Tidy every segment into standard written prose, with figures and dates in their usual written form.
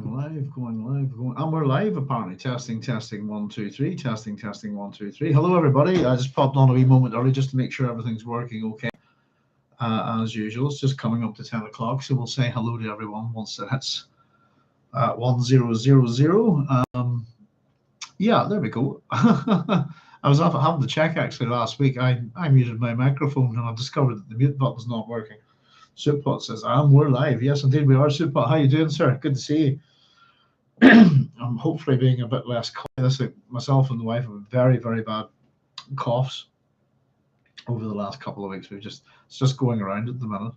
Going live, going live, going. And we're live apparently. Testing, testing, 1, 2, 3. Testing, testing, 1, 2, 3. Hello, everybody. I just popped on a wee moment early just to make sure everything's working okay. As usual, it's just coming up to 10 o'clock, so we'll say hello to everyone once it hits 1000. Yeah, there we go. I was having to check actually last week. I muted my microphone and I discovered that the mute button was not working. Sootpot says, we're live. Yes, indeed, we are. Sootpot, how you doing, sir? Good to see you. I'm hopefully being a bit less coughy. Myself and the wife have very, very bad coughs over the last couple of weeks. It's just going around at the minute.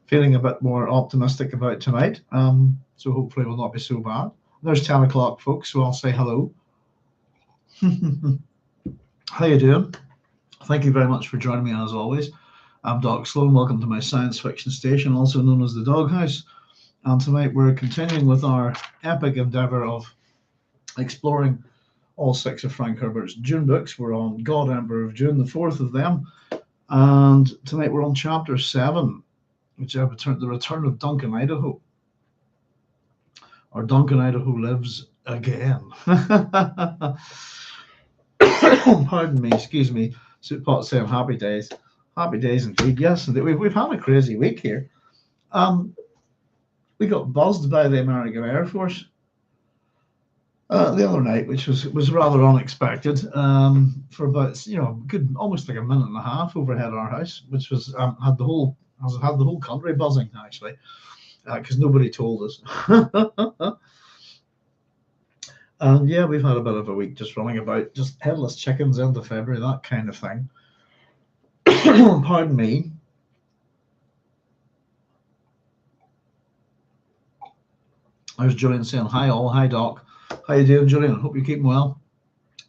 Feeling a bit more optimistic about tonight. So hopefully it will not be so bad. There's 10 o'clock, folks, so I'll say hello. How you doing? Thank you very much for joining me as always. I'm Doc Sloan. Welcome to my science fiction station, also known as the Doghouse. And tonight we're continuing with our epic endeavor of exploring all 6 of Frank Herbert's Dune books. We're on God Emperor of Dune, the 4th of them. And tonight we're on chapter 7, which is the return of Duncan Idaho. Or Duncan Idaho lives again. Pardon me, excuse me. Sootpot saying happy days. Happy days indeed. Yes, indeed. We've had a crazy week here. We got buzzed by the American Air Force the other night, which was rather unexpected. For about good almost like a minute and a half overhead our house, which was had the whole country buzzing actually, because nobody told us. And yeah, we've had a bit of a week just running about, just headless chickens into February, that kind of thing. Pardon me. There's Julian saying hi all. Hi Doc. How you doing, Julian? Hope you're keeping well.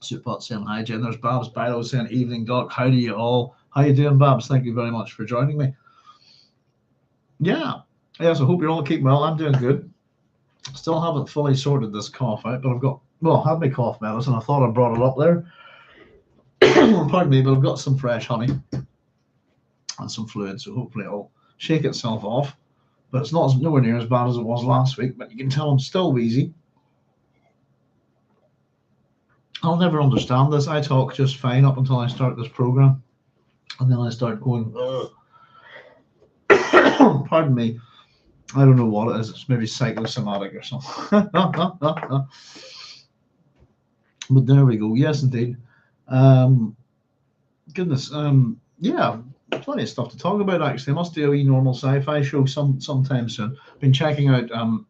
Sootpot saying hi, Jen. There's Babs Bilo saying evening, Doc. How do you all? How you doing, Babs? Thank you very much for joining me. Yeah, so I hope you're all keeping well. I'm doing good. Still haven't fully sorted this cough out, but I had my cough medicine. I thought I brought it up there. Pardon me, but I've got some fresh honey and some fluid, so hopefully it'll shake itself off. But it's nowhere near as bad as it was last week, but you can tell I'm still wheezy. I'll never understand this. I talk just fine up until I start this program, and then I start going, pardon me, I don't know what it is. It's maybe psychosomatic or something. But there we go. Yes, indeed. Goodness. Yeah, plenty of stuff to talk about, actually. I must do a wee normal sci-fi show sometime soon. Been checking out A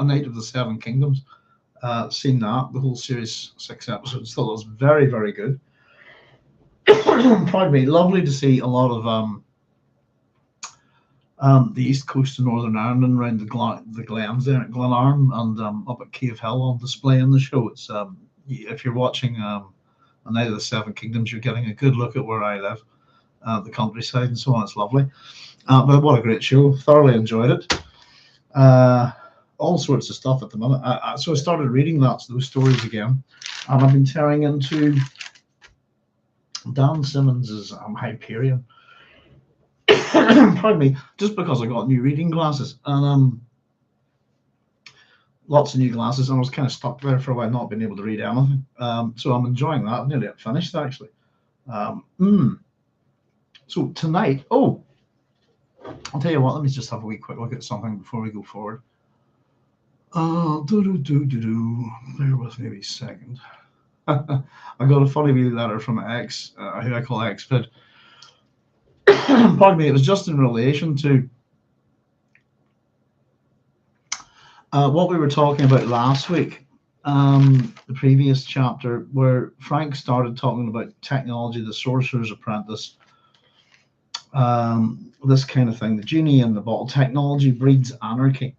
Night of the Seven Kingdoms. Seen that, the whole series, 6 episodes. Thought it was very, very good. Pardon me. Lovely to see a lot of the east coast of Northern Ireland, around the glens there at Glenarm and up at Cave Hill on display in the show. It's if you're watching A Night of the Seven Kingdoms, you're getting a good look at where I live, the countryside and so on. It's lovely. But what a great show. Thoroughly enjoyed it. All sorts of stuff at the moment. So I started reading those stories again, and I've been tearing into Dan Simmons's Hyperion. Pardon me, just because I got new reading glasses and lots of new glasses, and I was kind of stuck there for a while, not being able to read anything. So I'm enjoying that. I'm nearly finished actually. So tonight, I'll tell you what. Let me just have a wee quick look at something before we go forward. Bear with me a second. I got a funny wee letter from X, who I call XFID. Pardon me, it was just in relation to what we were talking about last week, the previous chapter, where Frank started talking about technology, the Sorcerer's Apprentice, this kind of thing, the genie in the bottle. Technology breeds anarchy.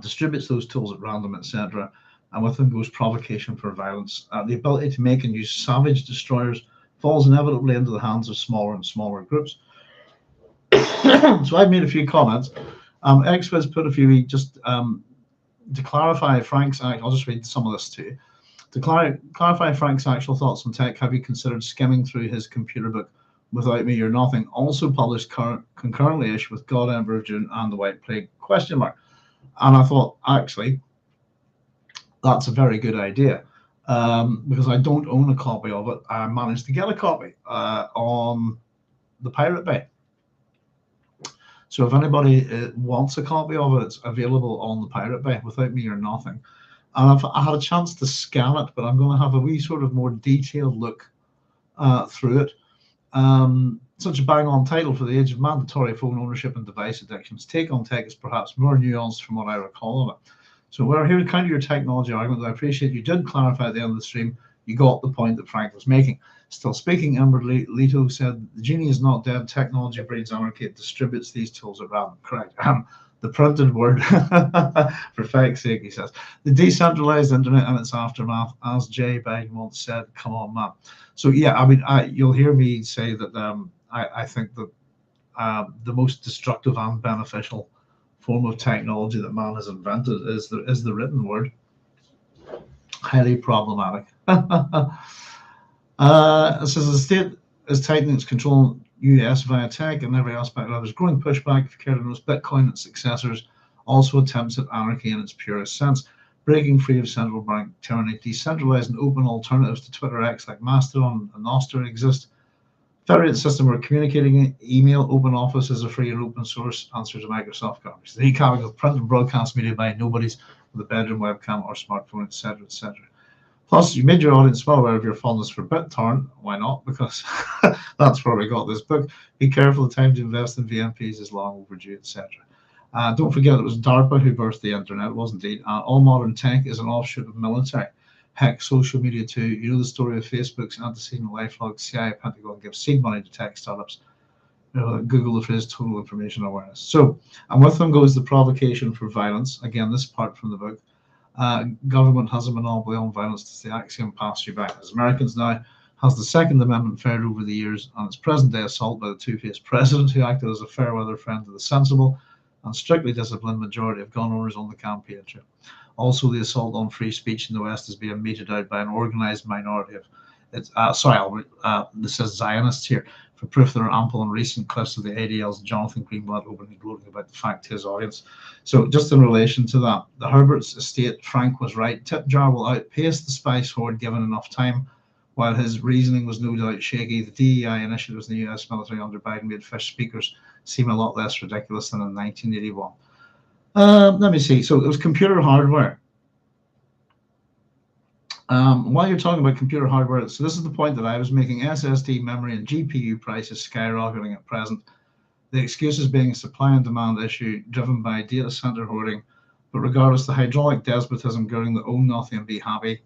Distributes those tools at random, etc. And with them goes provocation for violence. The ability to make and use savage destroyers falls inevitably into the hands of smaller and smaller groups. So I've made a few comments. XFIZ put a few, just to clarify Frank's, I'll just read some of this to you. To clarify Frank's actual thoughts on tech, have you considered skimming through his computer book, Without Me You're Nothing, also published concurrently-ish with God Emperor of Dune and the White Plague? ? And I thought, actually, that's a very good idea, because I don't own a copy of it. I managed to get a copy on the Pirate Bay. So if anybody wants a copy of it, it's available on the Pirate Bay without me or nothing. And I had a chance to scan it, but I'm going to have a wee sort of more detailed look through it. Such a bang-on title for the age of mandatory phone ownership and device addictions. Take on tech is perhaps more nuanced from what I recall of it. So we're here to counter your technology argument. I appreciate you did clarify at the end of the stream. You got the point that Frank was making. Still speaking, Amber Leto said, the genie is not dead. Technology breeds anarchy. It distributes these tools at random. Correct. The printed word, for feck's sake, he says. The decentralized internet and its aftermath, as Jay Biden once said, come on, man. So, yeah, I mean, you'll hear me say that I think that the most destructive and beneficial form of technology that man has invented is the written word. Highly problematic. It says the state is tightening its control on US via tech in every aspect. There's growing pushback, if you care to notice. Bitcoin and its successors also attempts at anarchy in its purest sense, breaking free of central bank tyranny. Decentralized and open alternatives to Twitter X like Mastodon and Nostr exist. Federated system where communicating email, open office is a free and open source answer to Microsoft garbage. The e-commerce of print and broadcast media by nobodies with a bedroom webcam or smartphone, etc., etc. Plus, you made your audience well aware of your fondness for BitTorrent. Why not? Because that's where we got this book. Be careful, the time to invest in VMPs is long overdue, etc. Don't forget, it was DARPA who birthed the internet, it was indeed. All modern tech is an offshoot of military. Heck, social media too. You know the story of Facebook's antecedent lifelog. CIA, Pentagon gives seed money to tech startups. Google the phrase total information awareness. So, and with them goes the provocation for violence. Again, this part from the book. Government has a monopoly on violence. It's the axiom passed you by. As Americans now has the Second Amendment fared over the years and its present-day assault by the two-faced president who acted as a fair-weather friend to the sensible and strictly disciplined majority of gun owners on the campaign trail. Also, the assault on free speech in the West is being meted out by an organized minority of this says Zionists here. For proof, there are ample and recent clips of the ADL's Jonathan Greenblatt openly gloating about the fact to his audience. So just in relation to that, the Herbert's estate, Frank was right. Tip jar will outpace the spice horde given enough time. While his reasoning was no doubt shaky, the DEI initiatives in the US military under Biden made fish speakers seem a lot less ridiculous than in 1981. Let me see. So it was computer hardware. While you're talking about computer hardware, so this is the point that I was making. SSD memory and GPU prices skyrocketing at present. The excuses being a supply and demand issue driven by data center hoarding. But regardless, the hydraulic despotism girding the own nothing and be happy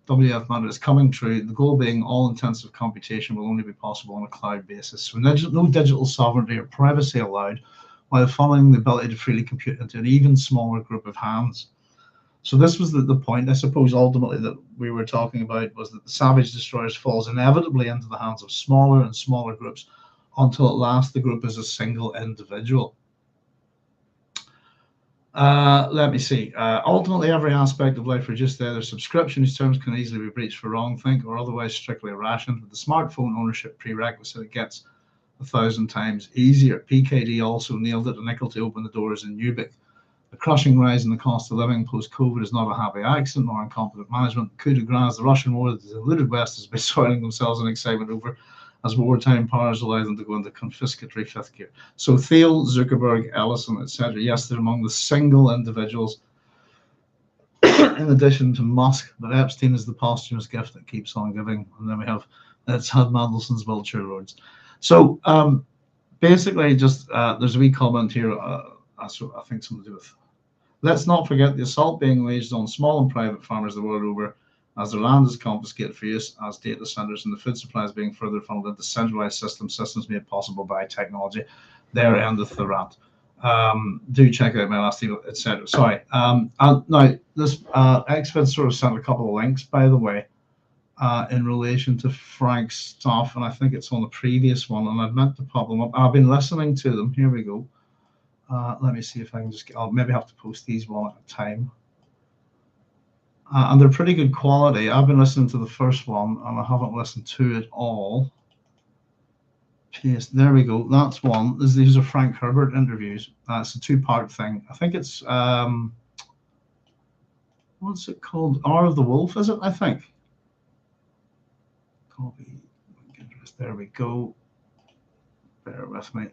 WF matter is coming true. The goal being all intensive computation will only be possible on a cloud basis. So no digital sovereignty or privacy allowed, while funneling the ability to freely compute into an even smaller group of hands. So this was the point, I suppose, ultimately that we were talking about, was that the Savage Destroyers falls inevitably into the hands of smaller and smaller groups until at last the group is a single individual. Let me see. Ultimately, every aspect of life reduced to either subscription whose terms can easily be breached for wrongthink or otherwise strictly rationed. With the smartphone ownership prerequisite, it gets 1,000 times easier. PKD also nailed it. A nickel to open the doors in Newbic. The crushing rise in the cost of living post-COVID is not a happy accident nor incompetent management. Coup de grace, the Russian war that the deluded West has been soiling themselves in excitement over as wartime powers allow them to go into confiscatory fifth gear. So Thiel, Zuckerberg, Ellison, etc. Yes, they're among the single individuals in addition to Musk, but Epstein is the posthumous gift that keeps on giving. And then we have Ed Mandelson's vulture lords. So basically, just there's a wee comment here. I think something to do with. Let's not forget the assault being waged on small and private farmers the world over as their land is confiscated for use as data centers and the food supply is being further funneled into centralized systems made possible by technology. There endeth the rant. Do check out my last email, etc. Sorry. And now, this Xvid sort of sent a couple of links, by the way, in relation to Frank's stuff, and I think it's on the previous one, and I've meant to pop them up. I've been listening to them. Here we go. Let me see if I can just, I'll maybe have to post these one at a time. And they're pretty good quality. I've been listening to the first one and I haven't listened to it all. Paste, there we go. That's one. These are Frank Herbert interviews. It's a two-part thing. I think it's what's it called? Hour of the Wolf, is it? I think. Copy. There we go. Bear with me.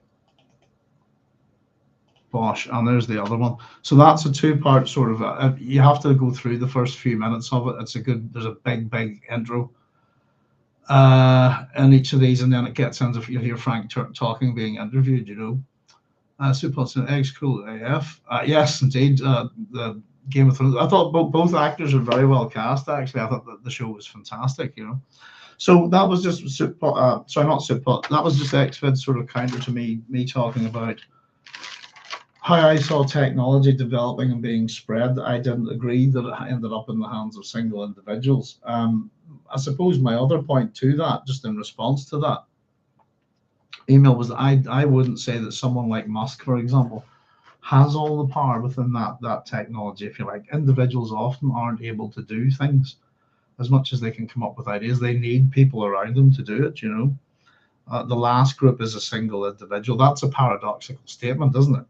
Bosh, and there's the other one. So that's a two-part sort of. You have to go through the first few minutes of it. It's a good. There's a big intro in each of these, and then it gets into you hear Frank talking, being interviewed. You know, Superpot's an eggs cool AF. Yes, indeed. The Game of Thrones. I thought both actors are very well cast. Actually, I thought that the show was fantastic. You know. So that was just sorry, not Superpot. That was just XFID sort of counter to me talking about how I saw technology developing and being spread. I didn't agree that it ended up in the hands of single individuals. I suppose my other point to that, just in response to that email, was that I wouldn't say that someone like Musk, for example, has all the power within that technology, if you like. Individuals often aren't able to do things as much as they can come up with ideas. They need people around them to do it, you know. The last group is a single individual. That's a paradoxical statement, isn't it?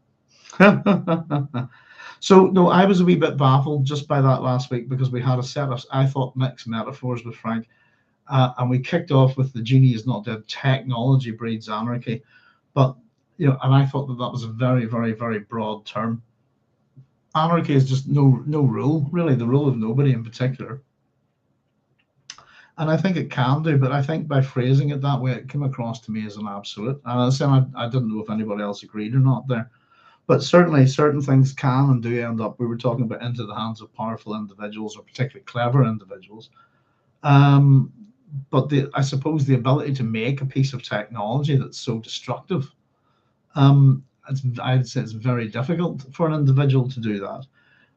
So no, I was a wee bit baffled just by that last week, because we had a set of, I thought, mixed metaphors with Frank, and we kicked off with the genie is not dead, technology breeds anarchy. But you know, and I thought that was a very broad term. Anarchy is just no rule, really, the rule of nobody in particular. And I think it can do, but I think by phrasing it that way, it came across to me as an absolute. And I said I didn't know if anybody else agreed or not there. But certainly certain things can and do end up, we were talking about, into the hands of powerful individuals, or particularly clever individuals. But I suppose the ability to make a piece of technology that's so destructive, I'd say it's very difficult for an individual to do that.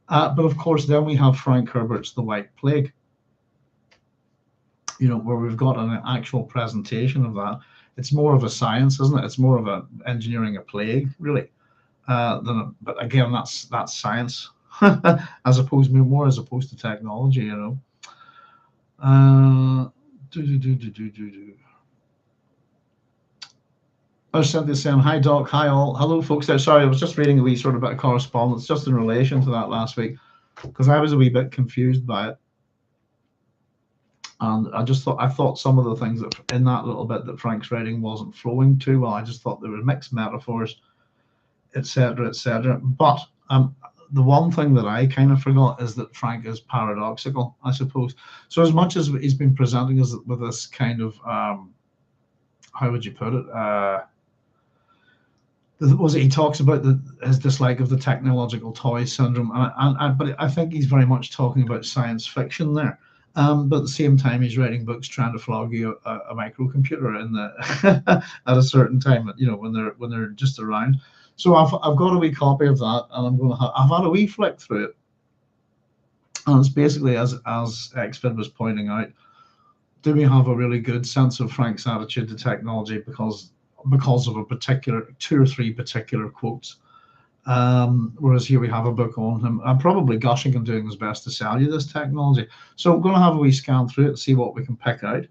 But of course, then we have Frank Herbert's The White Plague, you know, where we've got an actual presentation of that. It's more of a science, isn't it? It's more of a engineering a plague, really. But again, that's science as opposed to technology, you know. Oh, Cynthia's saying, hi Doc, hi all, hello folks there. Sorry, I was just reading a wee sort of bit of correspondence just in relation to that last week, because I was a wee bit confused by it. And I thought some of the things that in that little bit that Frank's writing wasn't flowing too well. I just thought there were mixed metaphors, etc. But the one thing that I kind of forgot is that Frank is paradoxical, I suppose. So as much as he's been presenting us with this kind of how would you put it, he talks about his dislike of the technological toy syndrome, but I think he's very much talking about science fiction there. But at the same time, he's writing books trying to flog you a microcomputer in the at a certain time, you know, when they're just around. So I've got a wee copy of that, and I've had a wee flick through it, and it's basically as XFID was pointing out. Do we have a really good sense of Frank's attitude to technology because of a particular 2 or 3 particular quotes? Whereas here we have a book on him. I'm probably gushing and doing his best to sell you this technology. So I'm going to have a wee scan through it and see what we can pick out,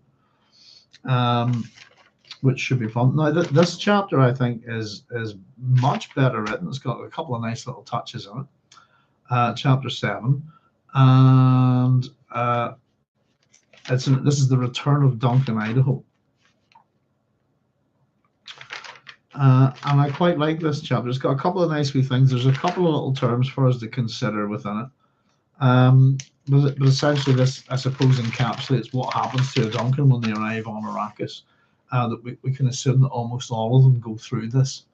which should be fun. Now, this chapter, I think, is much better written. It's got a couple of nice little touches on it. Chapter 7. And this is the return of Duncan Idaho. And I quite like this chapter. It's got a couple of nice wee things. There's a couple of little terms for us to consider within it. But essentially this, I suppose, encapsulates what happens to a Duncan when they arrive on Arrakis. That we can assume that almost all of them go through this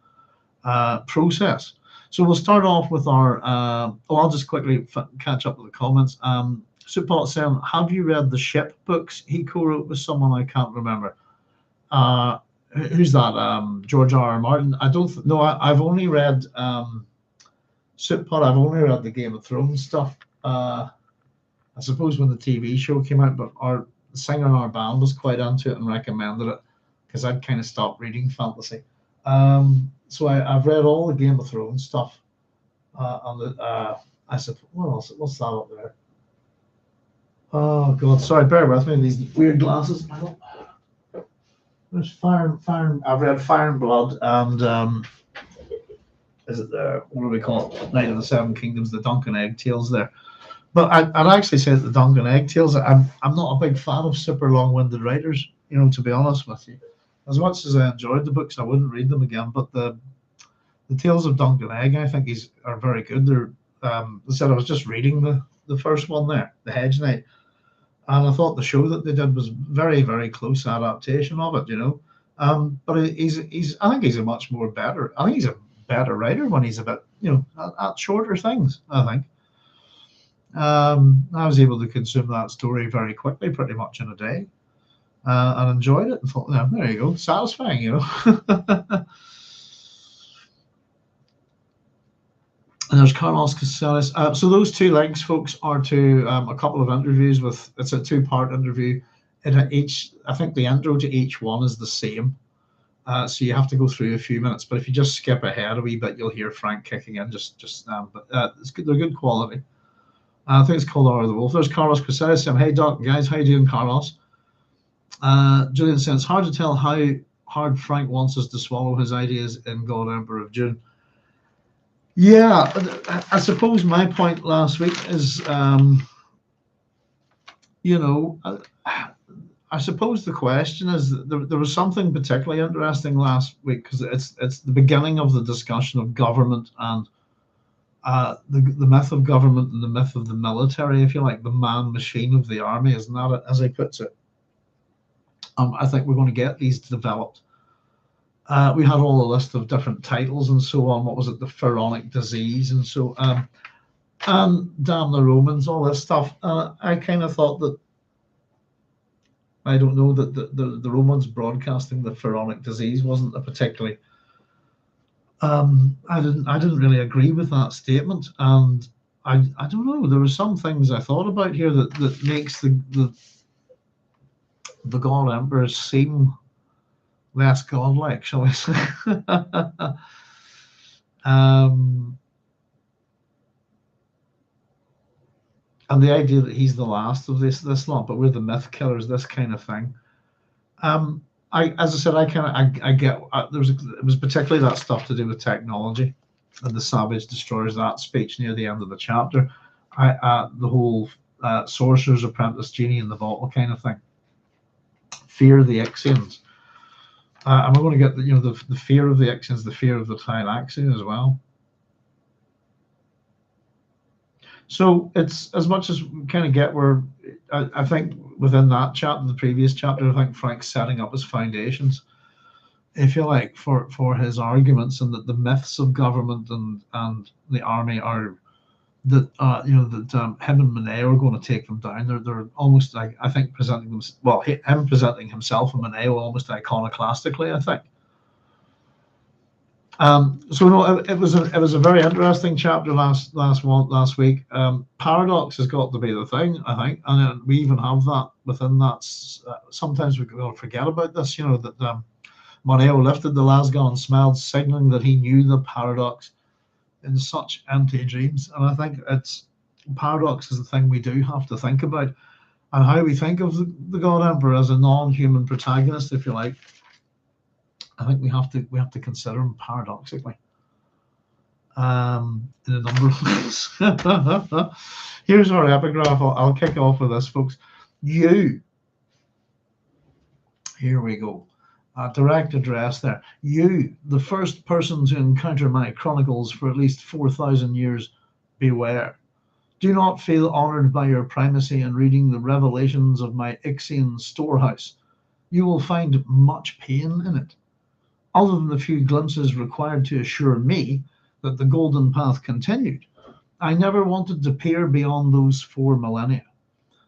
process. So we'll start off with our, I'll just quickly catch up with the comments. Supot saying, have you read the Ship books he co-wrote with someone I can't remember? Who's that? George R.R. Martin? I don't know. I've only read Supot. I've only read the Game of Thrones stuff. I suppose when the TV show came out, but our singer in our band was quite into it and recommended it because I'd kind of stopped reading fantasy. So I've read all the Game of Thrones stuff. I said, what else? What's that up there? Oh God, sorry, bear with me. These weird glasses. There's Fire. I've read Fire and Blood, and is it what do we call it? Night of the Seven Kingdoms, the Duncan Egg Tales there. But I'd actually say that the Duncan Egg Tales, I'm not a big fan of super long-winded writers, to be honest with you. As much as I enjoyed the books, I wouldn't read them again. But the Tales of Duncan Egg, I think, are very good. They're I said I was just reading the first one there, The Hedge Knight, and I thought the show that they did was very, very close adaptation of it. But he's I think he's a much more better. I think he's a better writer when he's a bit, at shorter things. I think. I was able to consume that story very quickly, pretty much in a day, and enjoyed it. And thought, there you go, satisfying. And there's Carlos Casares. So those two links, folks, are to a couple of interviews with. It's a two-part interview. I think the intro to each one is the same. So you have to go through a few minutes. But if you just skip ahead a wee bit, you'll hear Frank kicking in. But it's good. They're good quality. I think it's called Hour of the Wolf. There's Carlos Casares saying, "Hey Doc, guys, how you doing, Carlos?" Julian says, "It's hard to tell how hard Frank wants us to swallow his ideas in God Emperor of Dune." Yeah, I suppose my point last week is, I suppose the question is there was something particularly interesting last week because it's the beginning of the discussion of government and the myth of government and the myth of the military, if you like, the man machine of the army, isn't that it, as he puts it? I think we're going to get these developed. We had all a list of different titles and so on. What was it? The pharaonic disease and so and damn the Romans, all this stuff. I kind of thought that, I don't know, that the Romans broadcasting the pharaonic disease wasn't a particularly. I didn't really agree with that statement, and I don't know. There were some things I thought about here that makes the God Emperors seem less godlike, shall we say? And the idea that he's the last of this lot, but we're the myth killers, this kind of thing. As I said, I get. It was particularly that stuff to do with technology, and the Savage destroys that speech near the end of the chapter. The whole Sorcerer's Apprentice, Genie in the Bottle kind of thing. Fear of the Ixians. And we're going to get the fear of the Ixians, the fear of the Tleilaxi as well. So it's as much as we kind of get where I think within that chapter, the previous chapter, I think Frank's setting up his foundations, if you like, for his arguments, and that the myths of government and the army are that him and Monet are going to take them down. They're almost like, I think, presenting them, well, him presenting himself and Monet almost iconoclastically, I think. So no, it was a very interesting chapter last week. Paradox has got to be the thing, I think, and we even have that within that. Sometimes we forget about this, that Moneo lifted the lasgun and smiled, signaling that he knew the paradox in such empty dreams. And I think paradox is the thing we do have to think about, and how we think of the God Emperor as a non-human protagonist, if you like. I think we have to consider him paradoxically in a number of ways. Here's our epigraph. I'll kick off with this, folks. Here we go. Direct address there. You, the first person to encounter my chronicles for at least 4,000 years, beware. Do not feel honored by your primacy in reading the revelations of my Ixian storehouse. You will find much pain in it. Other than the few glimpses required to assure me that the golden path continued, I never wanted to peer beyond those 4 millennia.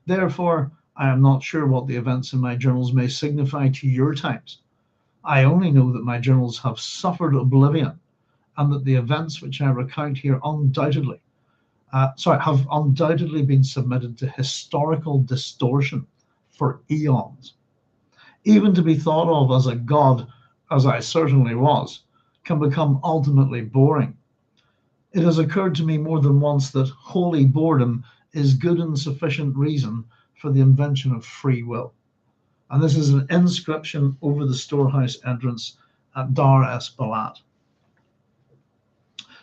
Therefore, I am not sure what the events in my journals may signify to your times. I only know that my journals have suffered oblivion, and that the events which I recount here have undoubtedly been submitted to historical distortion for eons. Even to be thought of as a god, as I certainly was, can become ultimately boring. It has occurred to me more than once that holy boredom is good and sufficient reason for the invention of free will. And this is an inscription over the storehouse entrance at Dar es Balat.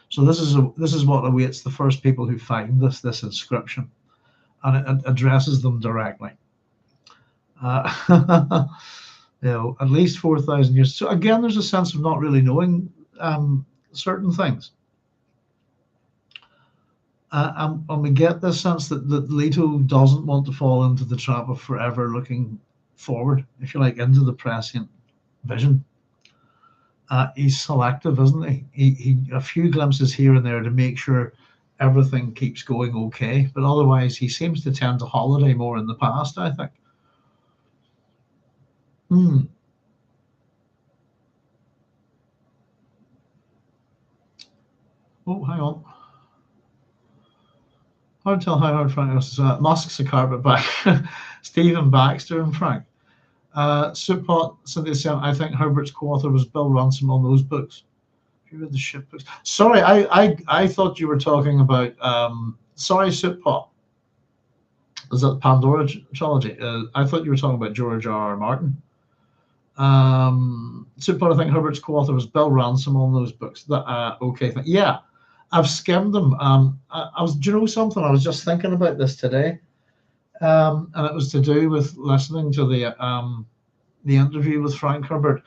So this is what awaits the first people who find this inscription. and it addresses them directly. You know, at least 4,000 years. So again, there's a sense of not really knowing certain things. And we get this sense that Leto doesn't want to fall into the trap of forever looking forward, if you like, into the prescient vision. He's selective, isn't he? He a few glimpses here and there to make sure everything keeps going okay, but otherwise he seems to tend to holiday more in the past, I think. Oh, hang on. Hard to tell how hard Frank is. Musk's a carpetbag. Stephen Baxter and Frank. Souppot, Cynthia said, I think Herbert's co-author was Bill Ransom on those books. Have you read the ship books? Sorry, I thought you were talking about, sorry, Souppot. Is that Pandora trilogy? I thought you were talking about George R.R. Martin. Souppot, I think Herbert's co-author was Bill Ransom on those books. Okay, yeah. I've skimmed them. I was, do you know something? I was just thinking about this today, and it was to do with listening to the interview with Frank Herbert,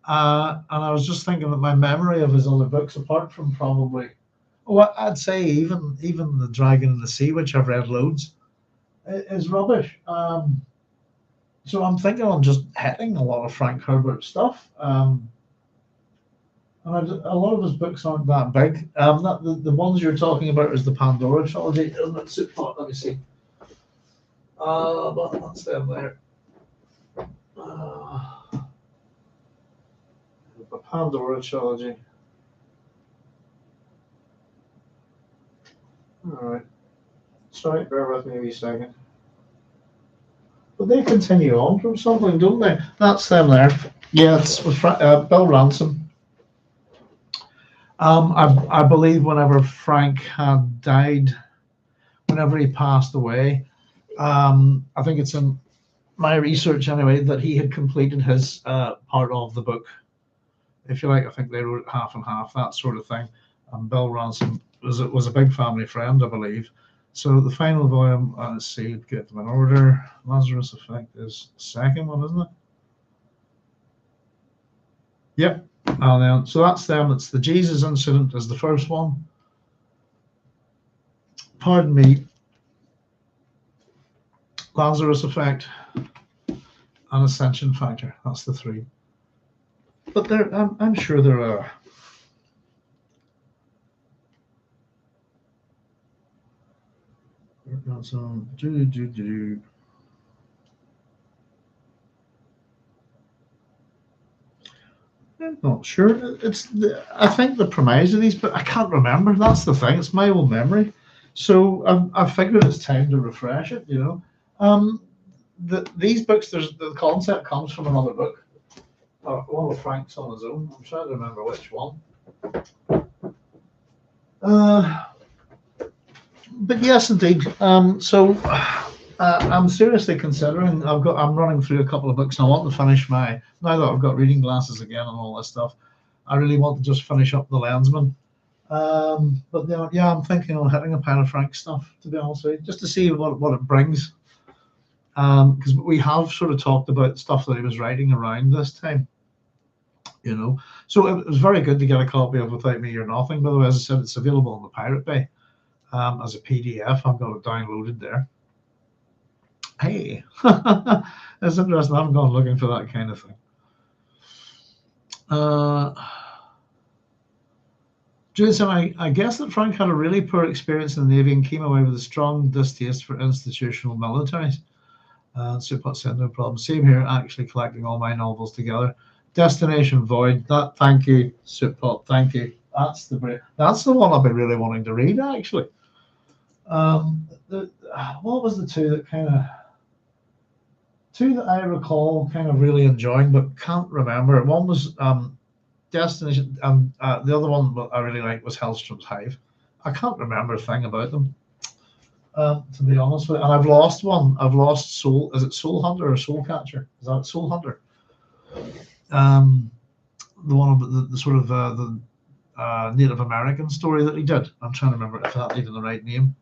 and I was just thinking that my memory of his other books, apart from probably, I'd say even The Dragon in the Sea, which I've read loads, is rubbish. So I'm thinking I'm just hitting a lot of Frank Herbert stuff. And a lot of his books aren't that big. The ones you're talking about is the Pandora trilogy. Let me see. But that's them there. The Pandora trilogy. All right. Sorry, bear with me a wee second. But they continue on from something, don't they? That's them there. Yeah, it's with Bill Ransom. I believe whenever Frank had died, whenever he passed away, I think it's in my research anyway, that he had completed his part of the book. If you like, I think they wrote it half and half, that sort of thing. And Bill Ransom was a big family friend, I believe. So the final volume, let's see, get them in order. Lazarus Effect is the second one, isn't it? Yep. And then, so that's them. It's the Jesus Incident is the first one. Pardon me. Lazarus Effect and Ascension Factor. That's the three. But I'm sure there are. I'm not sure. I think the premise of these, but I can't remember. That's the thing. It's my old memory. So I figured it's time to refresh it. You know, these books. The concept comes from another book. One with Frank's on his own. I'm trying to remember which one. But yes, indeed. So I'm seriously considering. I'm running through a couple of books, and I want to finish now that I've got reading glasses again and all this stuff. I really want to just finish up the Lensman. But yeah, I'm thinking on hitting a pile of Frank stuff, to be honest with you, just to see what it brings. Because we have sort of talked about stuff that he was writing around this time. You know, so it was very good to get a copy of Without Me You're Nothing. By the way, as I said, it's available on the Pirate Bay as a PDF. I've got it downloaded there. Hey, that's interesting. I haven't gone looking for that kind of thing. Jason, I guess that Frank had a really poor experience in the Navy and came away with a strong distaste for institutional militaries. Souppot said, no problem. Same here, actually collecting all my novels together. Destination Void. That, thank you, Souppot. Thank you. That's the one I've been really wanting to read, actually. What was the two that I recall kind of really enjoying but can't remember? One was Destination, and the other one I really liked was Hellstrom's Hive. I can't remember a thing about them, to be honest with you. And I've lost one. I've lost Soul. Is it Soul Hunter or Soul Catcher? Is that Soul Hunter? The one about the sort of the Native American story that he did. I'm trying to remember if that even the right name.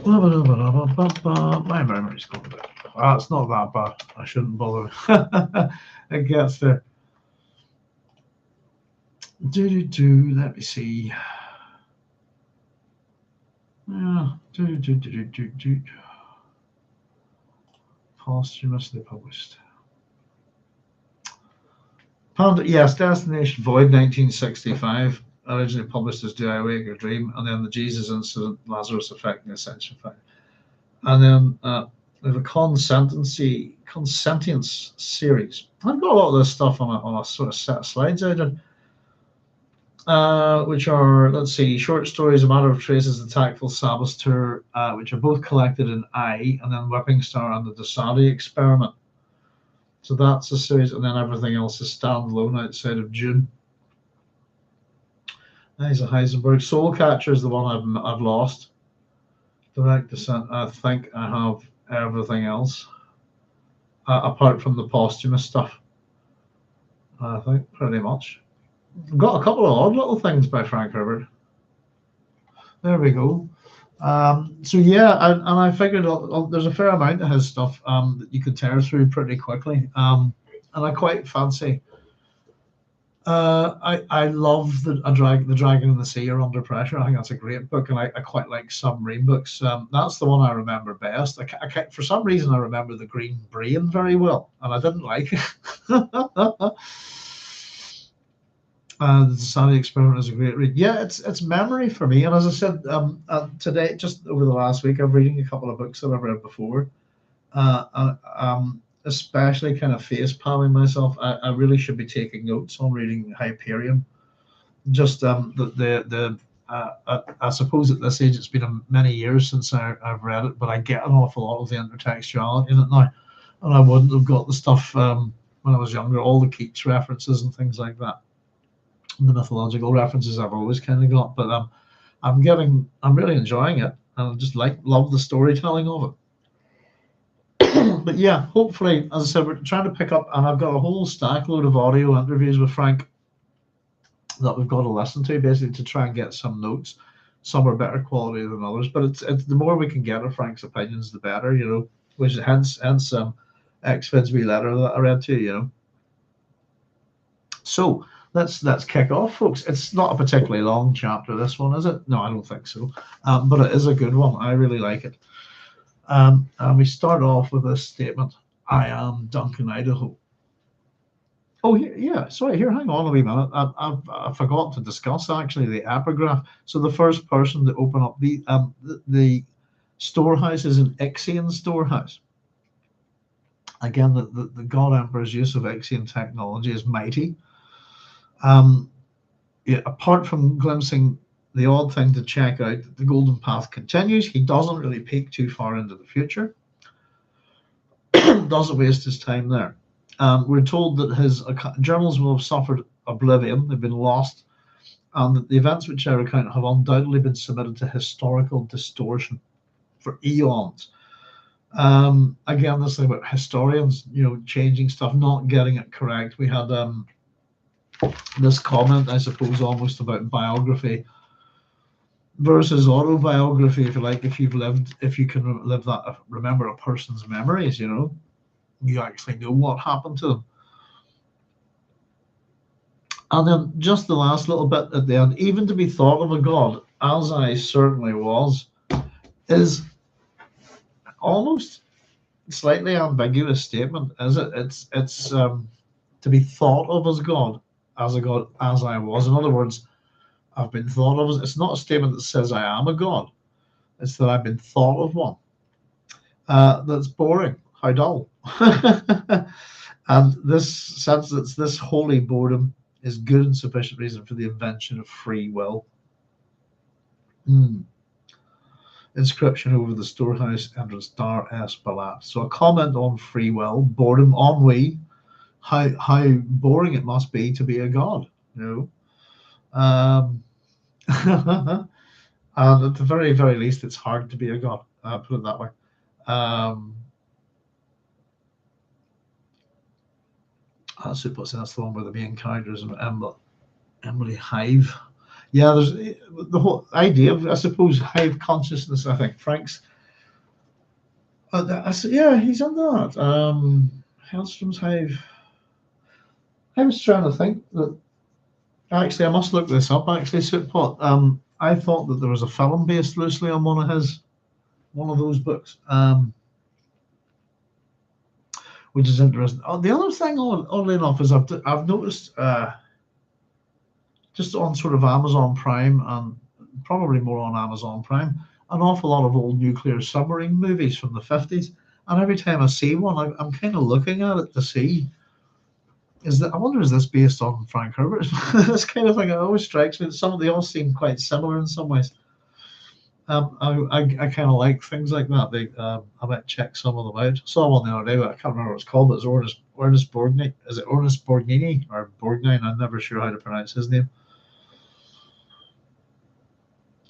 My memory's going bad. It's not that bad. I shouldn't bother. It gets there. Let me see. Posthumously published. Yes, Destination Void, 1965. Originally published as Do I Wake or Dream, and then The Jesus Incident, Lazarus Effect, and the Ascension Effect. And then we have a Consentience series. I've got a lot of this stuff on a sort of set of slides I did, which are, let's see, short stories, A Matter of Traces, The Tactful Saboteur, which are both collected in I, and then Whipping Star and the Dosadi Experiment. So that's a series, and then everything else is standalone outside of Dune. There's a Heisenberg. Soul Catcher is the one I've lost. Direct Descent. I think I have everything else, apart from the posthumous stuff. I think pretty much. I've got a couple of odd little things by Frank Herbert. There we go. So yeah, and I figured there's a fair amount of his stuff that you could tear through pretty quickly, and I quite fancy. I love the Dragon in the Sea or Under Pressure. I think that's a great book, and I quite like submarine books. That's the one I remember best. For some reason I remember The Green Brain very well, and I didn't like it. The Dosadi Experiment is a great read. Yeah, it's memory for me. And as I said today, just over the last week, I'm reading a couple of books that I've read before. Especially kind of face palming myself. I really should be taking notes on reading Hyperion. Just I suppose at this age it's been many years since I've read it, but I get an awful lot of the intertextuality in it now, and I wouldn't have got the stuff when I was younger. All the Keats references and things like that. The mythological references I've always kind of got, but I'm really enjoying it, and I just love the storytelling of it. But yeah, hopefully, as I said, we're trying to pick up, and I've got a whole stack load of audio interviews with Frank that we've got to listen to, basically to try and get some notes. Some are better quality than others, but it's the more we can get of Frank's opinions, the better, you know. Which hence X-Fid's wee letter that I read to you, you know. So let's kick off, folks. It's not a particularly long chapter, this one, is it? No, I don't think so. But it is a good one. I really like it. And we start off with this statement: I am Duncan Idaho. Oh, yeah, sorry, here, hang on a wee minute. I forgot to discuss, actually, the epigraph. So the first person to open up the storehouse is an Ixian storehouse. Again, the God Emperor's use of Ixian technology is mighty. Yeah, apart from glimpsing the odd thing to check out, the Golden Path continues. He doesn't really peek too far into the future. Doesn't waste his time there. We're told that his journals will have suffered oblivion. They've been lost, and that the events which I recount have undoubtedly been submitted to historical distortion for eons. Again, this thing about historians, you know, changing stuff, not getting it correct. We had this comment, I suppose, almost about biography versus autobiography, if you like. If you can live that, remember a person's memories, you know, you actually know what happened to them. And then just the last little bit at the end: even to be thought of a god, as I certainly was, is almost slightly ambiguous statement, is it? It's to be thought of as God, as a god, as I was. In other words, I've been thought of as. It's not a statement that says I am a god. It's that I've been thought of one. That's boring. How dull. And this sense that this holy boredom is good and sufficient reason for the invention of free will. Inscription over the storehouse entrance, Dar es Balat. So a comment on free will, boredom, ennui, how boring it must be to be a god, you know. And at the very, very least, it's hard to be a god, put it that way. That's the one where the main characters and Emily Hive. Yeah, there's the whole idea of, I suppose, hive consciousness. I think Frank's Yeah, he's on that. Hellstrom's Hive. I was trying to think that actually I must look this up. Actually, Sootpot. I thought that there was a film based loosely on one of those books. Which is interesting. The other thing, oddly enough, is I've noticed just on sort of Amazon Prime and probably more on Amazon Prime, an awful lot of old nuclear submarine movies from the 50s. And every time I see one, I'm kind of looking at it to see, I wonder, is this based on Frank Herbert? This kind of thing. It always strikes me that they all seem quite similar in some ways. I kind of like things like that. I might check some of them out. I saw one the other day, but I can't remember what it's called. But it's Ernest Borgnine. Is it Ernest Borgnine or Borgnine? I'm never sure how to pronounce his name.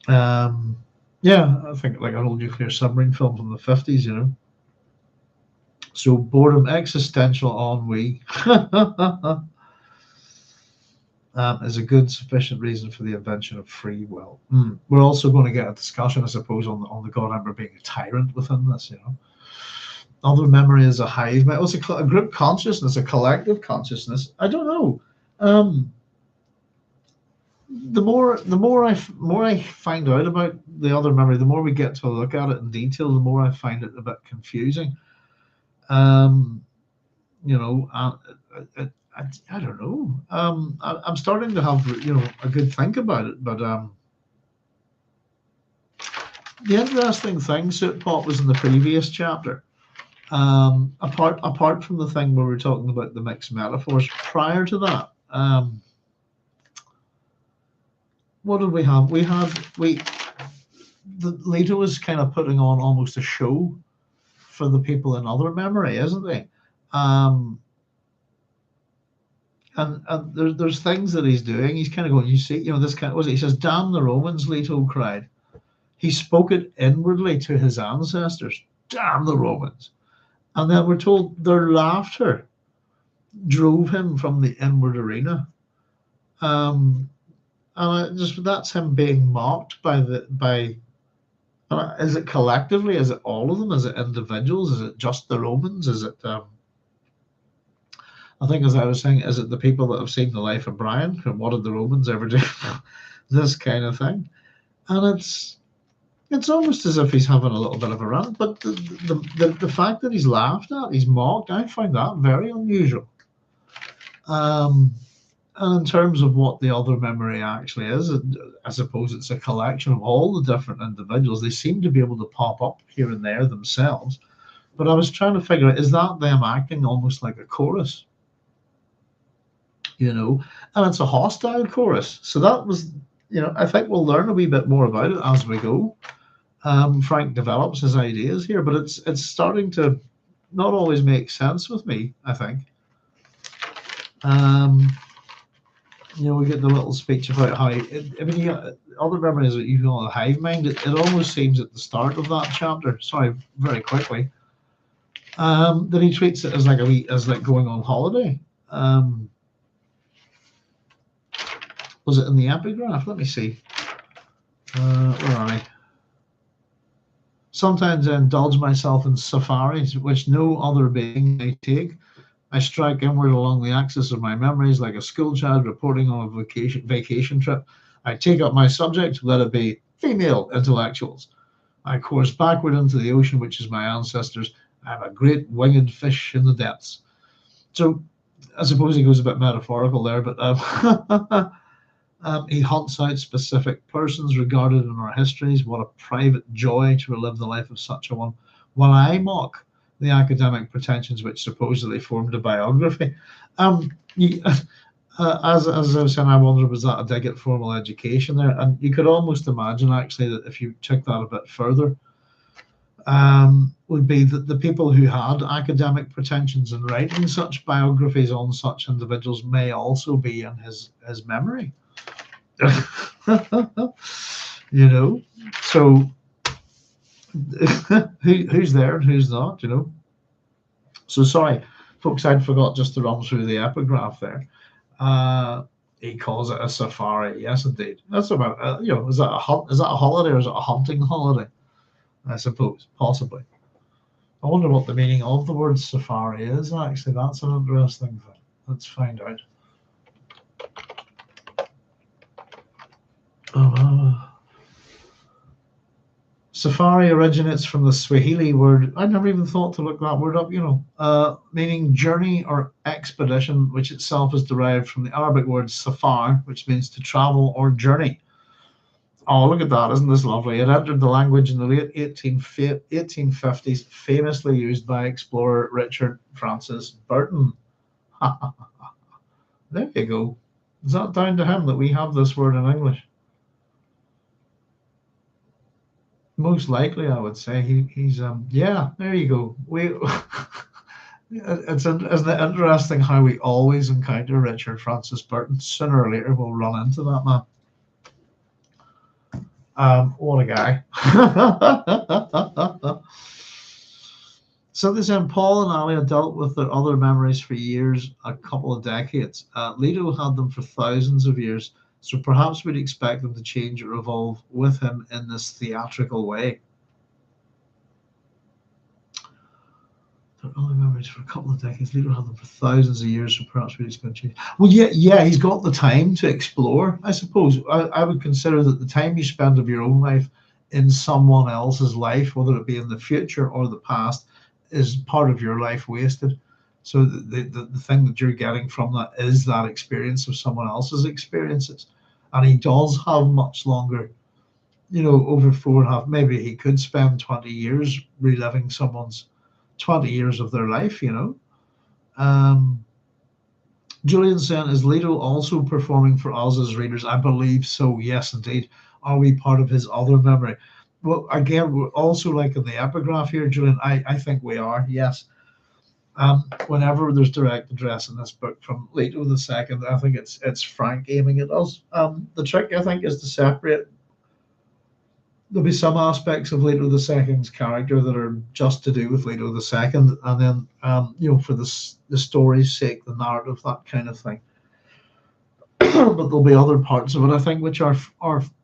Yeah, I think like an old nuclear submarine film from the 50s, you know. So boredom, existential ennui is a good sufficient reason for the invention of free will. We're also going to get a discussion, I suppose, on the God Emperor being a tyrant within this, you know. Other memory is a hive. It's a group consciousness, a collective consciousness. I don't know. The more I find out about the other memory, the more we get to look at it in detail, the more I find it a bit confusing. You know, I don't know. I'm starting to have, you know, a good think about it, but the interesting thing, Sootpot, was in the previous chapter. Apart from the thing where we're talking about the mixed metaphors, prior to that, what did we have? Leto is kind of putting on almost a show for the people in other memory, isn't he? And there's things that he's doing. He's kind of going, you see, you know, this kind of, was it? He says, "Damn the Romans," Leto cried. He spoke it inwardly to his ancestors. Damn the Romans. And then we're told their laughter drove him from the inward arena. And that's him being mocked by. Is it collectively? Is it all of them? Is it individuals? Is it just the Romans? Is it? I think, as I was saying, is it the people that have seen the life of Brian? And what did the Romans ever do? This kind of thing, and it's almost as if he's having a little bit of a rant. But the fact that he's laughed at, he's mocked, I find that very unusual. And in terms of what the other memory actually is, I suppose it's a collection of all the different individuals. They seem to be able to pop up here and there themselves. But I was trying to figure out, is that them acting almost like a chorus? You know, and it's a hostile chorus. So that was, you know, I think we'll learn a wee bit more about it as we go. Frank develops his ideas here, but it's starting to not always make sense with me, I think. You know, we get the little speech about how, you got other memories that you call the hive mind. It almost seems at the start of that chapter, sorry, very quickly, that he treats it as like going on holiday. Was it in the epigraph? Let me see. Where are I? Sometimes I indulge myself in safaris, which no other being may take. I strike inward along the axis of my memories like a schoolchild reporting on a vacation trip. I take up my subject, let it be female intellectuals. I course backward into the ocean, which is my ancestors. I'm a great winged fish in the depths. So I suppose he goes a bit metaphorical there, but he hunts out specific persons regarded in our histories. What a private joy to relive the life of such a one, while I mock the academic pretensions which supposedly formed a biography. As I was saying, I wonder, was that a dig at formal education there? And you could almost imagine, actually, that if you took that a bit further, would be that the people who had academic pretensions in writing such biographies on such individuals may also be in his memory. You know, so who's there and who's not, you know. So sorry folks, I'd forgot just to run through the epigraph there. He calls it a safari. Yes indeed, that's about you know, is that a holiday or is it a hunting holiday? I suppose, possibly. I wonder what the meaning of the word safari is, actually. That's an interesting thing. Let's find out. Safari originates from the Swahili word. I never even thought to look that word up, meaning journey or expedition, which itself is derived from the Arabic word safar, which means to travel or journey. Oh, look at that. Isn't this lovely? It entered the language in the late 1850s, famously used by explorer Richard Francis Burton. There you go. Is that down to him that we have this word in English? Most likely, I would say he's yeah. There you go. Isn't it interesting how we always encounter Richard Francis Burton? Sooner or later, we'll run into that man. What a guy. So this Paul and Alia dealt with their other memories for years, a couple of decades. Leto had them for thousands of years, so perhaps we'd expect them to change or evolve with him in this theatrical way. Their other memories for a couple of decades. Leto had them for thousands of years, so perhaps we'd expect to change. Well, yeah, he's got the time to explore, I suppose. I would consider that the time you spend of your own life in someone else's life, whether it be in the future or the past, is part of your life wasted. So the thing that you're getting from that is that experience of someone else's experiences. And he does have much longer, over 4.5. Maybe he could spend 20 years reliving someone's 20 years of their life, Julian saying, is Leto also performing for us as readers? I believe so, yes, indeed. Are we part of his other memory? Well, again, we're also like in the epigraph here, Julian. I think we are, yes. Whenever there's direct address in this book from Leto II, I think it's Frank aiming at us. The trick, I think, is to separate. There'll be some aspects of Leto II's character that are just to do with Leto II, and then for the story's sake, the narrative, that kind of thing. But there'll be other parts of it, I think, which are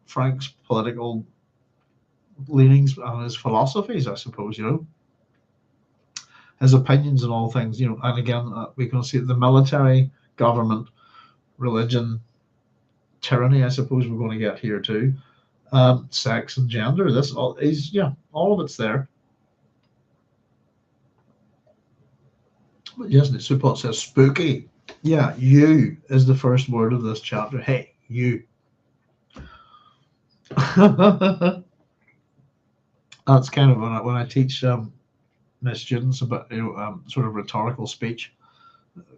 Frank's political leanings and his philosophies, I suppose, his opinions and all things, and again, we can see the military, government, religion, tyranny, I suppose we're going to get here too, sex and gender, this all is, all of it's there. But yes, the Supot says spooky. Yeah, you is the first word of this chapter. Hey, you. That's kind of when I teach my students about sort of rhetorical speech.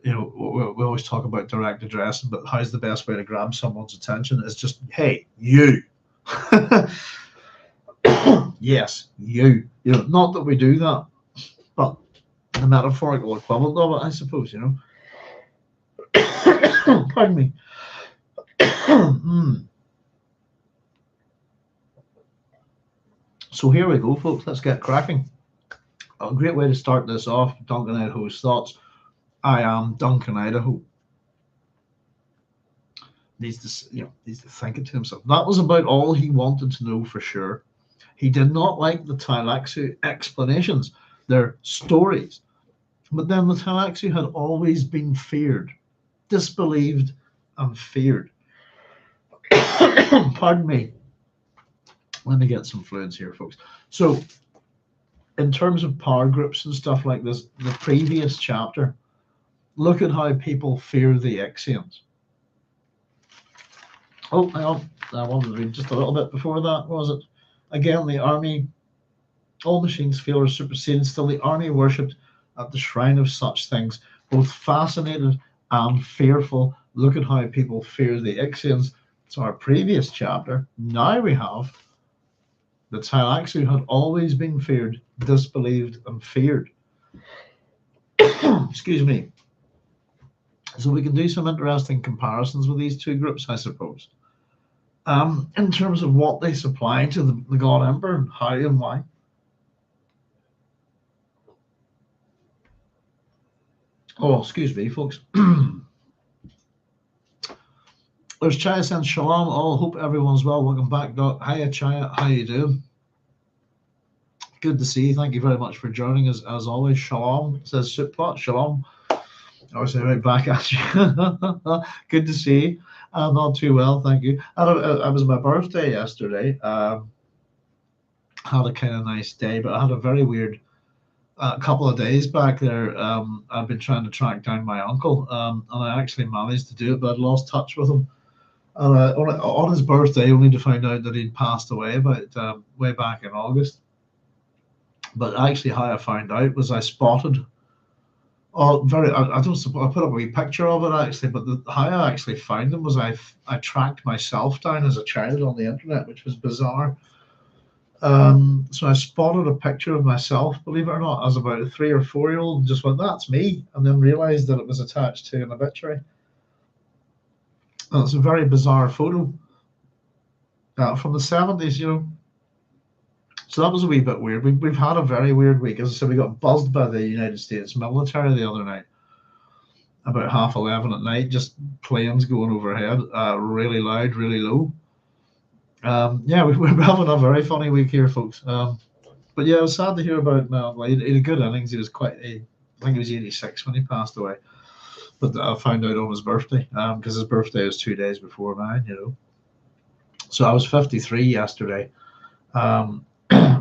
We always talk about direct address, but how's the best way to grab someone's attention is just, hey, you. Yes, you. Not that we do that, but the metaphorical equivalent of it, I suppose. Pardon me. So here we go, folks. Let's get cracking. A great way to start this off, Duncan Idaho's thoughts. I am Duncan Idaho. Needs to think it to himself. That was about all he wanted to know for sure. He did not like the Tleilax explanations, their stories. But then the Tleilax had always been feared, disbelieved, and feared. Pardon me. Let me get some fluids here, folks. So, in terms of power groups and stuff like this, the previous chapter, look at how people fear the Ixians. Oh, hang on. I wanted to read just a little bit before that, was it? Again, the army, all machines feel are superseded. Still, the army worshipped at the shrine of such things, both fascinated and fearful. Look at how people fear the Ixians. It's our previous chapter. Now we have the Tleilax had always been feared, disbelieved, and feared. Excuse me. So we can do some interesting comparisons with these two groups, I suppose. In terms of what they supply to the God Emperor, and how and why. Oh, excuse me, folks. There's Ch07. Shalom all. Hope everyone's well. Welcome back, Doc. Hiya, Chaya. How you doing? Good to see you. Thank you very much for joining us as always. Shalom, says Souppot. Shalom. I was right back at you. Good to see you. Not too well, thank you. It was my birthday yesterday. Had a kind of nice day, but I had a very weird couple of days back there. I've been trying to track down my uncle, and I actually managed to do it, but I'd lost touch with him. And on his birthday, only to find out that he'd passed away about way back in August. But actually, how I found out was I spotted. Oh, I don't suppose I put up a wee picture of it actually, but how I actually found him was I tracked myself down as a child on the internet, which was bizarre. So I spotted a picture of myself, believe it or not, as about a 3 or 4-year-old, and just went, "That's me," and then realised that it was attached to an obituary. And it's a very bizarre photo from the 70s, you know. So that was a wee bit weird. We've had a very weird week. As I said, we got buzzed by the United States military the other night, about 11:30 at night, just planes going overhead, really loud, really low. Yeah, we're having a very funny week here, folks. But yeah, it was sad to hear about Mel. He had a good innings. He was I think he was 86 when he passed away. But I found out on his birthday, because his birthday was 2 days before mine, you know. So I was 53 yesterday.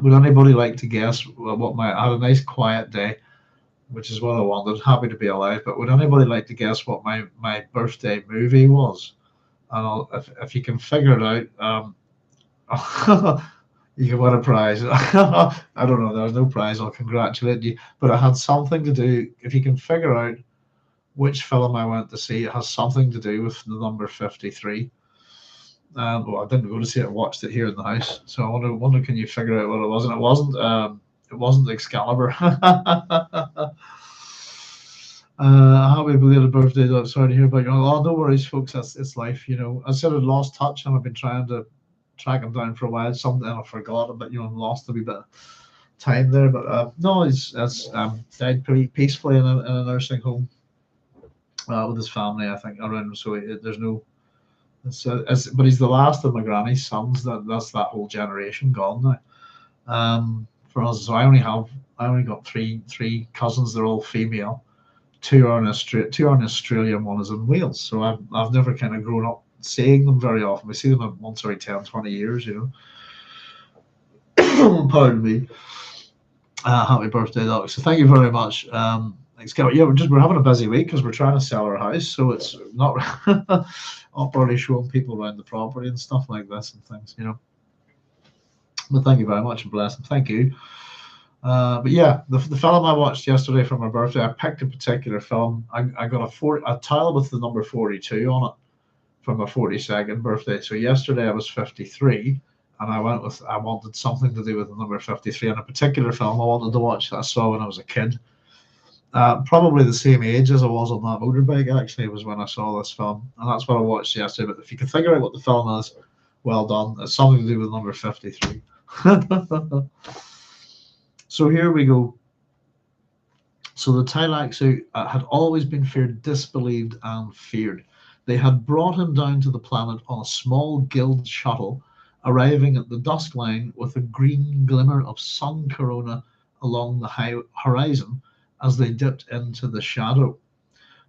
Would anybody like to guess I had a nice quiet day, which is what I wanted. Happy to be alive. But would anybody like to guess what my birthday movie was? And if you can figure it out, you can win a prize. I don't know. There's no prize. I'll congratulate you. But it had something to do. If you can figure out which film I went to see, it has something to do with the number 53. Well, I didn't go to see it. I watched it here in the house. So I wonder, can you figure out what it was? And it wasn't Excalibur. Happy belated birthday, Doc. Sorry to hear about you. Oh, no worries, folks. It's life, you know. I said I'd lost touch, and I've been trying to track him down for a while. Something I forgot about, you know, lost a wee bit of time there. But no, he's died pretty peacefully in a nursing home with his family, I think, around him. So there's no. But he's the last of my granny's sons. That's that whole generation gone now. For us, so I only got three cousins. They're all female. Two are in Australia, and one is in Wales. So I've never kind of grown up seeing them very often. We see them once every 10, 20 years, you know. Pardon me. Happy birthday, Doc. So thank you very much. Yeah, we're having a busy week because we're trying to sell our house, so it's not really showing people around the property and stuff like this and things, you know. But thank you very much and bless them. Thank you. But yeah, the film I watched yesterday for my birthday, I picked a particular film. I got a tile with the number 42 on it for my 42nd birthday. So yesterday I was 53, and I wanted something to do with the number 53, and a particular film I wanted to watch that I saw when I was a kid. Probably the same age as I was on that motorbike, actually, was when I saw this film. And that's what I watched yesterday. But if you can figure out what the film is, well done. It's something to do with number 53. So here we go. So the Tleilax had always been feared, disbelieved, and feared. They had brought him down to the planet on a small guild shuttle, arriving at the dusk line with a green glimmer of sun corona along the horizon as they dipped into the shadow.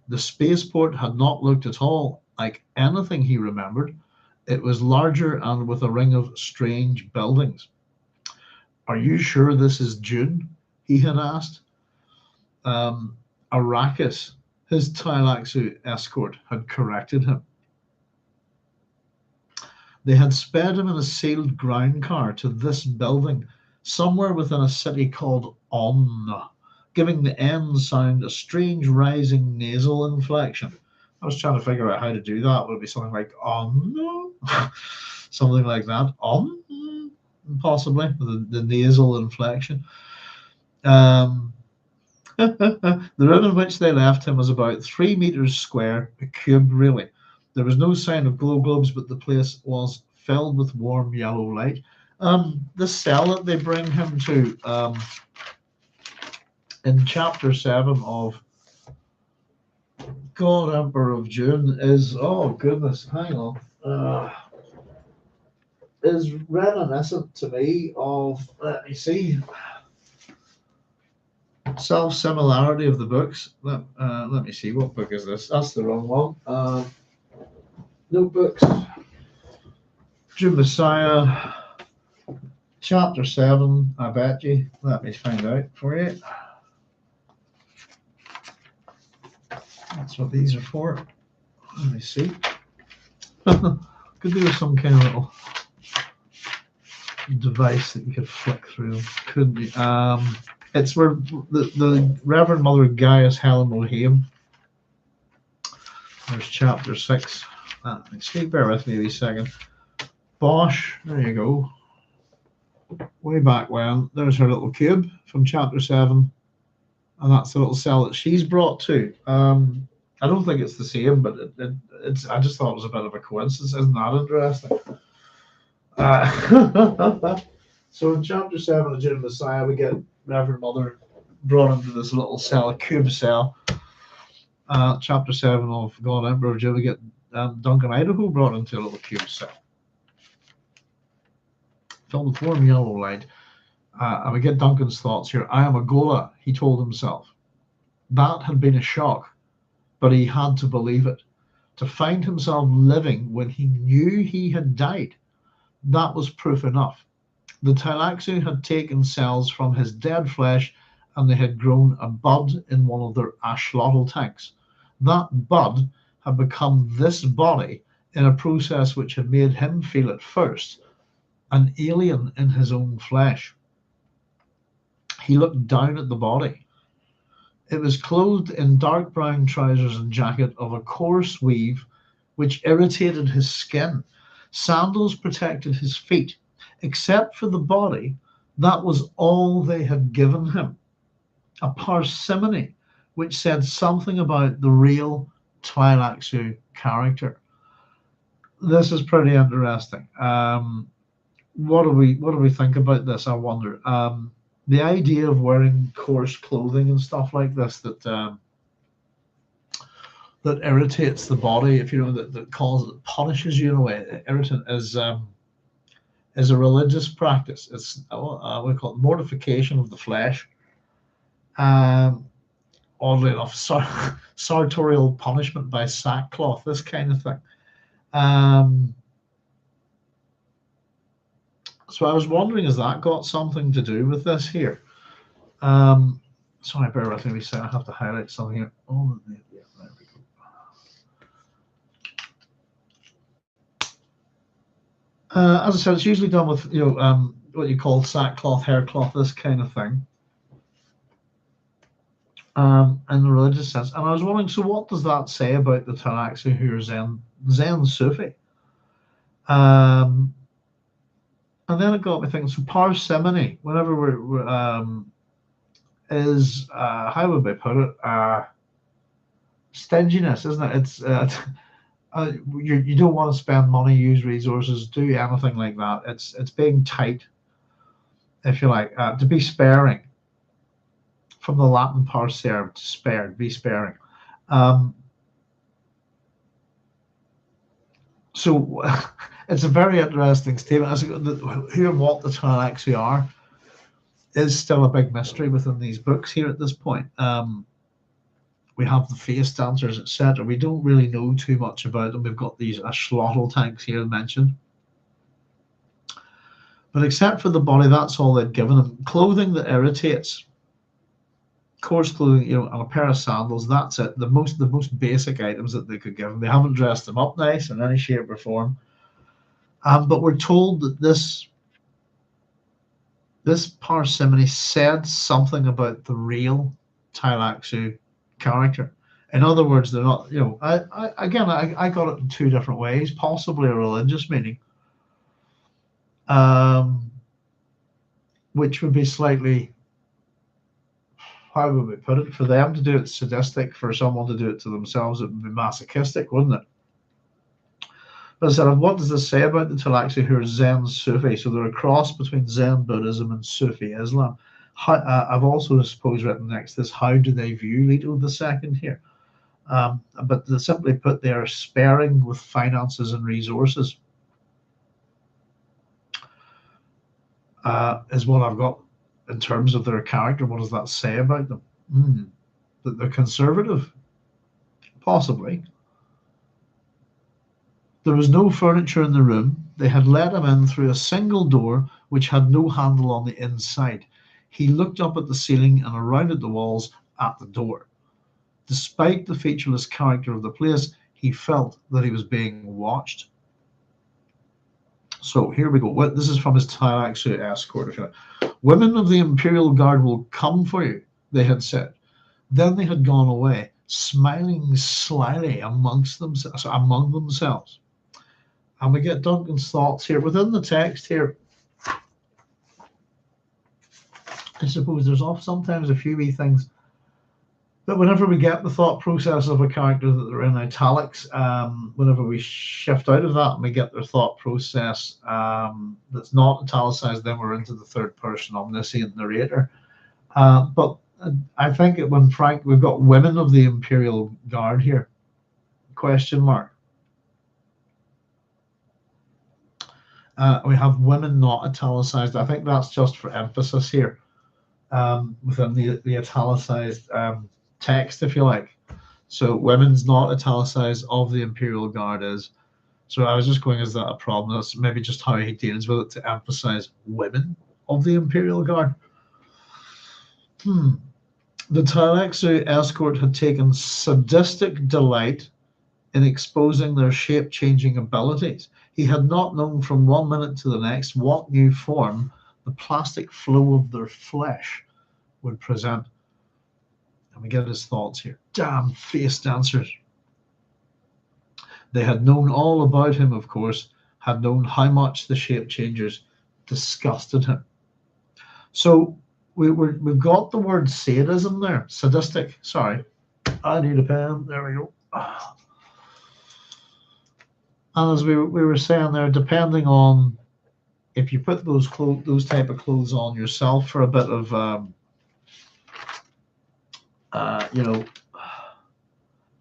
The spaceport had not looked at all like anything he remembered. It was larger and with a ring of strange buildings. "Are you sure this is Dune?" he had asked. Arrakis, his Tleilax escort, had corrected him. They had sped him in a sealed ground car to this building, somewhere within a city called On, giving the N sound a strange rising nasal inflection. I was trying to figure out how to do that. Would it be something like on? Something like that. On? Possibly. The nasal inflection. The room in which they left him was about 3 meters square, a cube really. There was no sign of glow globes, but the place was filled with warm yellow light. The cell that they bring him to in chapter 7 of God Emperor of Dune is, oh goodness, hang on, is reminiscent to me of, let me see, self-similarity of the books. Let me see, what book is this? That's the wrong one. Notebooks. Dune Messiah, Chapter 7, I bet you. Let me find out for you. That's what these are for. Let me see. Could do with some kind of little device that you could flick through. Could be. It's where the Reverend Mother Gaius Helen O'Haim. There's chapter 6. Bear with me a wee second. Bosch, there you go. Way back when, there's her little cube from chapter 7. And that's the little cell that she's brought to. I don't think it's the same, but it's. I just thought it was a bit of a coincidence. Isn't that interesting? So in chapter 7 of Dune Messiah, we get Reverend Mother brought into this little cell, a cube cell. Chapter 7 of God Emperor of Dune, we get Duncan Idaho brought into a little cube cell. Filled with warm yellow light. And we get Duncan's thoughts here. I am a Ghola, he told himself. That had been a shock, but he had to believe it. To find himself living when he knew he had died, that was proof enough. The Tleilaxu had taken cells from his dead flesh and they had grown a bud in one of their axolotl tanks. That bud had become this body in a process which had made him feel at first an alien in his own flesh. He looked down at the body. It was clothed in dark brown trousers and jacket of a coarse weave which irritated his skin. Sandals protected his feet. Except for the body, that was all they had given him. A parsimony which said something about the real Tleilaxu character. This is pretty interesting. What do we think about this? I wonder. The idea of wearing coarse clothing and stuff like this that irritates the body, if you know, that punishes you in a way, irritant is a religious practice. It's we call it mortification of the flesh. Oddly enough, sartorial punishment by sackcloth, this kind of thing. So I was wondering, has that got something to do with this here? Sorry, bear with me. I have to highlight something here. Oh, yeah, there we go. As I said, it's usually done with what you call sackcloth, haircloth, this kind of thing. In the religious sense, and I was wondering, so what does that say about the Tleilaxu who are Zen Sufi? And then it got me thinking. So parsimony, whenever we're is how would I put it? Stinginess, isn't it? It's you don't want to spend money, use resources, do anything like that. It's being tight, if you like, to be sparing. From the Latin parser, to spare, be sparing. So it's a very interesting statement. Who and what the Tleilaxu are is still a big mystery within these books here at this point. We have the face dancers, etc. We don't really know too much about them. We've got these axolotl tanks here mentioned. But except for the body, that's all they've given them. Clothing that irritates. Coarse clothing, and a pair of sandals, that's it. The most basic items that they could give them. They haven't dressed them up nice in any shape or form. But we're told that this parsimony said something about the real Tleilaxu character. In other words, they're not, I got it in two different ways, possibly a religious meaning, which would be slightly, how would we put it? For them to do it sadistic, for someone to do it to themselves, it would be masochistic, wouldn't it? But I said, what does this say about the Tleilaxu who are Zen Sufi? So they're a cross between Zen Buddhism and Sufi Islam. I've also, I suppose, written next this, how do they view Leto II here? But simply put, they are sparing with finances and resources, is what I've got in terms of their character, what does that say about them? That they're conservative? Possibly. There was no furniture in the room. They had let him in through a single door which had no handle on the inside. He looked up at the ceiling and around at the walls at the door. Despite the featureless character of the place, he felt that he was being watched. So here we go. This is from his Tleilax escort. If you like. Women of the Imperial Guard will come for you, they had said. Then they had gone away, smiling slyly among themselves. And we get Duncan's thoughts here within the text here. I suppose there's sometimes a few wee things that whenever we get the thought process of a character that they're in italics, whenever we shift out of that and we get their thought process that's not italicized, then we're into the third person omniscient narrator. But I think when Frank, we've got women of the Imperial Guard here, question mark. We have women not italicized. I think that's just for emphasis here within the italicized text, if you like. So women's not italicized, of the Imperial Guard is. So I was just going, is that a problem? That's maybe just how he deals with it, to emphasize women of the Imperial Guard. The Tleilax escort had taken sadistic delight in exposing their shape-changing abilities. He had not known from one minute to the next what new form the plastic flow of their flesh would present. And we get his thoughts here. Damn face dancers. They had known all about him, of course, had known how much the shape changers disgusted him. So we've got the word sadism there. Sadistic. Sorry. I need a pen. There we go. And as we were saying there, depending on if you put those type of clothes on yourself for a bit of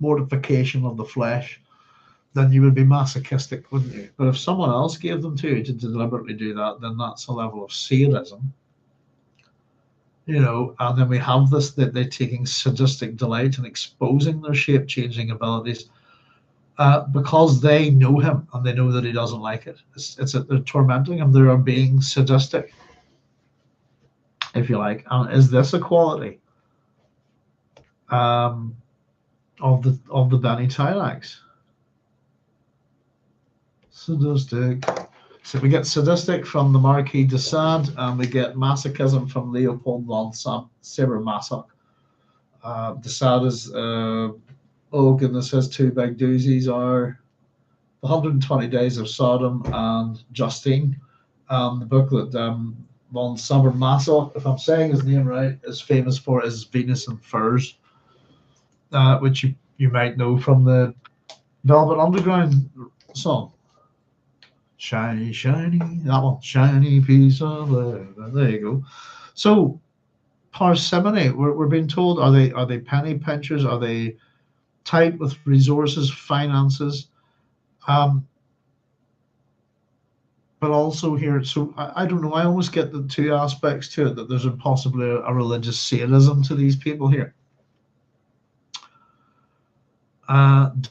mortification of the flesh, then you would be masochistic, wouldn't you? But if someone else gave them to you to deliberately do that, then that's a level of sadism. And then we have this, that they're taking sadistic delight in exposing their shape-changing abilities because they know him and they know that he doesn't like it. They're tormenting him. They are being sadistic, if you like. And is this a quality of the Bene Tleilax? Sadistic. So we get sadistic from the Marquis de Sade, and we get masochism from Leopold von Saber-Masoch. De Sade is, oh goodness, his two big doozies are The 120 Days of Sodom and Justine. The book that von Saber-Masoch, if I'm saying his name right, is famous for is Venus and Furs, which you might know from the Velvet Underground song. Shiny, shiny, that one, shiny piece of leather. There you go. So parsimony, we're being told, are they penny pinchers? Are they tight with resources, finances? But also here, so I don't know, I almost get the two aspects to it, that there's possibly a religious sadism to these people here.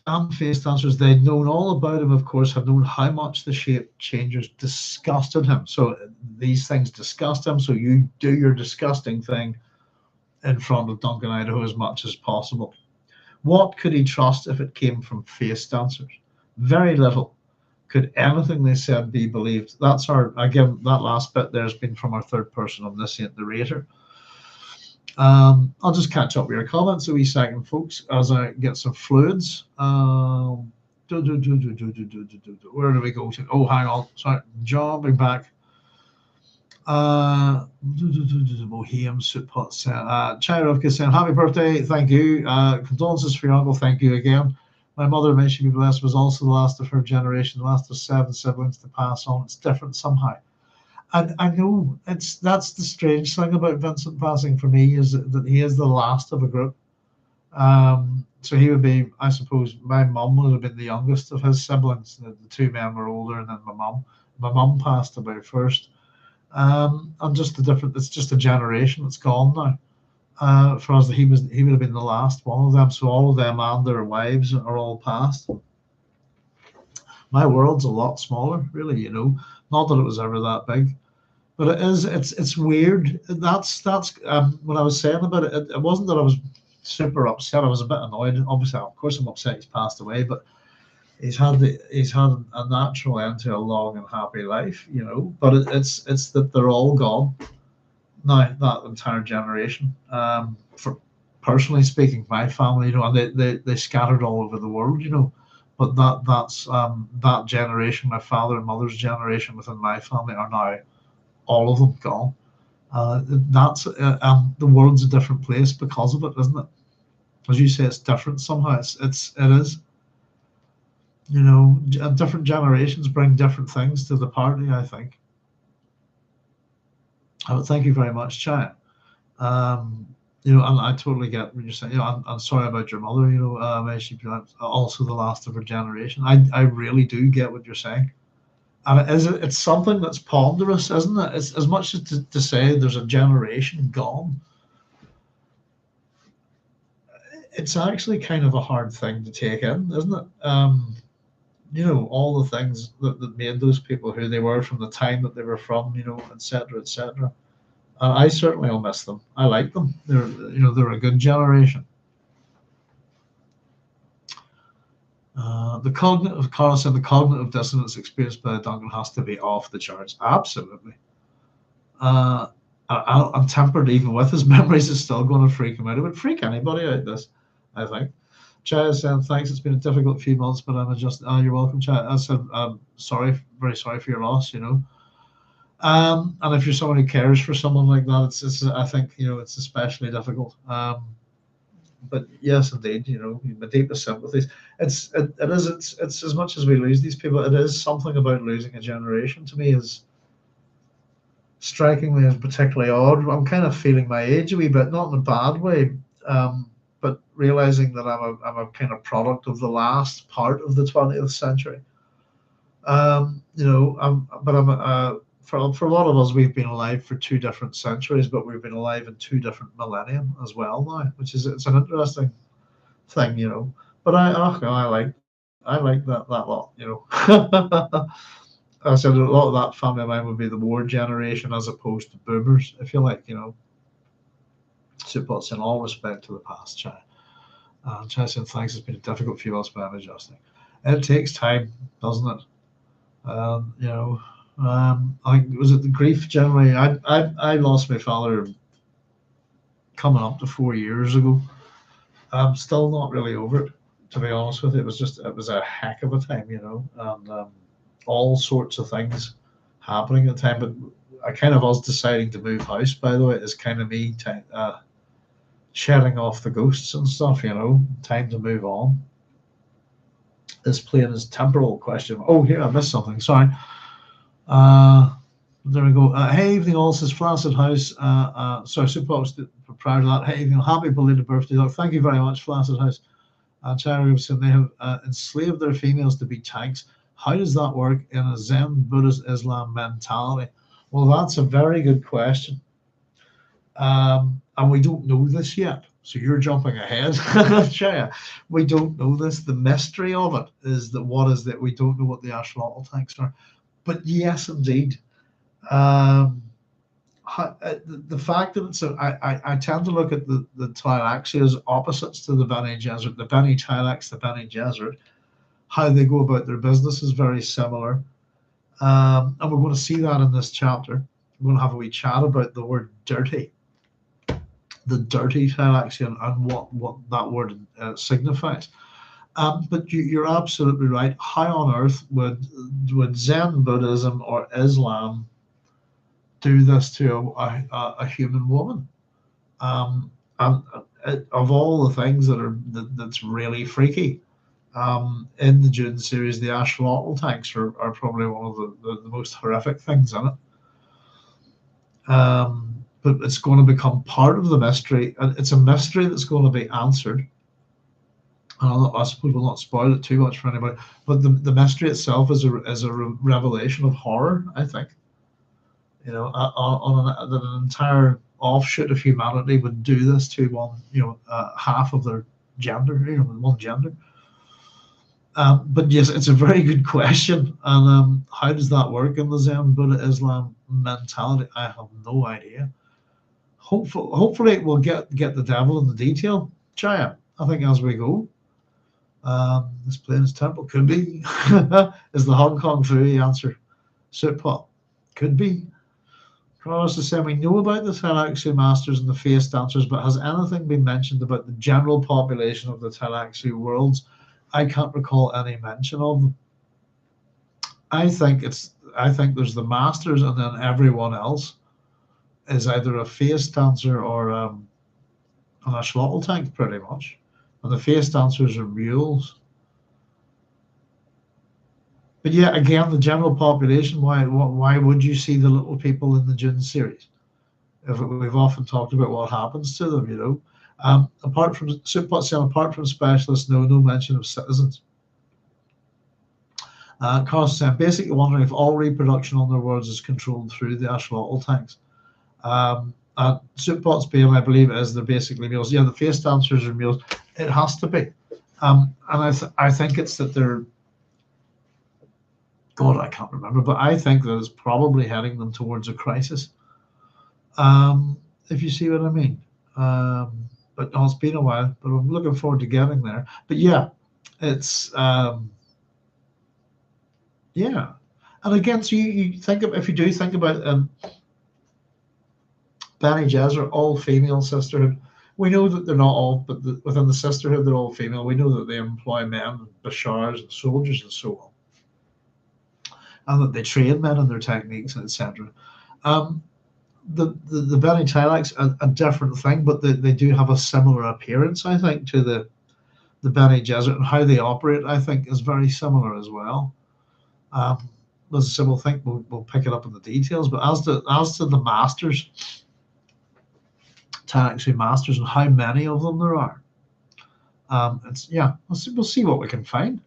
Damn face dancers, they'd known all about him, of course, had known how much the shape changers disgusted him. So these things disgust him, so you do your disgusting thing in front of Duncan Idaho as much as possible. What could he trust if it came from face dancers? Very little. Could anything they said be believed? That's again, that last bit there has been from our third person omniscient narrator. I'll just catch up with your comments a wee second, folks, as I get some fluids. Where do we go to? Oh, hang on. Sorry, jumping back. Bohemian Sootpot saying, Chairovka saying, happy birthday, thank you. Condolences for your uncle, thank you again. My mother, may she be blessed, was also the last of her generation, the last of 7 siblings to pass on. It's different somehow. And I know that's the strange thing about Vincent passing for me, is that he is the last of a group. So he would be, I suppose, my mum would have been the youngest of his siblings. The two men were older, and then my mum. My mum passed away first. And just the different. It's just a generation that's gone now. For us, he would have been the last one of them. So all of them and their wives are all passed. My world's a lot smaller, really. Not that it was ever that big, but it is. It's weird. That's what I was saying about it. It wasn't that I was super upset. I was a bit annoyed. Obviously, of course, I'm upset he's passed away, but he's had a natural end to a long and happy life. But it's that they're all gone now, that entire generation. For personally speaking, my family, and they scattered all over the world, but that's that generation, my father and mother's generation within my family, are now all of them gone. That's the world's a different place because of it, isn't it? As you say, it's different somehow. It is. Different generations bring different things to the party, I think. But thank you very much, Chad. And I totally get what you're saying. I'm sorry about your mother. May she be also the last of her generation. I really do get what you're saying, and it's something that's ponderous, isn't it? It's as much as to say there's a generation gone. It's actually kind of a hard thing to take in, isn't it? All the things that made those people who they were from the time that they were from, etc., etc. I certainly will miss them. I like them. They're a good generation. Carl said the cognitive dissonance experienced by Duncan has to be off the charts. Absolutely. I'm tempered even with his memories. It's still going to freak him out. It would freak anybody out, this, I think. Chad said, thanks. It's been a difficult few months, but I'm adjusting. You're welcome, Chad. I said, very sorry for your loss, And if you're someone who cares for someone like that, it's I think, it's especially difficult. But yes, indeed, my deepest sympathies. It's as much as we lose these people, it is something about losing a generation to me is strikingly as particularly odd. I'm kind of feeling my age a wee bit, not in a bad way, but realizing that I'm a kind of product of the last part of the 20th century. I'm for a lot of us, we've been alive for two different centuries, but we've been alive in two different millennium as well now, it's an interesting thing. But I like that lot. I said a lot of that family of mine would be the war generation as opposed to boomers, if you like. Supports in all respect to the past, Chai. Chai said, thanks. It's been a difficult few months, but I'm adjusting. It takes time, doesn't it? Was it the grief generally? I lost my father coming up to 4 years ago. I'm still not really over it, to be honest with you. It was a heck of a time, and all sorts of things happening at the time. But I kind of was deciding to move house, by the way, is kind of me shedding off the ghosts and stuff, time to move on. This plane is temporal question. Oh, here, I missed something. Sorry. There we go. Hey, evening all, says Flaccid House. Sorry, supposed to prior to that. Hey, evening, happy belated birthday. Thank you very much, Flaccid House. Charity said they have enslaved their females to be tanks. How does that work in a Zen Buddhist Islam mentality? Well, that's a very good question. And we don't know this yet. So you're jumping ahead. Shaya. We don't know this. The mystery of it is that we don't know what the axolotl tanks are. But yes, indeed. The fact that I tend to look at the Tleilaxi as opposites to the Bene Gesserit. The Bene Tleilax, the Bene Gesserit, how they go about their business is very similar. And we're going to see that in this chapter. We're going to have a wee chat about the word dirty. The dirty Tleilaxian and what that word signifies. But you're absolutely right. How on earth would Zen Buddhism or Islam do this to a human woman? And of all the things that's really freaky, in the Dune series, the axolotl tanks are probably one of the most horrific things in it. But it's going to become part of the mystery, and it's a mystery that's going to be answered. I suppose we'll not spoil it too much for anybody, but the mystery itself is a revelation of horror, I think. You know, an entire offshoot of humanity would do this to one, half of their gender, one gender. But yes, it's a very good question. And how does that work in the Zen Buddha Islam mentality? I have no idea. Hopefully we'll get the devil in the detail. Chaya, I think as we go. This plane's temple could be is the Hong Kong Fooey answer. Suitpot could be. Carlos is saying we know about the Tleilaxu masters and the face dancers, but has anything been mentioned about the general population of the Tleilaxu worlds? I can't recall any mention of them. I think there's the masters, and then everyone else is either a face dancer or an axolotl tank, pretty much. And the face dancers are mules. But yeah, again, the general population. Why would you see the little people in the Dune series? We've often talked about what happens to them, apart from Supot saying, apart from specialists, no mention of citizens. Carlos saying, basically wondering if all reproduction on their worlds is controlled through the axolotl tanks. Supot's being, I believe, is they're basically mules. Yeah, the face dancers are mules. It has to be, and I think it's that they're. God, I can't remember, but I think that it's probably heading them towards a crisis. If you see what I mean. But it's been a while, but I'm looking forward to getting there. But yeah, it's yeah. And again, so you think of, if you do think about Bene Gesserit, all female sisterhood. We know that they're not all, but within the sisterhood, they're all female. We know that they employ men, bashars, and soldiers, and so on, and that they train men in their techniques, etc. The Bene Tleilax, a different thing, but they do have a similar appearance, I think, to the Bene Gesserit, and how they operate, I think, is very similar as well. As I said, we'll pick it up in the details. But as to the masters, Tleilaxu masters, and how many of them there are, we'll see what we can find.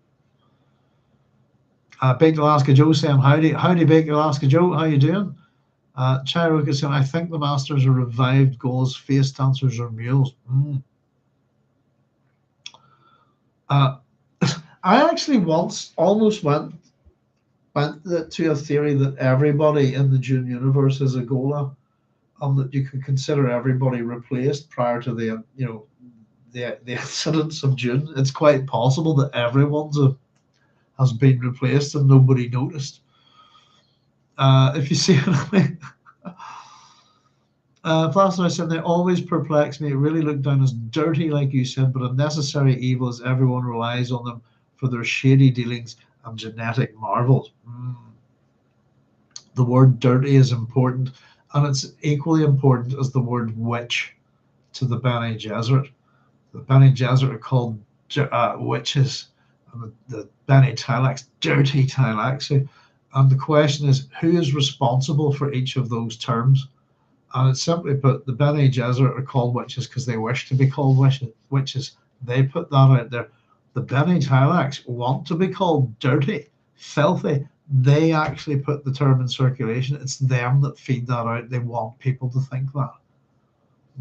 Big Alaska Joe saying, howdy Big Alaska Joe, how you doing? Chiruk is saying, I think the masters are revived Ghouls, face dancers, or mules. I actually once almost went to a theory that everybody in the Dune Universe is a Ghola, and that you could consider everybody replaced prior to the incidents of Dune. It's quite possible that everyone's has been replaced and nobody noticed. If you see what I mean. Plaster said, they always perplex me. It really looked down as dirty, like you said, but a necessary evil as everyone relies on them for their shady dealings and genetic marvels. The word dirty is important, and it's equally important as the word witch to the Bene Gesserit. The Bene Gesserit are called witches, and the Bene Tleilax, dirty Tleilaxu. And the question is, who is responsible for each of those terms? And it's simply put, the Bene Gesserit are called witches because they wish to be called witches. They put that out there. The Bene Tleilax want to be called dirty, filthy. They actually put the term in circulation. It's them that feed that out. They want people to think that.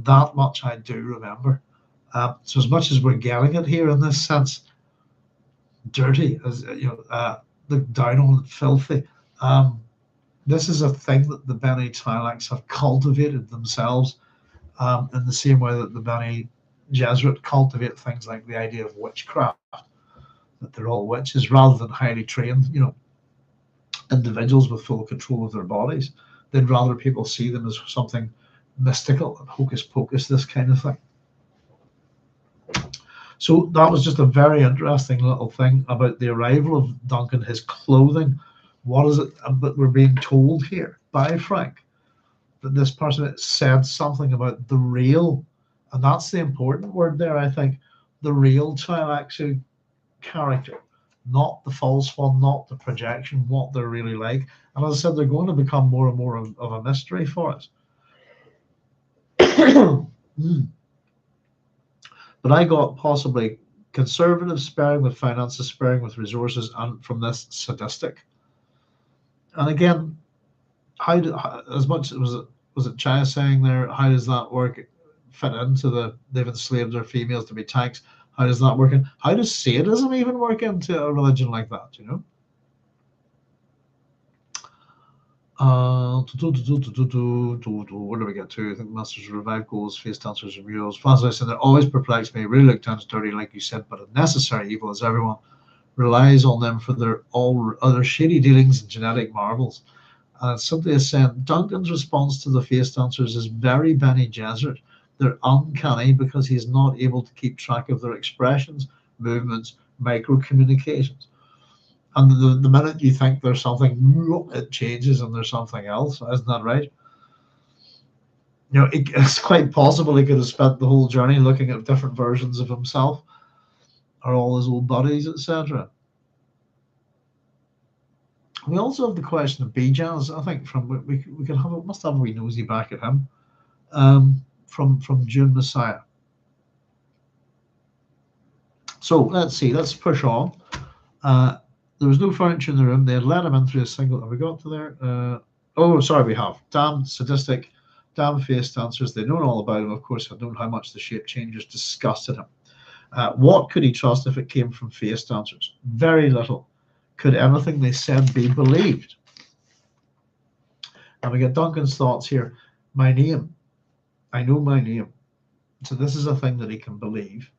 That much I do remember. So as much as we're getting it here in this sense, dirty, as look down on it, filthy. This is a thing that the Bene Tleilax have cultivated themselves, in the same way that the Bene Gesserit cultivate things like the idea of witchcraft, that they're all witches rather than highly trained, individuals with full control of their bodies. They'd rather people see them as something mystical and hocus pocus, this kind of thing. So that was just a very interesting little thing about the arrival of Duncan, his clothing. What is it that we're being told here by Frank? That this person said something about the real, and that's the important word there, I think, the real Tleilaxu character, not the false one, not the projection, what they're really like. And as I said, they're going to become more and more of a mystery for us. But I got possibly conservative, sparing with finances, sparing with resources, and from this sadistic. And again, as much was it Chaya saying there, how does that work fit into they've enslaved their females to be tanks? How does that work in? How does sadism even work into a religion like that, you know? Where do we get to? I think Masters of Revive goals, face dancers and murals. Fans and they're always perplexed me. Really look down dirty, like you said, but a necessary evil as everyone relies on them for their all other shady dealings and genetic marvels. And somebody is saying Duncan's response to the face dancers is very Bene Gesserit. They're uncanny because he's not able to keep track of their expressions, movements, micro communications. And the minute you think there's something, it changes and there's something else. Isn't that right? You know, it's quite possible he could have spent the whole journey looking at different versions of himself or all his old buddies, etc. We also have the question of Bijaz. I think we can must have a wee nosy back at him from Dune Messiah. So let's see. Let's push on. There was no furniture in the room. They had let him in through a single. Have we got to there? Oh, sorry, we have. Damn sadistic, damn face dancers. They'd known all about him, of course, had known how much the shape changers disgusted him. What could he trust if it came from face dancers? Very little. Could anything they said be believed? And we get Duncan's thoughts here. My name. I know my name. So this is a thing that he can believe.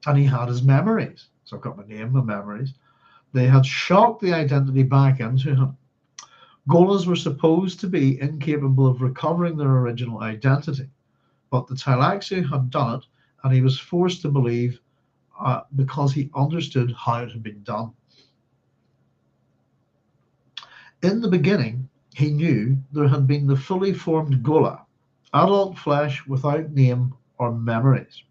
And he had his memories. So I've got my name, my memories. They had shocked the identity back into him. Gholas were supposed to be incapable of recovering their original identity, but the Tleilaxu had done it, and he was forced to believe because he understood how it had been done. In the beginning, he knew there had been the fully formed Ghola, adult flesh without name or memories.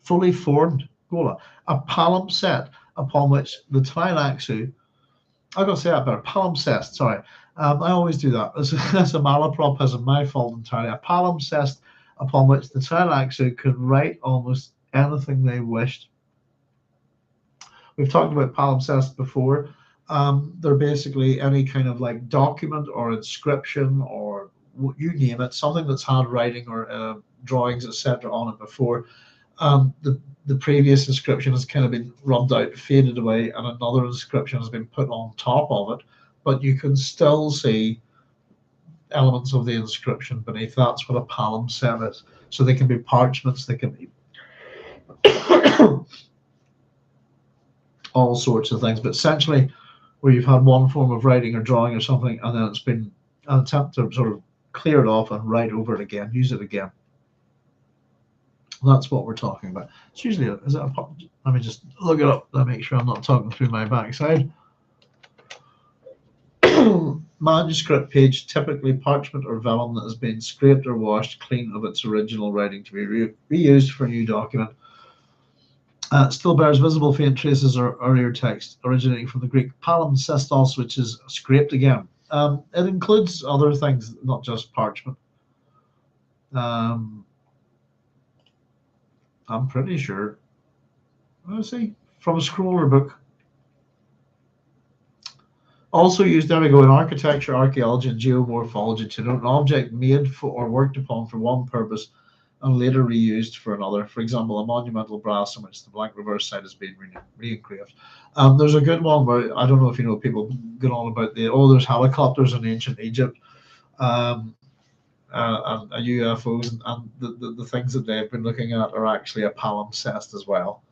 Fully formed Ghola, a palimpsest upon which the Tleilaxu, I've got to say that better, palimpsest, sorry. I always do that. It's a malapropism, my fault entirely. A palimpsest upon which the Tleilaxu could write almost anything they wished. We've talked about palimpsests before. They're basically any kind of like document or inscription or you name it, something that's had writing or drawings, etc. on it before. The previous inscription has kind of been rubbed out, faded away, and another inscription has been put on top of it, but you can still see elements of the inscription beneath. That's what a palimpsest is. So they can be parchments, they can be all sorts of things, but essentially where you've had one form of writing or drawing or something, and then it's been an attempt to sort of clear it off and write over it again, use it again. That's what we're talking about. It's usually, is it a, let me just look it up to make sure I'm not talking through my backside. Manuscript page, typically parchment or vellum that has been scraped or washed clean of its original writing to be reused for a new document. Still bears visible faint traces or earlier text originating from the Greek palimpsestos, which is scraped again. It includes other things, not just parchment. I'm pretty sure. Let's see, from a scroller book. Also used, there we go, in architecture, archaeology, and geomorphology to note an object made for or worked upon for one purpose and later reused for another. For example, a monumental brass on which the blank reverse side has been re-engraved. There's a good one where, I don't know if you know, people get on about there's helicopters in ancient Egypt. And UFOs and the things that they've been looking at are actually a palimpsest as well,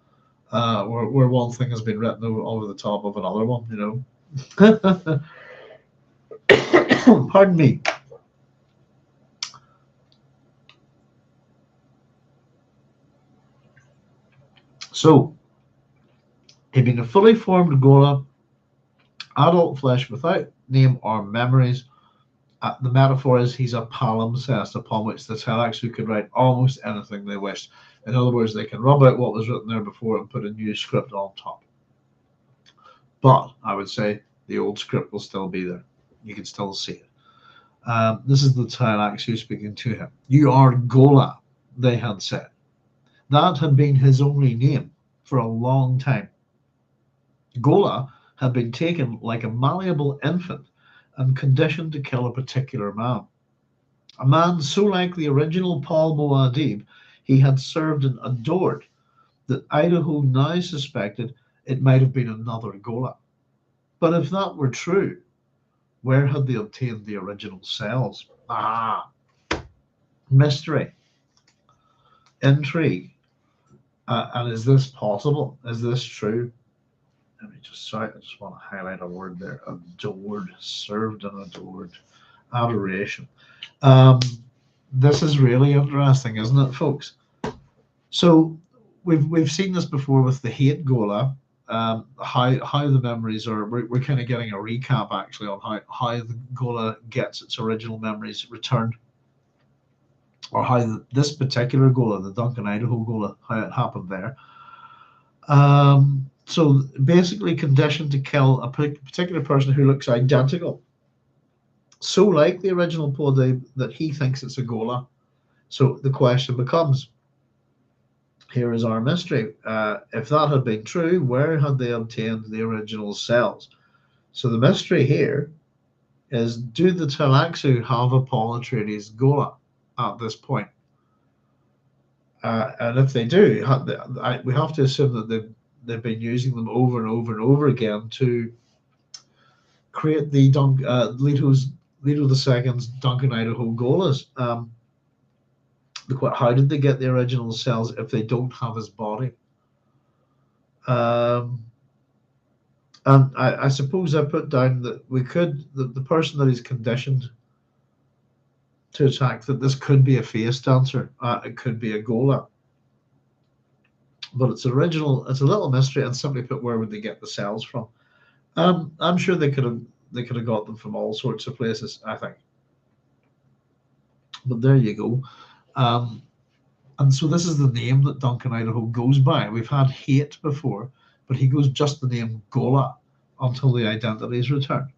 where one thing has been written over the top of another one, you know. Pardon me. So, he'd been a fully formed Ghola, adult flesh without name or memories. The metaphor is he's a palimpsest upon which the Tleilaxu could write almost anything they wished. In other words, they can rub out what was written there before and put a new script on top. But I would say the old script will still be there. You can still see it. This is the Tleilaxu speaking to him. You are Ghola, they had said. That had been his only name for a long time. Ghola had been taken like a malleable infant and conditioned to kill a particular man. A man so like the original Paul Muad'Dib he had served and adored that Idaho now suspected it might have been another Ghola. But if that were true, where had they obtained the original cells? Ah, mystery, intrigue. And is this possible? Is this true? Let me just, sorry, I just want to highlight a word there. Adored, served and adored. Adoration. This is really interesting, isn't it, folks? So we've seen this before with the hate Ghola. How the memories are. We're kind of getting a recap actually on how the Ghola gets its original memories returned, or how this particular Ghola, the Duncan Idaho Ghola, how it happened there. So basically conditioned to kill a particular person who looks identical, so like the original Muad'Dib that he thinks it's a Ghola. So the question becomes, here is our mystery. If that had been true, where had they obtained the original cells? So the mystery here is, do the Tleilaxu have a Paul Atreides Ghola at this point? And if they do, we have to assume that they've been using them over and over and over again to create the Leto II's Duncan Idaho Gholas. How did they get the original cells if they don't have his body? And I suppose I put down that we could, the person that is conditioned to attack, that this could be a face dancer, it could be a Ghola. But it's original, it's a little mystery, and simply put, where would they get the cells from? I'm sure they could have got them from all sorts of places, I think. But there you go. And so this is the name that Duncan Idaho goes by. We've had hate before, but he goes just the name Ghola until the identity is returned.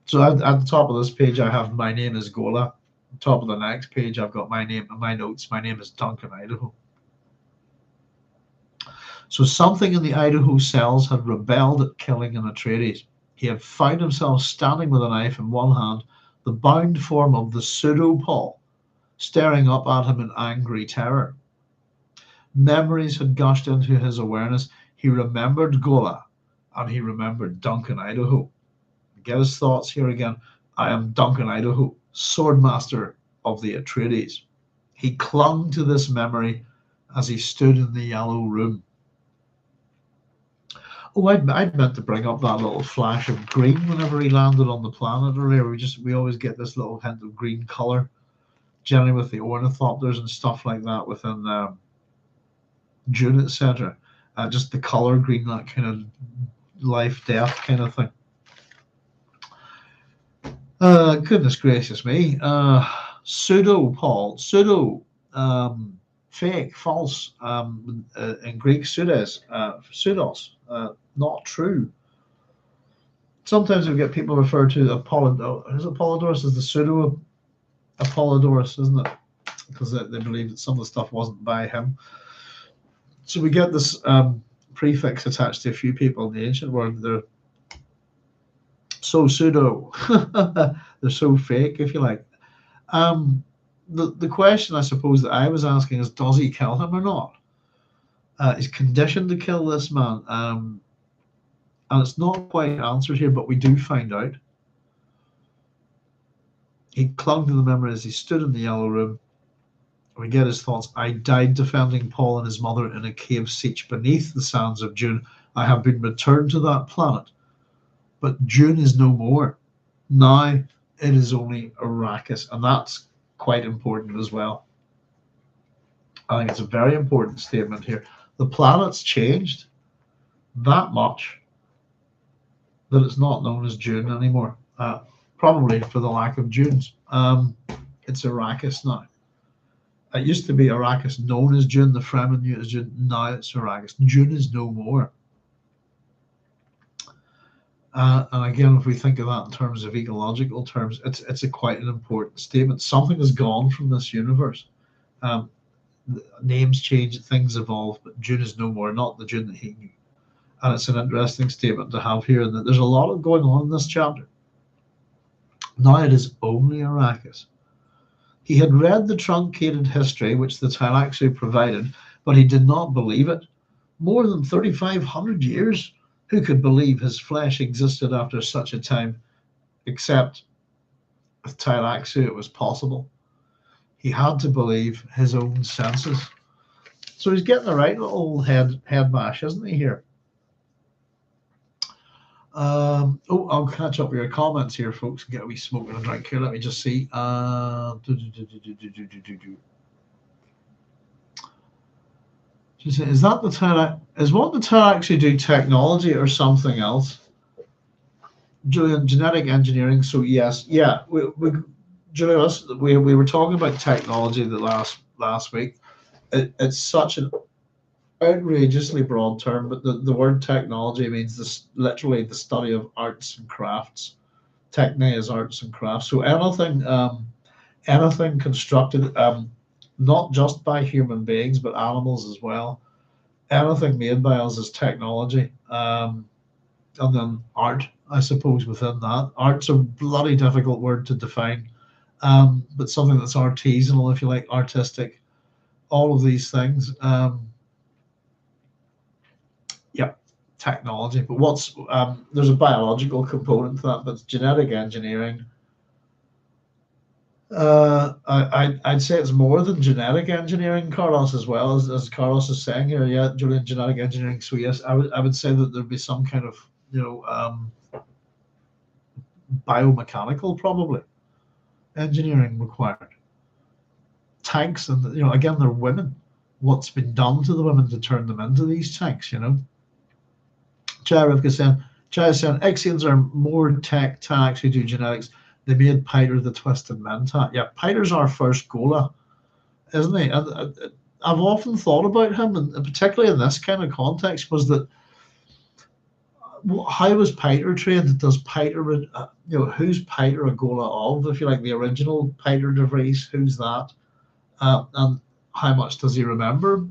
So at the top of this page, I have my name is Ghola. At the top of the next page, I've got my name and my notes. My name is Duncan Idaho. So something in the Idaho cells had rebelled at killing an Atreides. He had found himself standing with a knife in one hand, the bound form of the pseudo-Paul, staring up at him in angry terror. Memories had gushed into his awareness. He remembered Ghola, and he remembered Duncan Idaho. Get his thoughts here again. I am Duncan Idaho, swordmaster of the Atreides. He clung to this memory as he stood in the yellow room. Oh, I'd meant to bring up that little flash of green whenever he landed on the planet earlier. We always get this little hint of green color, generally with the ornithopters and stuff like that within Dune, etc. Just the color green, that kind of life death kind of thing. Goodness gracious me. Pseudo Paul, pseudo, fake, false, in Greek pseudos, not true. Sometimes we get people referred to Apollodorus as the pseudo Apollodorus, isn't it? Because they believe that some of the stuff wasn't by him. So we get this prefix attached to a few people in the ancient world. They're so pseudo, they're so fake, if you like. The question I suppose that I was asking is, does he kill him or not? He's conditioned to kill this man, and it's not quite answered here, but we do find out. He clung to the memory as he stood in the yellow room. We get his thoughts. I died defending Paul and his mother in a cave siege beneath the sands of Dune. I have been returned to that planet, but Dune is no more. Now it is only Arrakis, and that's quite important as well. I think it's a very important statement here. The planet's changed that much that it's not known as Dune anymore, probably for the lack of dunes. It's Arrakis now. It used to be Arrakis known as Dune, the Fremen knew it as Dune, now it's Arrakis. Dune is no more. And again, if we think of that in terms of ecological terms, it's quite an important statement. Something has gone from this universe. Names change, things evolve, but Dune is no more, not the Dune that he knew. And it's an interesting statement to have here, and there's a lot of going on in this chapter. Now it is only Arrakis. He had read the truncated history which the Tleilaxu provided, but he did not believe it. More than 3,500 years? Who could believe his flesh existed after such a time? Except with Tleilaxu it was possible. He had to believe his own senses. So he's getting the right little head bash, isn't he, here? I'll catch up with your comments here, folks, and get a wee smoke and a drink here. Let me just see. Is that the Tleilax? Is what the Tleilax actually do technology or something else? Julian, genetic engineering. So yes, yeah, Julian, we were talking about technology the last week. It's such an outrageously broad term, but the word technology means this literally the study of arts and crafts. Techne is arts and crafts. So anything constructed, not just by human beings but animals as well. Anything made by us is technology, and then art, I suppose. Within that, art's a bloody difficult word to define, but something that's artisanal, if you like, artistic. All of these things. Technology, but there's a biological component to that, but genetic engineering, I'd say it's more than genetic engineering, Carlos, as well as Carlos is saying here. Yeah, Julian, genetic engineering. So yes, I would say that there'd be some kind of biomechanical probably engineering required. Tanks, and again, they're women. What's been done to the women to turn them into these tanks? Rivka saying, Ixians are more tech tanks who do genetics. They made Piter the Twisted Mentat. Yeah, Piter's our first Ghola, isn't he? And I've often thought about him, and particularly in this kind of context, was that how was Piter trained? Does Piter, who's Piter a Ghola of? If you like, the original Piter de Vries, who's that? And how much does he remember?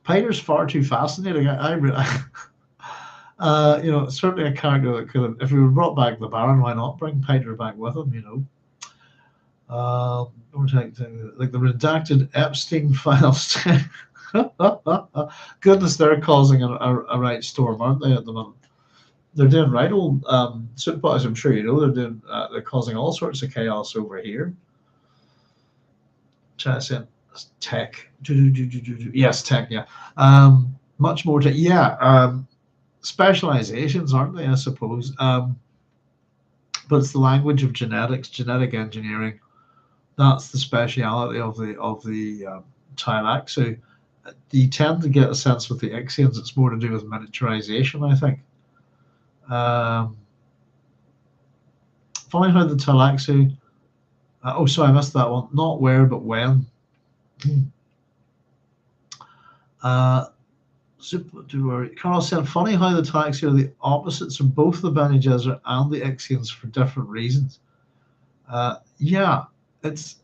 Piter's far too fascinating. Certainly a character that could have, if we brought back the Baron, why not bring Piter back with him? Like the redacted Epstein files. Goodness, they're causing a right storm, aren't they? At the moment, they're doing right old as I'm sure you know. They're causing all sorts of chaos over here. Tech. Yes, tech. Yeah. Much more tech. Yeah. Specializations, aren't they? I suppose. But it's the language of genetics, genetic engineering. That's the speciality of the Tleilax. So you tend to get a sense with the Ixians. It's more to do with miniaturization, I think. Funny how the Tleilaxu. Sorry, I missed that one. Not where, but when. Carl said, funny how the Tleilaxu are the opposites of both the Bene Gesserit and the Ixians for different reasons. Yeah, it's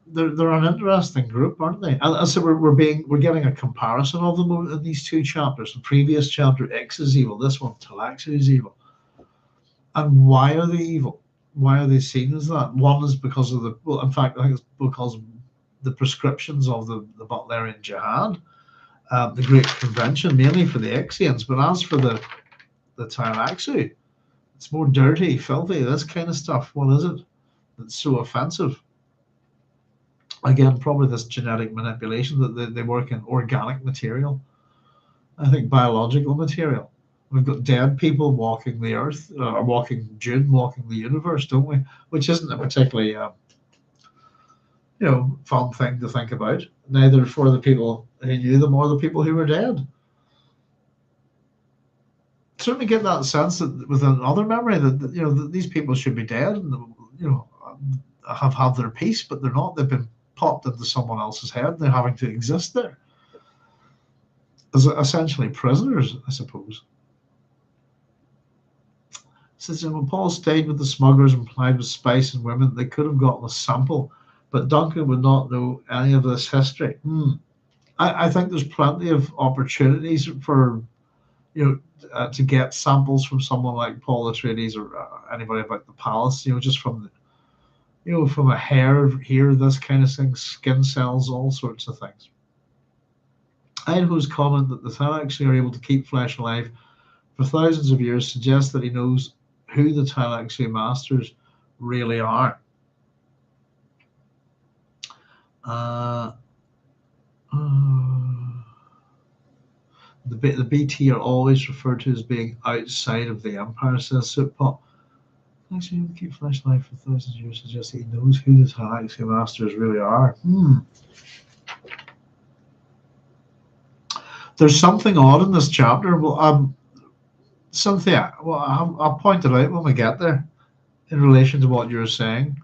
they're an interesting group, aren't they? And so we're getting a comparison of them in these two chapters. The previous chapter, Ix is evil. This one, Tleilaxu is evil. And why are they evil? Why are they seen as that? One is because of in fact, I think it's because of the prescriptions of the Butlerian Jihad, the Great Convention, mainly for the Ixians. But as for the Tleilaxu, it's more dirty, filthy, this kind of stuff. What is it that's so offensive? Again, probably this genetic manipulation that they work in organic material. I think biological material. We've got dead people walking the earth, or walking Dune, walking the universe, don't we? Which isn't a particularly, fun thing to think about. Neither for the people who knew them or the people who were dead. Certainly get that sense that with another memory that these people should be dead and have had their peace, but they're not. They've been popped into someone else's head. They're having to exist there as essentially prisoners, I suppose. Since when Paul stayed with the smugglers and plied with spice and women, they could have gotten a sample, but Duncan would not know any of this history. I think there's plenty of opportunities for, to get samples from someone like Paul Atreides or anybody about the palace, just from from a hair here, this kind of thing, skin cells, all sorts of things. Idaho's comment that the Tleilax are able to keep flesh alive for thousands of years suggests that he knows who the Tleilax masters really are. The BT are always referred to as being outside of the Empire, says Sootpot. Actually, keep flesh alive for thousands of years suggests that he knows who the Tleilax masters really are. There's something odd in this chapter. Well, Cynthia, I'll point it out when we get there in relation to what you're saying.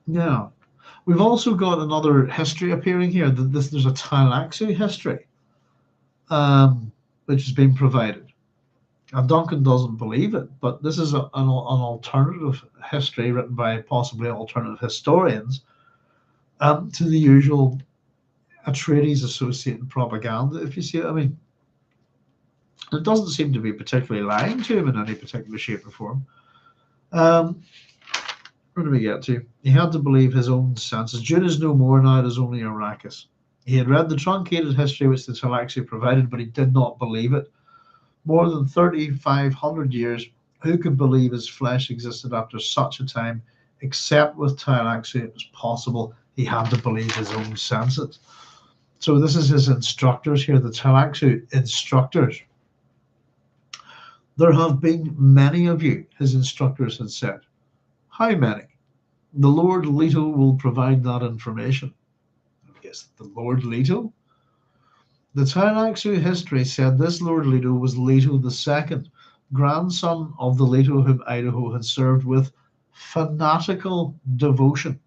Yeah, we've also got another history appearing here. There's a Tleilax history, which has been provided. And Duncan doesn't believe it, but this is an alternative history written by possibly alternative historians to the usual Atreides associated propaganda, if you see what I mean. It doesn't seem to be particularly lying to him in any particular shape or form. Where do we get to? He had to believe his own senses. Dune is no more now, it is only Arrakis. He had read the truncated history which the Tleilax provided, but he did not believe it. More than 3,500 years, who could believe his flesh existed after such a time? Except with Tleilax, it was possible. He had to believe his own senses. So this is his instructors here, the Tleilax instructors. There have been many of you, his instructors had said. How many? The Lord Leto will provide that information. I guess the Lord Leto? The Tleilax history said this Lord Leto was Leto II, grandson of the Leto whom Idaho had served with fanatical devotion.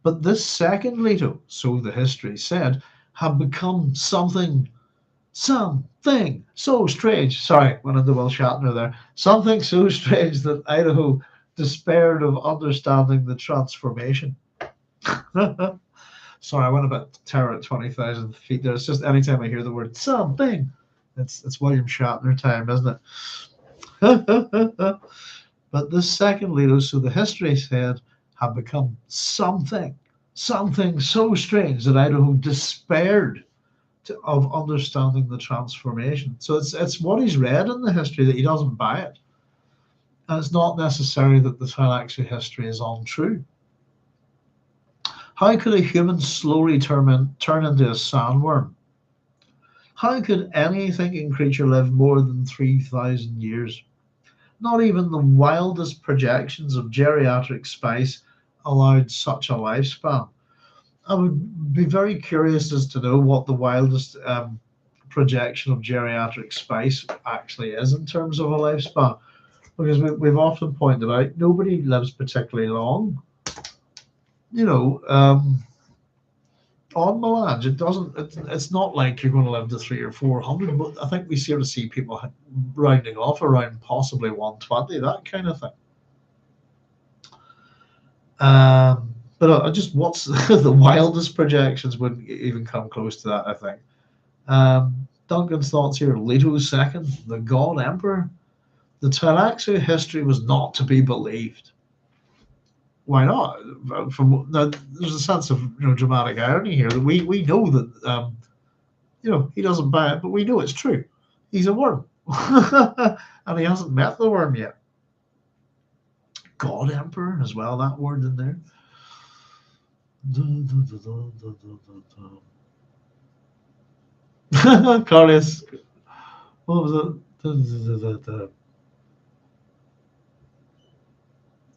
But this second Leto, so the history said, had become something so strange. Sorry, went into Will Shatner there. Something so strange that Idaho despaired of understanding the transformation. Sorry, I went about terror at 20,000 feet there. It's just anytime I hear the word something, it's William Shatner time, isn't it? But this second Leto, so the history said, had become something so strange that Idaho despaired of understanding the transformation. So it's what he's read in the history that he doesn't buy it. And it's not necessarily that the Tleilax history is untrue. How could a human slowly turn into a sandworm? How could any thinking creature live more than 3,000 years? Not even the wildest projections of geriatric spice allowed such a lifespan. I would be very curious as to know what the wildest projection of geriatric spice actually is in terms of a lifespan, because we've often pointed out nobody lives particularly long. On Melange, it's not like you're going to live to 300 or 400, but I think we sort of see people rounding off around possibly 120, that kind of thing. But what's the wildest projections wouldn't even come close to that, I think. Duncan's thoughts here: Leto II, the God Emperor. The Tleilax history was not to be believed. Why not? Now, there's a sense of dramatic irony here that we know that he doesn't buy it, but we know it's true. He's a worm, and he hasn't met the worm yet. God Emperor as well, that word in there. Carlos, what was it?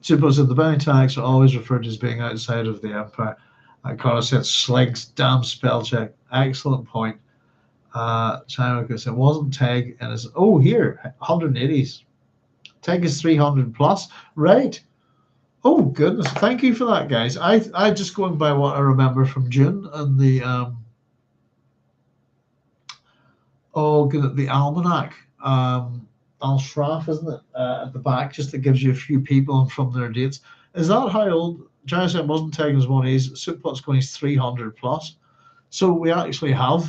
Super said the Bene Tleilax are always referred to as being outside of the Empire. Carlos said Sligs, damn spell check. Excellent point. China said wasn't Teg and is here 180s. Teg is 300 plus, right? Oh goodness, thank you for that, guys. I just going by what I remember from Dune and the the almanac. Al Shraf, isn't it? At the back, just that gives you a few people and from their dates. Is that how old? Ch07 wasn't taking his money. Sootpot's going, he's 300 plus. So we actually have.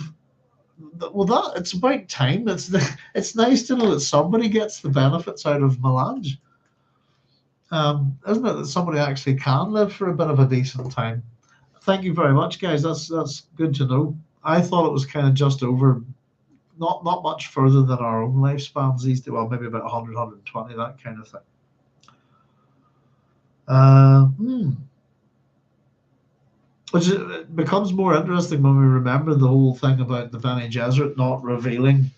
Well, that it's about time. It's nice to know that somebody gets the benefits out of melange. Isn't it, that somebody actually can live for a bit of a decent time? Thank you very much, guys. That's good to know. I thought it was kind of just over, not much further than our own lifespans these days. Well, maybe about 100, 120, that kind of thing. Which it becomes more interesting when we remember the whole thing about the Bene Gesserit not revealing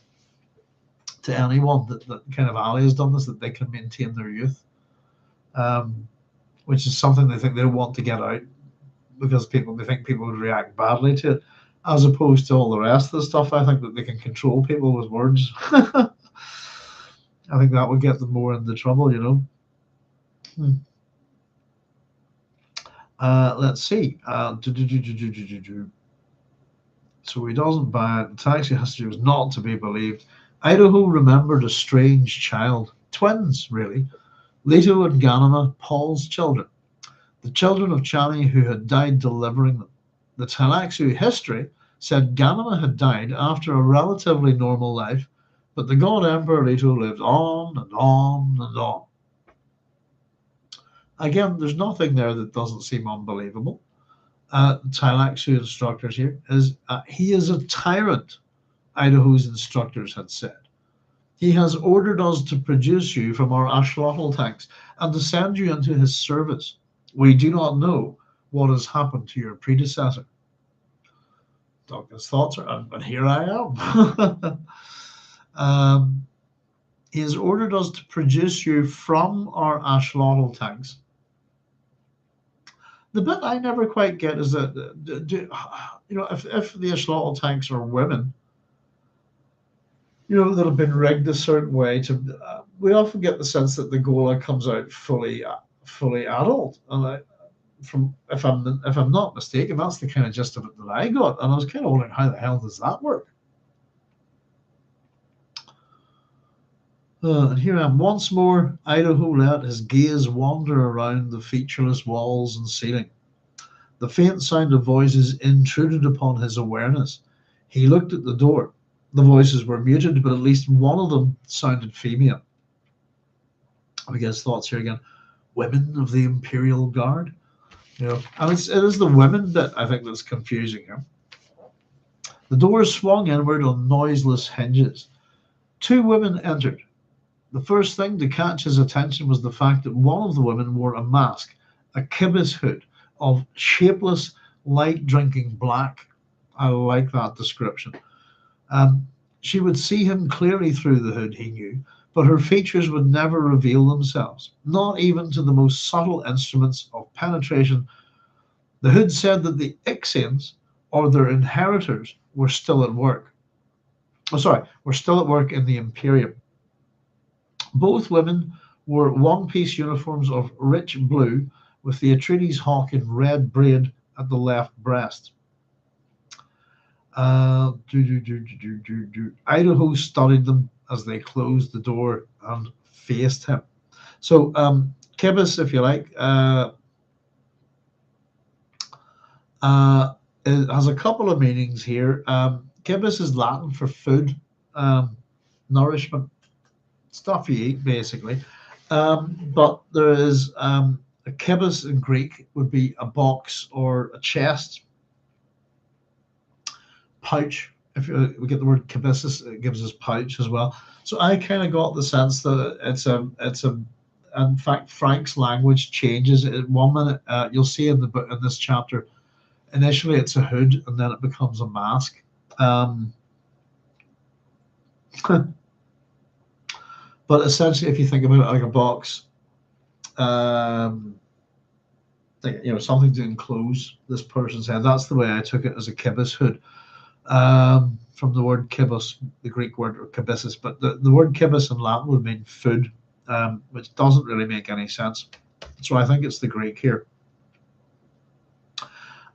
to anyone that kind of Ali has done this, that they can maintain their youth, which is something they think they want to get out because they think people would react badly to it, as opposed to all the rest of the stuff. I think that they can control people with words. I think that would get them more into trouble, you know. Let's see. So he doesn't buy it. The taxi history was not to be believed. Idaho remembered a strange child. Twins, really. Leto and Ganima, Paul's children. The children of Chani who had died delivering them. The Tleilax history said Ganima had died after a relatively normal life, but the god emperor Leto lived on and on and on. Again, there's nothing there that doesn't seem unbelievable. Tleilax instructors here is he is a tyrant, Idaho's instructors had said. He has ordered us to produce you from our axolotl tanks and to send you into his service. We do not know what has happened to your predecessor. Duncan's thoughts are, but here I am. He has ordered us to produce you from our axolotl tanks. The bit I never quite get is that, if the axolotl tanks are women, that have been rigged a certain way we often get the sense that the Ghola comes out fully adult, and if I'm not mistaken, that's the kind of gist of it that I got, and I was kind of wondering how the hell does that work. And here I am once more. Idaho let his gaze wander around the featureless walls and ceiling. The faint sound of voices intruded upon his awareness. He looked at the door. The voices were muted, but at least one of them sounded female. I guess thoughts here again. Women of the Imperial Guard? And it is the women bit, I think, that's confusing here. The doors swung inward on noiseless hinges. Two women entered. The first thing to catch his attention was the fact that one of the women wore a mask, a kibis hood of shapeless, light-drinking black. I like that description. She would see him clearly through the hood, he knew, but her features would never reveal themselves, not even to the most subtle instruments of penetration. The hood said that the Ixians, or their inheritors, were still at work. Were still at work in the Imperium. Both women wore one-piece uniforms of rich blue with the Atreides hawk in red braid at the left breast. Idaho studied them as they closed the door and faced him. So, kibis, if you like, it has a couple of meanings here. Kibis is Latin for food, nourishment, stuff you eat, basically. But there is a kibis in Greek would be a box or a chest, pouch. If we get the word kibisis, it gives us pouch as well. So I kind of got the sense that it's a. In fact, Frank's language changes. In 1 minute, you'll see in the book in this chapter. Initially, it's a hood, and then it becomes a mask. But essentially, if you think about it like a box, something to enclose this person's head. That's the way I took it, as a kibis hood, from the word kibos, the Greek word, or kibisis. But the word kibis in Latin would mean food, which doesn't really make any sense. So I think it's the Greek here.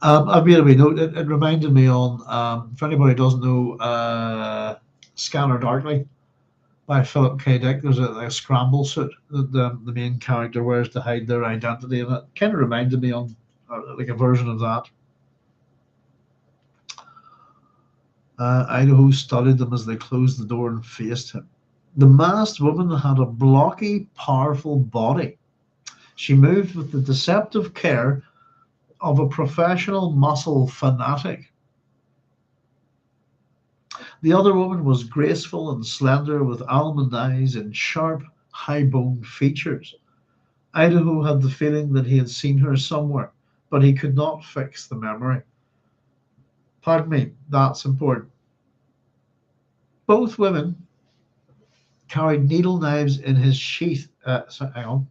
I've made a wee note. It reminded me on, for anybody who doesn't know, Scanner Darkly. by Philip K. Dick. There's a scramble suit that the main character wears to hide their identity, and it kind of reminded me on like a version of that. Idaho studied them as they closed the door and faced him. The masked woman had a blocky, powerful body. She moved with the deceptive care of a professional muscle fanatic. The other woman was graceful and slender with almond eyes and sharp, high-boned features. Idaho had the feeling that he had seen her somewhere, but he could not fix the memory. Pardon me, that's important. Both women carried needle knives in his sheath. Hang on.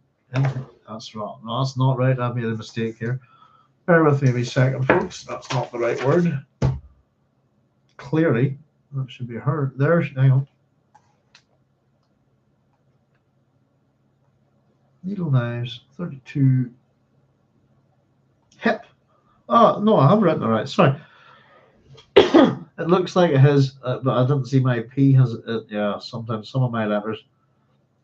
That's wrong. No, that's not right. I've made a mistake here. Bear with me a second, folks. That's not the right word. Clearly, that should be her. There, hang on. Needle knives, 32. Hip. Oh, no, I have written it right. Sorry. It looks like it has, but I didn't see my P has it. Yeah, sometimes some of my letters.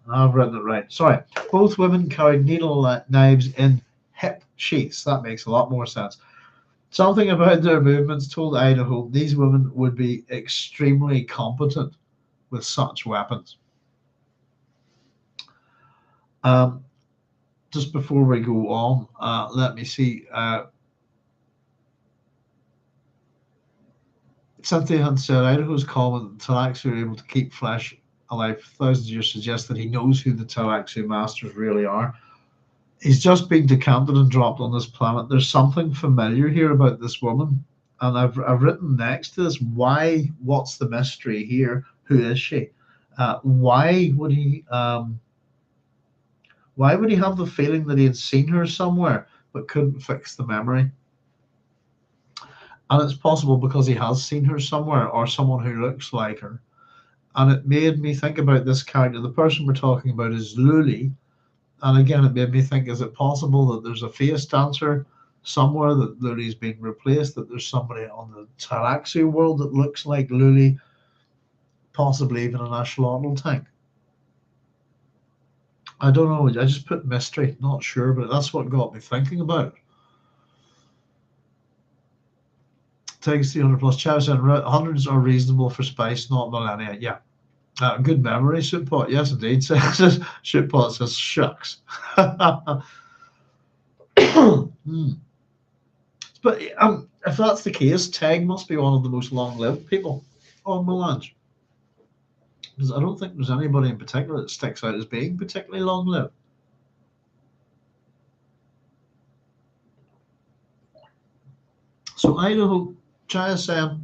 I've written it right. Sorry. Both women carried needle knives in hip sheaths. That makes a lot more sense. Something about their movements told Idaho these women would be extremely competent with such weapons. Just before we go on, let me see. Cynthia had said Idaho's comment that Tleilax are able to keep flesh alive for thousands of years suggests that he knows who the Tleilax masters really are. He's just been decanted and dropped on this planet. There's something familiar here about this woman, and I've written next to this, why? What's the mystery here? Who is she? Why would he have the feeling that he had seen her somewhere but couldn't fix the memory? And it's possible because he has seen her somewhere, or someone who looks like her. And it made me think about this character. The person we're talking about is Luli. And again, it made me think, is it possible that there's a face dancer somewhere, that Luli's been replaced, that there's somebody on the Tleilax world that looks like Luli, possibly even an axolotl tank? I don't know. I just put mystery, not sure, but that's what got me thinking about it. Takes 300 plus. Ch07, hundreds are reasonable for spice, not millennia. Yeah. Good memory, Shootpot. Yes, indeed. Shootpot says, shucks. But if that's the case, Teg must be one of the most long-lived people on Melange. Because I don't think there's anybody in particular that sticks out as being particularly long-lived. So Idaho, Ch07.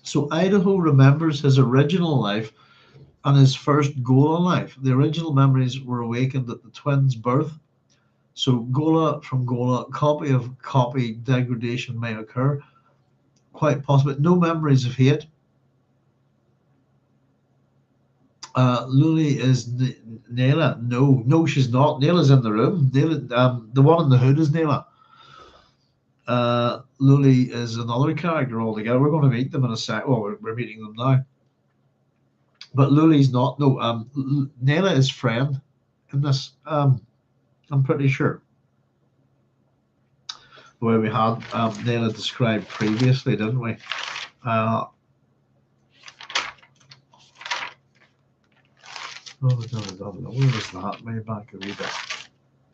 So Idaho remembers his original life and his first Ghola life. The original memories were awakened at the twins' birth. So Ghola from Ghola, copy of copy degradation may occur. Quite possible. No memories of hate. Luli is Nayla. No, she's not. Nayla's in the room. Nayla, the one in the hood is Nayla. Luli is another character altogether. We're going to meet them in a sec. Well, we're meeting them now. But Luli's not. No, Nayla is friend in this. I'm pretty sure. The way we had Nayla described previously, didn't we? Where was that? Way back a wee bit.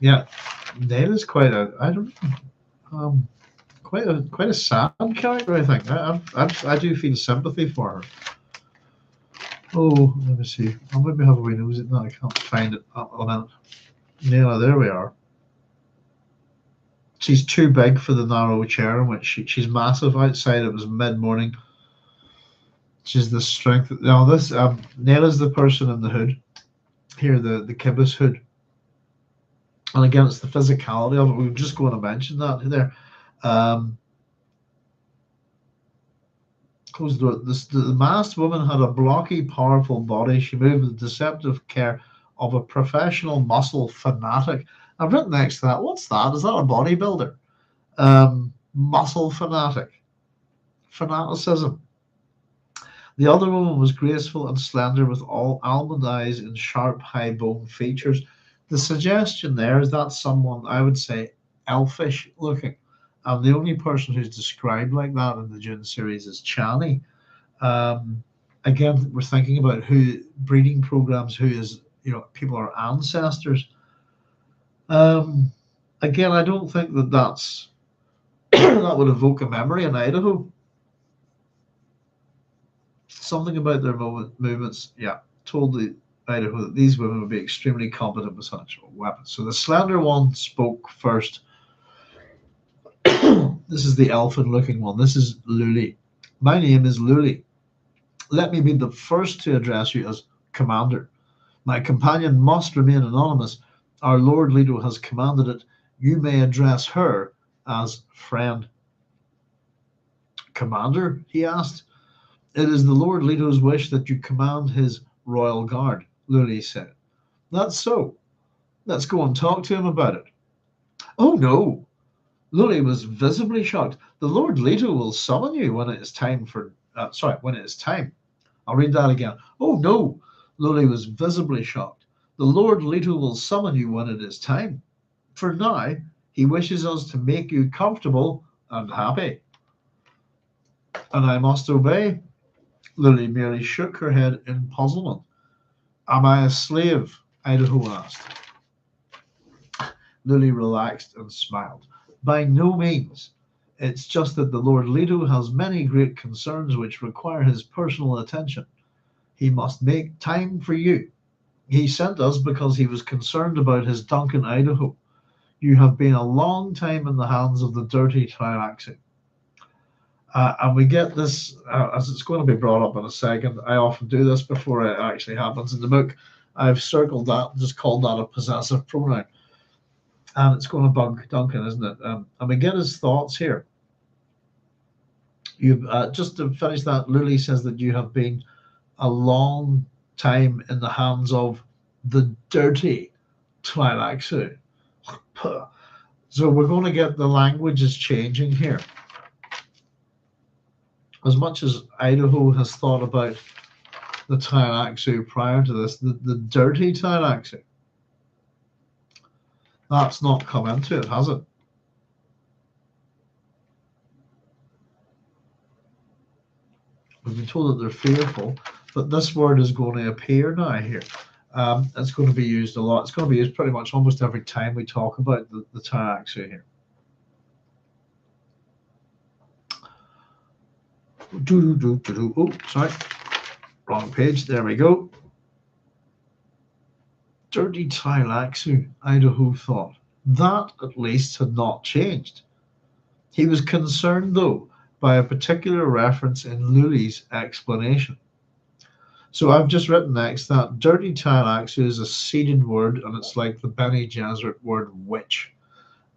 Yeah, Nayla's quite a. I don't know. Quite a sad character, I think. I do feel sympathy for her. Oh, let me see. I'll maybe have a wee nose at that. I can't find it at the minute. Nayla, there we are. She's too big for the narrow chair in which she's massive. Outside it was mid-morning. She's the strength. Now this Nayla's the person in the hood. Here, the kibbuth hood. And again, it's the physicality of it. We were just going to mention that there. Close the door. The masked woman had a blocky, powerful body. She moved with the deceptive care of a professional muscle fanatic. I've written next to that. What's that? Is that a bodybuilder? Muscle fanatic. Fanaticism. The other woman was graceful and slender with all almond eyes and sharp, high bone features. The suggestion there is that someone, I would say, elfish looking. And the only person who's described like that in the Dune series is Chani. Um, Again, we're thinking about who breeding programs, who is, people are ancestors. Um, Again, I don't think that that's that would evoke a memory in Idaho. Something about their movements, yeah, told the Idaho that these women would be extremely competent with such weapons. So the slender one spoke first. This is the elfin-looking one. This is Luli. My name is Luli. Let me be the first to address you as Commander. My companion must remain anonymous. Our Lord Leto has commanded it. You may address her as friend. Commander? He asked. It is the Lord Leto's wish that you command his royal guard, Luli said. That's so. Let's go and talk to him about it. Oh no! Luli was visibly shocked. The Lord Leto will summon you when it is time when it is time. I'll read that again. Oh no! Luli was visibly shocked. The Lord Leto will summon you when it is time. For now, he wishes us to make you comfortable and happy. And I must obey. Luli merely shook her head in puzzlement. Am I a slave? Idaho asked. Luli relaxed and smiled. By no means. It's just that the Lord Leto has many great concerns which require his personal attention. He must make time for you. He sent us because he was concerned about his Duncan Idaho. You have been a long time in the hands of the dirty Tleilax. And we get this, as it's going to be brought up in a second. I often do this before it actually happens in the book. I've circled that and just called that a possessive pronoun. And it's going to bug Duncan, isn't it? And we get his thoughts here. You've just to finish that, Luli says that you have been a long time in the hands of the dirty Tleilax. So we're going to get the language is changing here. As much as Idaho has thought about the Tleilax prior to this, the dirty Tleilax, that's not come into it, has it? We've been told that they're fearful, but this word is going to appear now here. It's going to be used a lot. It's going to be used pretty much almost every time we talk about the Tleilax here. Oh, sorry. Wrong page. There we go. Dirty Tleilax, Idaho thought. That, at least, had not changed. He was concerned, though, by a particular reference in Luli's explanation. So I've just written next that dirty Tleilax is a seeded word, and it's like the Bene Gesserit word witch.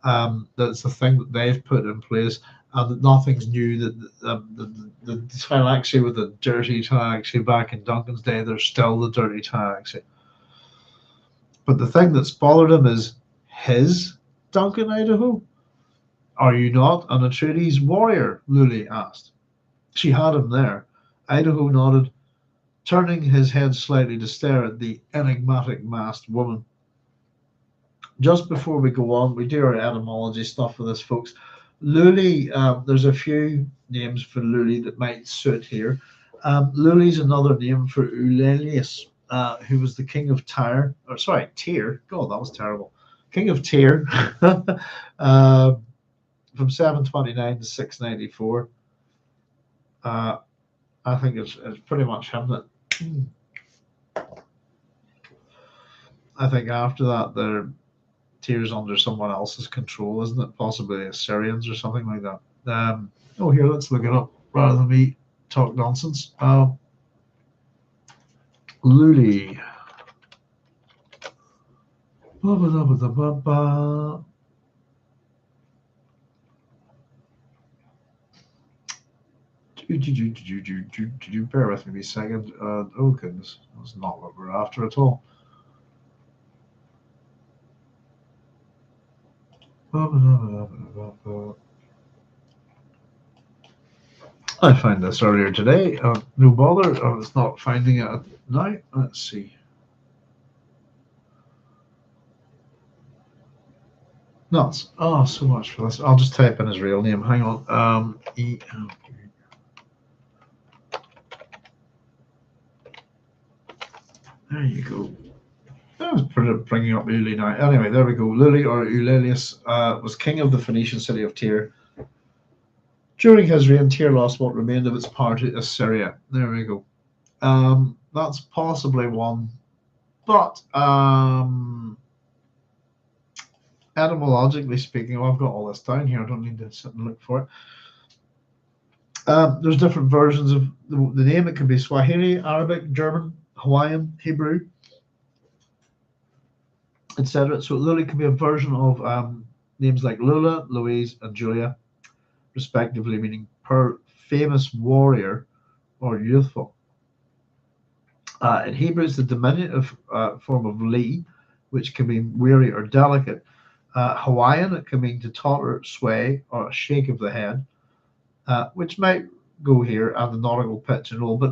That's the thing that they've put in place, and that nothing's new. That the Tleilax with the dirty Tleilax back in Duncan's day, they're still the dirty Tleilax. But the thing that's bothered him is his Duncan Idaho. Are you not an Atreides warrior? Luli asked. She had him there. Idaho nodded, turning his head slightly to stare at the enigmatic masked woman. Just before we go on, we do our etymology stuff for this, folks. Luli, there's a few names for Luli that might suit here. Luli's another name for Ulelius, who was the king of Tyre, or sorry, Tyr. God, that was terrible. King of Tyr, from 729 to 694. I think it's pretty much him that. I think after that, Tyr's under someone else's control, isn't it? Possibly Assyrians or something like that. Here, let's look it up rather than me talk nonsense. Luli. Bear with me a second. Oh goodness, that's not what we're after at all. I found this earlier today. No bother. I was not finding it now. Let's see. Nuts. Oh, so much for this. I'll just type in his real name. Hang on. There you go. I was bringing up Luli now. Anyway, there we go. Luli, or Eulalius, was king of the Phoenician city of Tyre. During his reign, Tyre lost what remained of its power to Assyria. There we go. That's possibly one. But etymologically speaking, I've got all this down here. I don't need to sit and look for it. There's different versions of the name. It can be Swahili, Arabic, German, Hawaiian, Hebrew, etc. So Luli can be a version of names like Lula, Louise, and Julia, respectively, meaning per famous warrior or youthful. In Hebrew, it's the diminutive form of Li, which can mean weary or delicate. Hawaiian, it can mean to totter, sway, or a shake of the head, which might go here and the nautical pitch and roll, but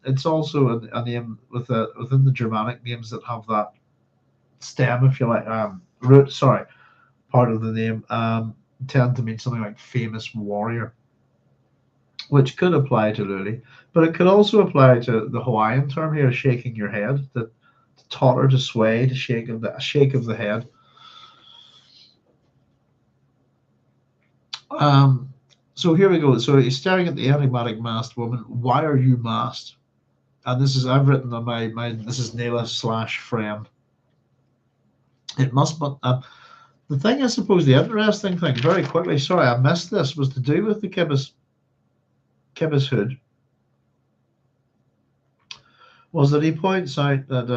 it's also a name within the Germanic names that have that stem, if you like, root, sorry, part of the name, tend to mean something like famous warrior, which could apply to Luli, but it could also apply to the Hawaiian term here, shaking your head, to totter, to sway, to shake of the head. So here we go. So he's staring at the enigmatic masked woman. Why are you masked? And this is, I've written on my this is Nayla/friend. It must, but the thing, I suppose, the interesting thing, very quickly, sorry, I missed this, was to do with the Kibbutz hood, was that he points out that,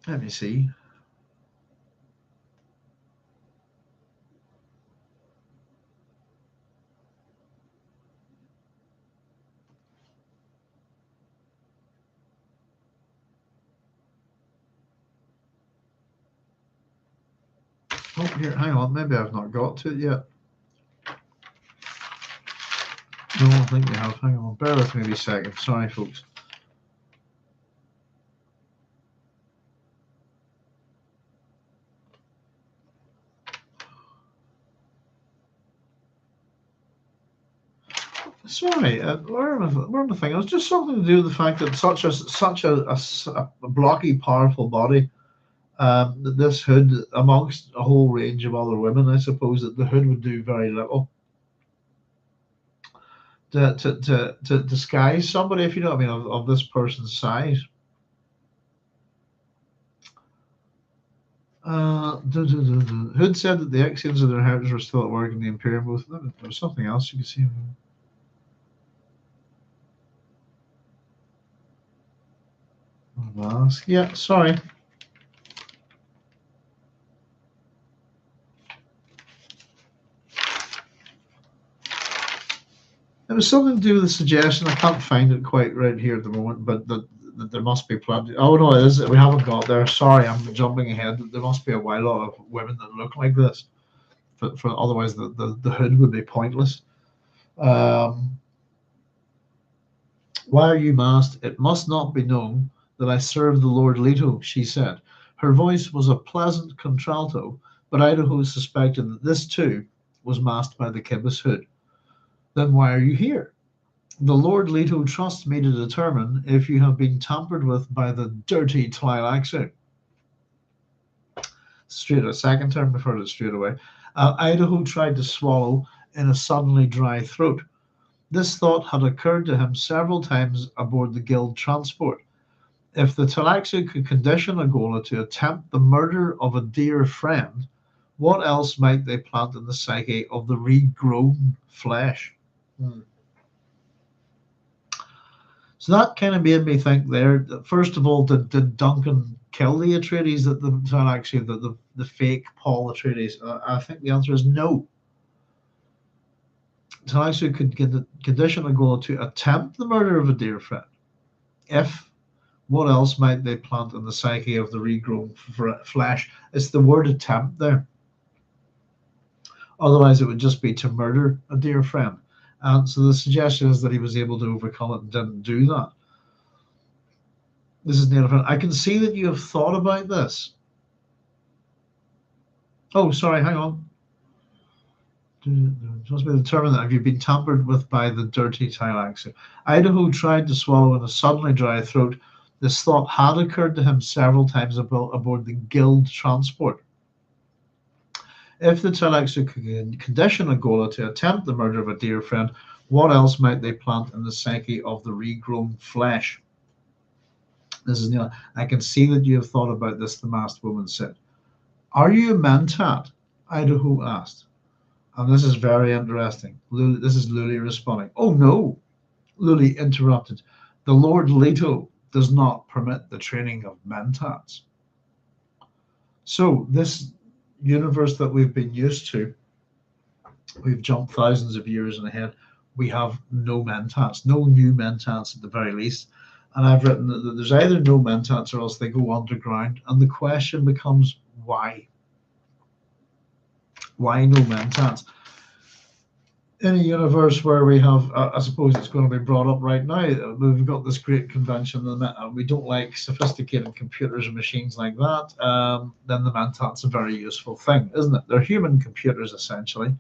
let me see. Oh, here, hang on, maybe I've not got to it yet. No, I think we have. Hang on, bear with me a second. Sorry, folks. Sorry, where am I thinking? It was just something to do with the fact that such a blocky, powerful body, that this hood, amongst a whole range of other women, I suppose that the hood would do very little to disguise somebody, if you know what I mean, of this person's size. Hood said that the Exians and their inheritors were still at work in the Imperial booth. There was something else you could see. Mask. Yeah, sorry. It was something to do with the suggestion. I can't find it quite right here at the moment, but that there must be plenty. Oh no, it is. We haven't got there. Sorry, I'm jumping ahead. There must be a lot of women that look like this. For otherwise, the hood would be pointless. Why are you masked? It must not be known that I serve the Lord Leto, she said. Her voice was a pleasant contralto, but Idaho suspected that this too was masked by the kibbutz hood. Then why are you here? The Lord Leto trusts me to determine if you have been tampered with by the dirty Tleilax. Straight a second term, I've heard it straight away. Idaho tried to swallow in a suddenly dry throat. This thought had occurred to him several times aboard the guild transport. If the Tleilax could condition a Ghola to attempt the murder of a dear friend, what else might they plant in the psyche of the regrown flesh? So that kind of made me think there, that first of all, did Duncan kill the Atreides, that the Tleilax, the fake Paul Atreides? I think the answer is no. Tleilax could condition a Ghola to attempt the murder of a dear friend. If, what else might they plant in the psyche of the regrown flesh? It's the word attempt there. Otherwise, it would just be to murder a dear friend. And so the suggestion is that he was able to overcome it and didn't do that. This is Nayla friend. I can see that you have thought about this. Oh, sorry, hang on. It must be determined that have you been tampered with by the dirty Tleilax. Idaho tried to swallow in a suddenly dry throat. This thought had occurred to him several times aboard the Guild transport. If the Tleilax could condition a Ghola to attempt the murder of a dear friend, what else might they plant in the psyche of the regrown flesh? This is Neil. I can see that you have thought about this, the masked woman said. Are you a mentat? Idaho asked. And this is very interesting. This is Luli responding. Oh no, Luli interrupted. The Lord Leto does not permit the training of mentats. So this universe that we've been used to, we've jumped thousands of years ahead. We have no mentats, no new mentats at the very least. And I've written that there's either no mentats or else they go underground. And the question becomes why? Why no mentats? In a universe where we have, I suppose it's going to be brought up right now, we've got this great convention, and we don't like sophisticated computers or machines like that, then the mentat's a very useful thing, isn't it? They're human computers, essentially.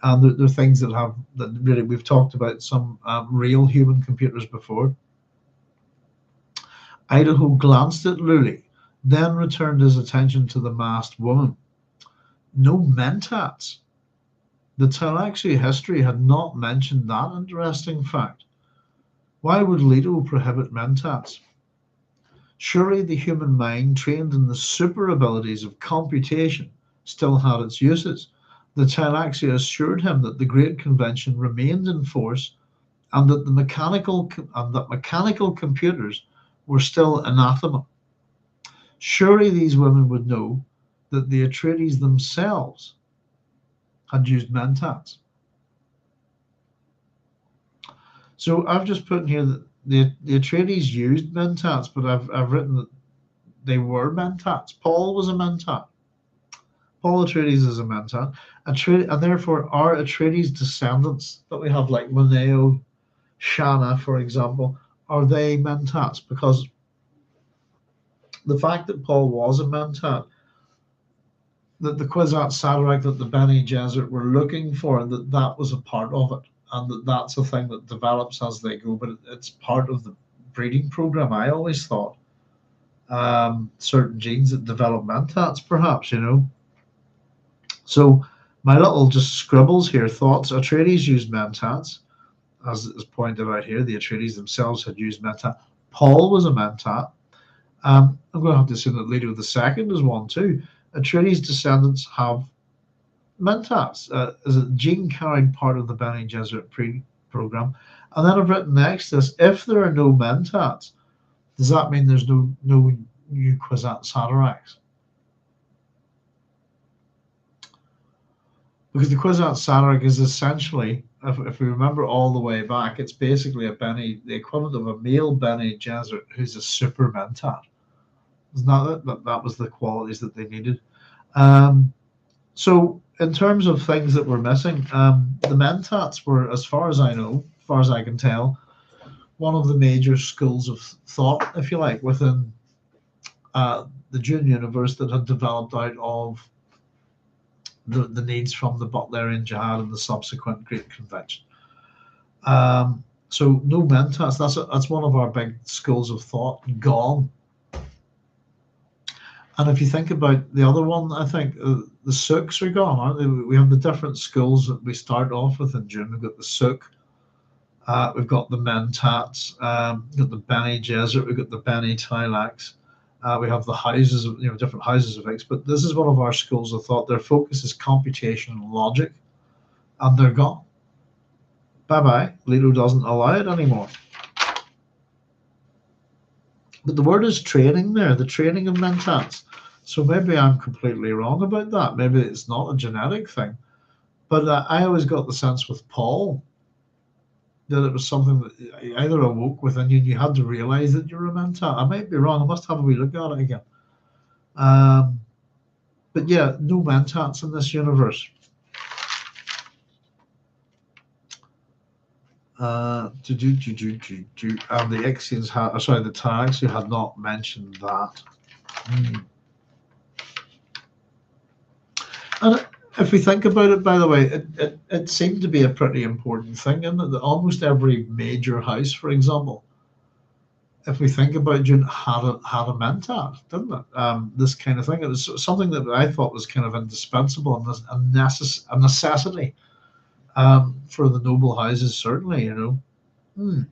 And they're things that really, we've talked about some real human computers before. Idaho glanced at Luli, then returned his attention to the masked woman. No mentats. The Tleilaxi history had not mentioned that interesting fact. Why would Leto prohibit mentats? Surely the human mind, trained in the super abilities of computation, still had its uses. The Tleilaxi assured him that the Great Convention remained in force, and that mechanical computers were still anathema. Surely these women would know that the Atreides themselves had used mentats. So I've just put in here that the Atreides used mentats, but I've written that they were mentats. Paul was a mentat. Paul Atreides is a mentat. And therefore our Atreides descendants that we have, like Moneo, Shanna, for example, are they mentats? Because the fact that Paul was a mentat, that the Kwisatz Haderach that the Bene Gesserit were looking for, and that was a part of it, and that's a thing that develops as they go, but it's part of the breeding program. I always thought certain genes that develop mentats, perhaps, So my little just scribbles here, thoughts. Atreides used mentats, as is pointed out here. The Atreides themselves had used mentat. Paul was a mentat. I'm going to have to assume that Leto II is one too. Atreides descendants have mentats as a gene carried part of the Bene Gesserit program. And then I've written next this: if there are no mentats, does that mean there's no new Kwisatz Haderachs? Because the Kwisatz Haderach is essentially, if we remember all the way back, it's basically the equivalent of a male Bene Gesserit who's a super mentat. Isn't that it? That was the qualities that they needed. So in terms of things that were missing, the mentats were, as far as I know, as far as I can tell, one of the major schools of thought, if you like, within the Dune Universe that had developed out of the needs from the Butlerian Jihad and the subsequent Great Convention. So no mentats. That's one of our big schools of thought gone. And if you think about the other one, I think the Sooks are gone, aren't they? We have the different schools that we start off with in Dune. We've got the Sook, we've got the mentats, we've got the Bene Gesserit, we've got the Bene Tleilax. We have the houses of, different houses of X, but this is one of our schools of thought. Their focus is computation and logic, and they're gone. Bye-bye. Leto doesn't allow it anymore. But the word is training there, the training of mentats. So maybe I'm completely wrong about that. Maybe it's not a genetic thing. But I always got the sense with Paul that it was something that either awoke within you and you had to realize that you're a mentat. I might be wrong. I must have a wee look at it again. But yeah, no mentats in this universe. And the Ixians had, sorry, the Tags who had not mentioned that. And if we think about it, by the way, it seemed to be a pretty important thing, isn't it? That almost every major house, for example, if we think about Dune, had a mentat, didn't it? This kind of thing. It was something that I thought was kind of indispensable and a necessity for the noble houses, certainly, you know.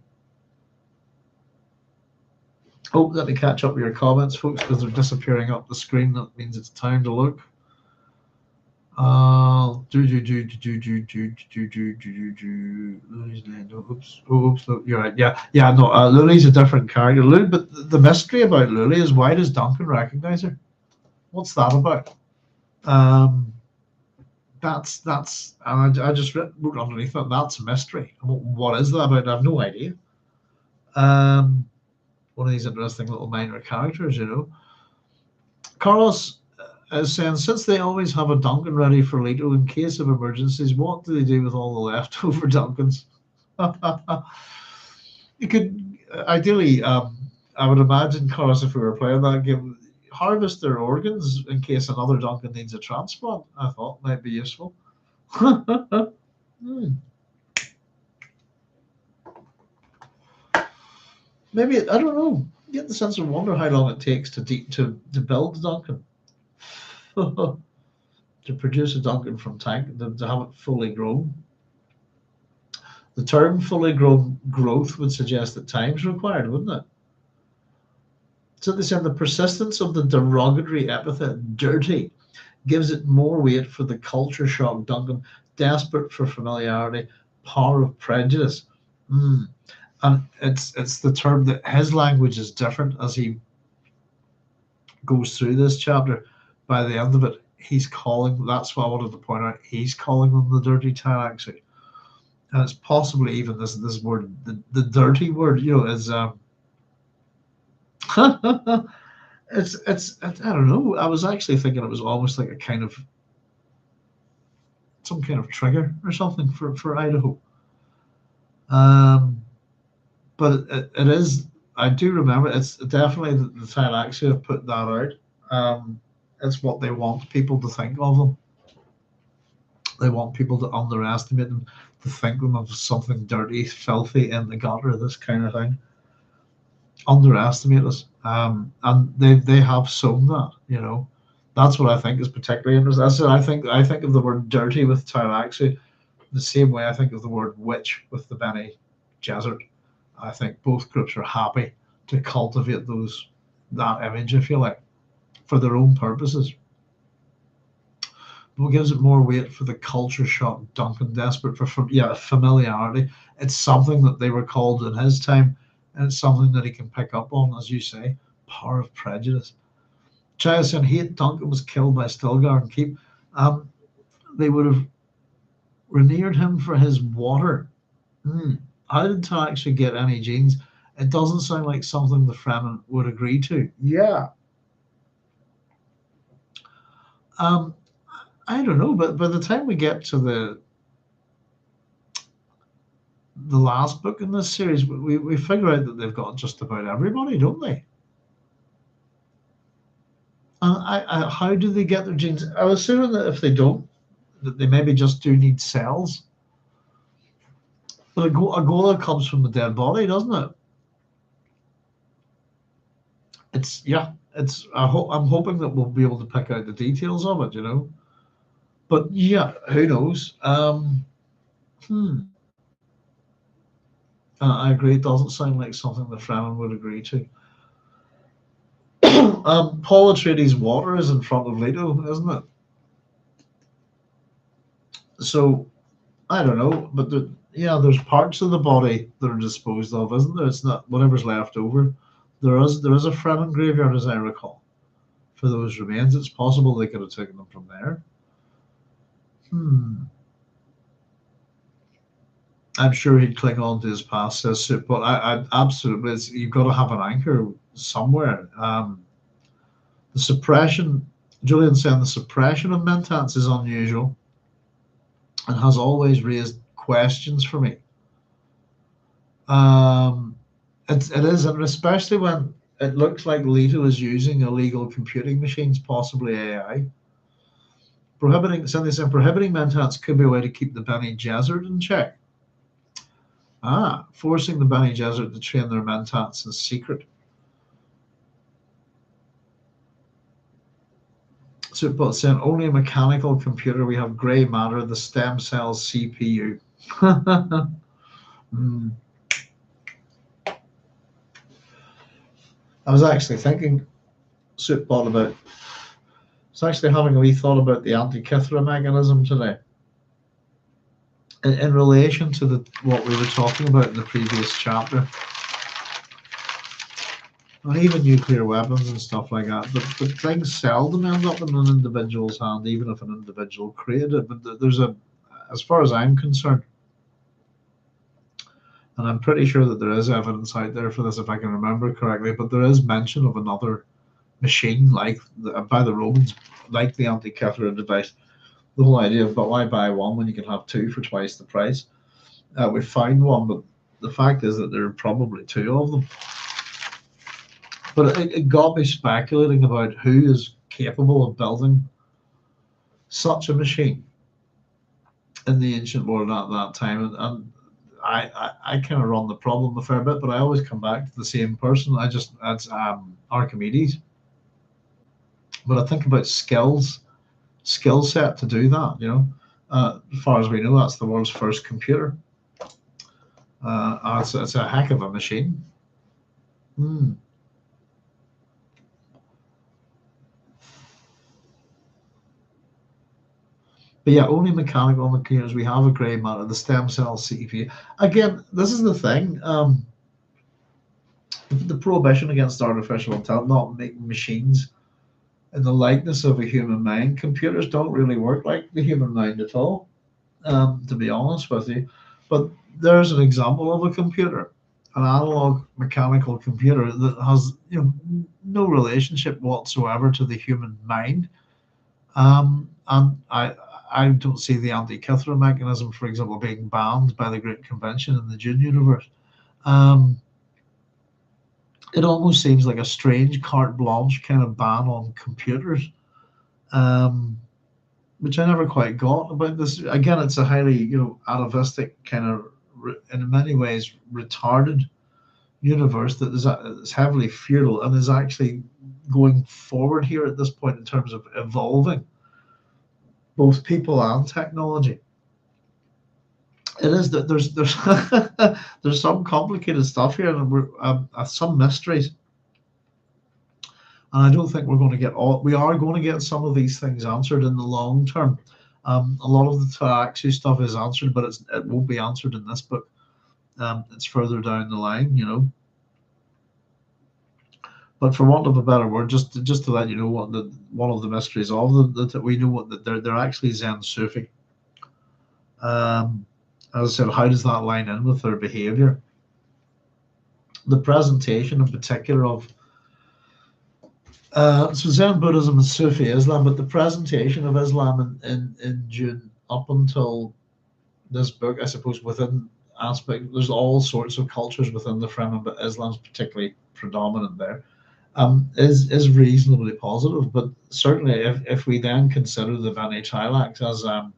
Oh, let me catch up with your comments, folks, because they're disappearing up the screen. That means it's time to look. Oops, no, you're right. Yeah, no, Luli's a different character. Luli, but the mystery about Luli is, why does Duncan recognize her? What's that about? That's, and I just wrote underneath that, that's a mystery. What is that about? I have no idea. One of these interesting little minor characters, you know. Carlos is saying, since they always have a Duncan ready for Leto in case of emergencies, what do they do with all the leftover Duncans? You could ideally, I would imagine, Carlos, if we were playing that game, harvest their organs in case another Duncan needs a transplant. I thought might be useful. Maybe, I don't know. Get the sense of wonder how long it takes to build the Duncan. To produce a Duncan from tank, to have it fully grown. The term fully grown growth would suggest that time's required, wouldn't it? So they said the persistence of the derogatory epithet dirty gives it more weight for the culture shock Duncan, desperate for familiarity, power of prejudice. And it's the term that his language is different as he goes through this chapter. By the end of it, he's calling, that's what I wanted to point out, he's calling them the dirty Tleilax. And it's possibly even this word, the dirty word, you know, is it's I don't know. I was actually thinking it was almost like a kind of some kind of trigger or something for Idaho. But it is. I do remember it's definitely the Tleilax who have put that out. It's what they want people to think of them. They want people to underestimate them, to think them of something dirty, filthy in the gutter, this kind of thing. Underestimate us, and they have sown that. You know, that's what I think is particularly interesting. That's what I think of the word dirty with Tleilax the same way I think of the word witch with the Bene Gesserit. I think both groups are happy to cultivate that image, if you like, for their own purposes. What gives it more weight for the culture shock Duncan, desperate for familiarity? It's something that they were called in his time, and it's something that he can pick up on, as you say, power of prejudice. Ch07 hate Duncan was killed by Stilgar and Keep. They would have revered him for his water. How did Ty actually get any genes? It doesn't sound like something the Fremen would agree to. Yeah. I don't know, but by the time we get to the last book in this series, we figure out that they've got just about everybody, don't they? And how do they get their genes? I was assuming that if they don't, that they maybe just do need cells. But a Ghola comes from the dead body, doesn't it? I'm hoping that we'll be able to pick out the details of it, you know. But yeah, who knows? I agree. It doesn't sound like something the Fremen would agree to. Paul Atreides' water is in front of Leto, isn't it? So I don't know, but there's parts of the body that are disposed of, isn't there? It's not whatever's left over. There is a Fremen graveyard, as I recall, for those remains. It's possible they could have taken them from there. I'm sure he'd cling on to his past, says Soup, but I absolutely, you've got to have an anchor somewhere. The suppression, Julian saying the suppression of mentats is unusual and has always raised questions for me. It is, and especially when it looks like Leto is using illegal computing machines, possibly AI. Prohibiting mentats could be a way to keep the Bene Gesserit in check. Forcing the Bene Gesserit to train their mentats in secret. Superbot saying only a mechanical computer. We have grey matter, the stem cell CPU. I was actually thinking, Superbot, about. I was actually having a wee thought about the Antikythera mechanism today. In relation to what we were talking about in the previous chapter, and even nuclear weapons and stuff like that, but things seldom end up in an individual's hand, even if an individual created it. But there's as far as I'm concerned, and I'm pretty sure that there is evidence out there for this, if I can remember correctly, but there is mention of another machine by the Romans, like the Antikythera device. The whole idea of, but why buy one when you can have two for twice the price? We found one, but the fact is that there are probably two of them. But it got me speculating about who is capable of building such a machine in the ancient world at that time. And I kind of run the problem a fair bit, but I always come back to the same person. That's Archimedes. But I think about skill set to do that. As far as we know, that's the world's first computer. It's a heck of a machine. But yeah, only mechanical computers. We have a grey matter, the stem cell CPU. Again, this is the thing. The prohibition against artificial intelligence, not making machines in the likeness of a human mind. Computers don't really work like the human mind at all, to be honest with you. But there's an example of a computer, an analog mechanical computer that has no relationship whatsoever to the human mind. And I don't see the Antikythera mechanism, for example, being banned by the Great Convention in the Dune Universe. It almost seems like a strange carte blanche kind of ban on computers, which I never quite got about this. Again, it's a highly, atavistic kind of, in many ways, retarded universe that is heavily feudal and is actually going forward here at this point in terms of evolving both people and technology. It is that there's there's some complicated stuff here, and we're some mysteries. And I don't think we're going to get all. We are going to get some of these things answered in the long term. A lot of the Tleilax stuff is answered, but it won't be answered in this book. It's further down the line. But for want of a better word, just to let you know what one of the mysteries of them, that we know what they're actually Zen Sufi. As I said, how does that line in with their behavior? The presentation in particular of so Zen Buddhism and Sufi Islam, but the presentation of Islam in Dune up until this book, I suppose, within aspect, there's all sorts of cultures within the Fremen, but Islam's particularly predominant there. Is reasonably positive, but certainly if we then consider the Bene Tleilax as a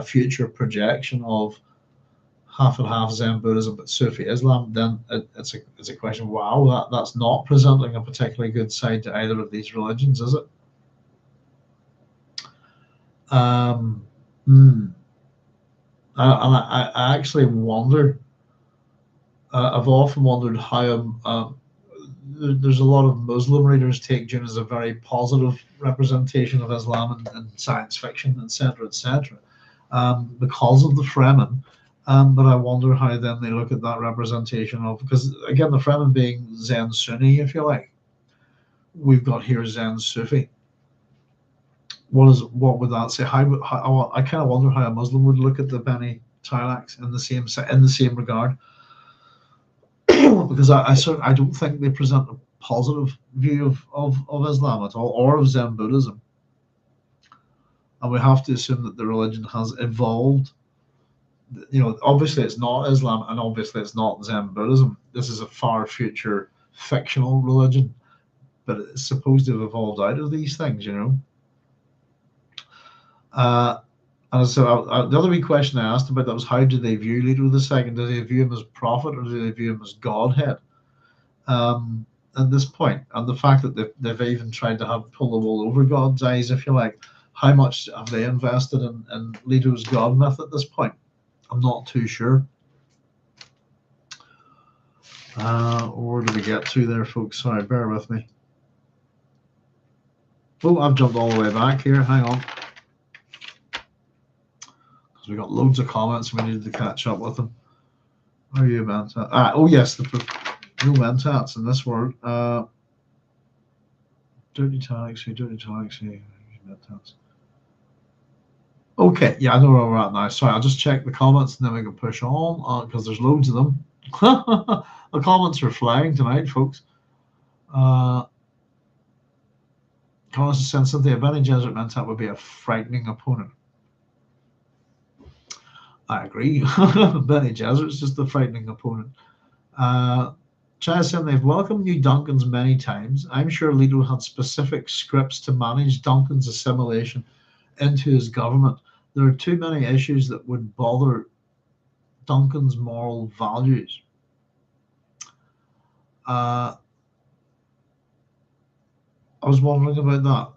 future projection of half and half Zen Buddhism but Sufi Islam, then it's a question. Wow, that's not presenting a particularly good side to either of these religions, is it? I actually wonder. I've often wondered how. There's a lot of Muslim readers take Dune as a very positive representation of Islam and science fiction, etc., etc., because of the Fremen. But I wonder how then they look at that representation of, because again, the Fremen being Zen Sunni, if you like, we've got here Zen Sufi. What would that say? How I kind of wonder how a Muslim would look at the Bene Tleilax in the same regard. Because I don't think they present a positive view of Islam at all, or of Zen Buddhism. And we have to assume that the religion has evolved Obviously it's not Islam, and obviously it's not Zen Buddhism. This is a far future fictional religion, but it's supposed to have evolved out of these things. And so the other wee question I asked about that was, how do they view Leto II? Do they view him as prophet, or do they view him as Godhead? At this point, and the fact that they've even tried to pull the wool over God's eyes, if you like, how much have they invested in Leto's God myth at this point? I'm not too sure. Where did we get to there, folks? Sorry, bear with me. Oh, I've jumped all the way back here. Hang on. Because we got loads of comments and we needed to catch up with them. How are you, Mentat? Oh, yes, no Mentats in this word. Dirty Taxi, Mentats. Okay, yeah, I know where we're at now. Sorry, I'll just check the comments and then we can push on, because there's loads of them. The comments are flying tonight, folks. Comments are saying Cynthia, Bene Gesserit Mentat would be a frightening opponent. I agree. Bene Gesserit's just a frightening opponent. Ch07, they've welcomed you Duncans many times. I'm sure Leto had specific scripts to manage Duncan's assimilation into his government. There are too many issues that would bother Duncan's moral values. I was wondering about that.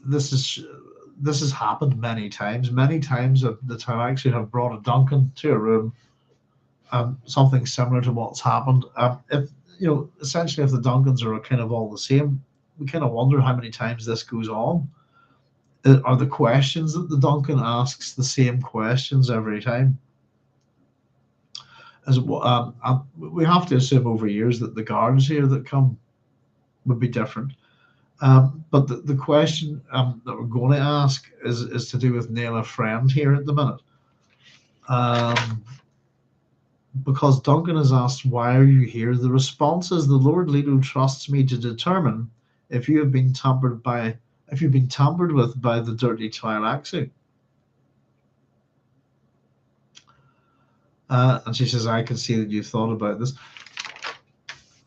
This has happened many times. Many times the Tleilax have brought a Duncan to a room, something similar to what's happened. Essentially, if the Duncans are kind of all the same, we kind of wonder how many times this goes on. Are the questions that the Duncan asks the same questions every time? We have to assume over years that the guards here that come would be different. But the question that we're going to ask is to do with Nayla Friend here at the minute. Because Duncan has asked, why are you here? The response is, the Lord Leto trusts me to determine if you've been tampered with by the dirty Tleilax. And she says, I can see that you've thought about this.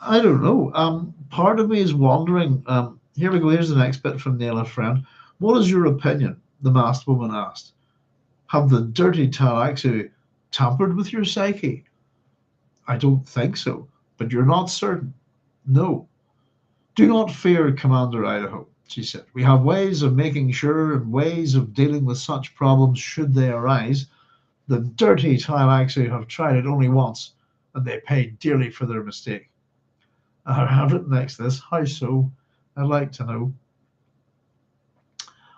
I don't know. Part of me is wondering, here we go, here's the next bit from Nayla Friend. What is your opinion? The masked woman asked. Have the dirty Tleilax tampered with your psyche? I don't think so, but you're not certain. No. Do not fear, Commander Idaho, she said. We have ways of making sure and ways of dealing with such problems should they arise. The dirty Tleilax have tried it only once, and they paid dearly for their mistake. I have written next to this, how so? I'd like to know.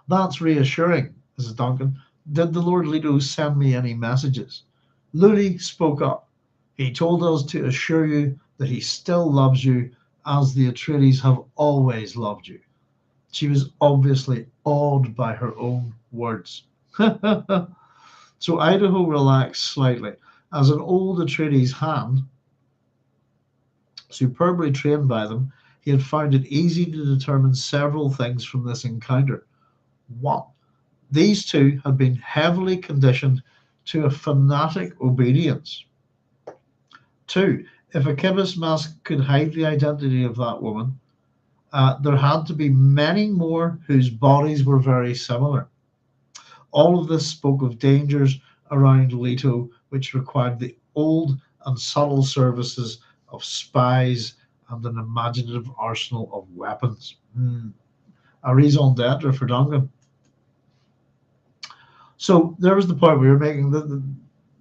That's reassuring, Mrs. Duncan. Did the Lord Leto send me any messages? Luli spoke up. He told us to assure you that he still loves you, as the Atreides have always loved you. She was obviously awed by her own words. So Idaho relaxed slightly. As an old Atreides hand, superbly trained by them, he had found it easy to determine several things from this encounter. 1. These two had been heavily conditioned to a fanatic obedience. 2. If a Kibbu's mask could hide the identity of that woman, there had to be many more whose bodies were very similar. All of this spoke of dangers around Leto, which required the old and subtle services of spies and an imaginative arsenal of weapons. A raison d'etre for Duncan. So there was the point we were making.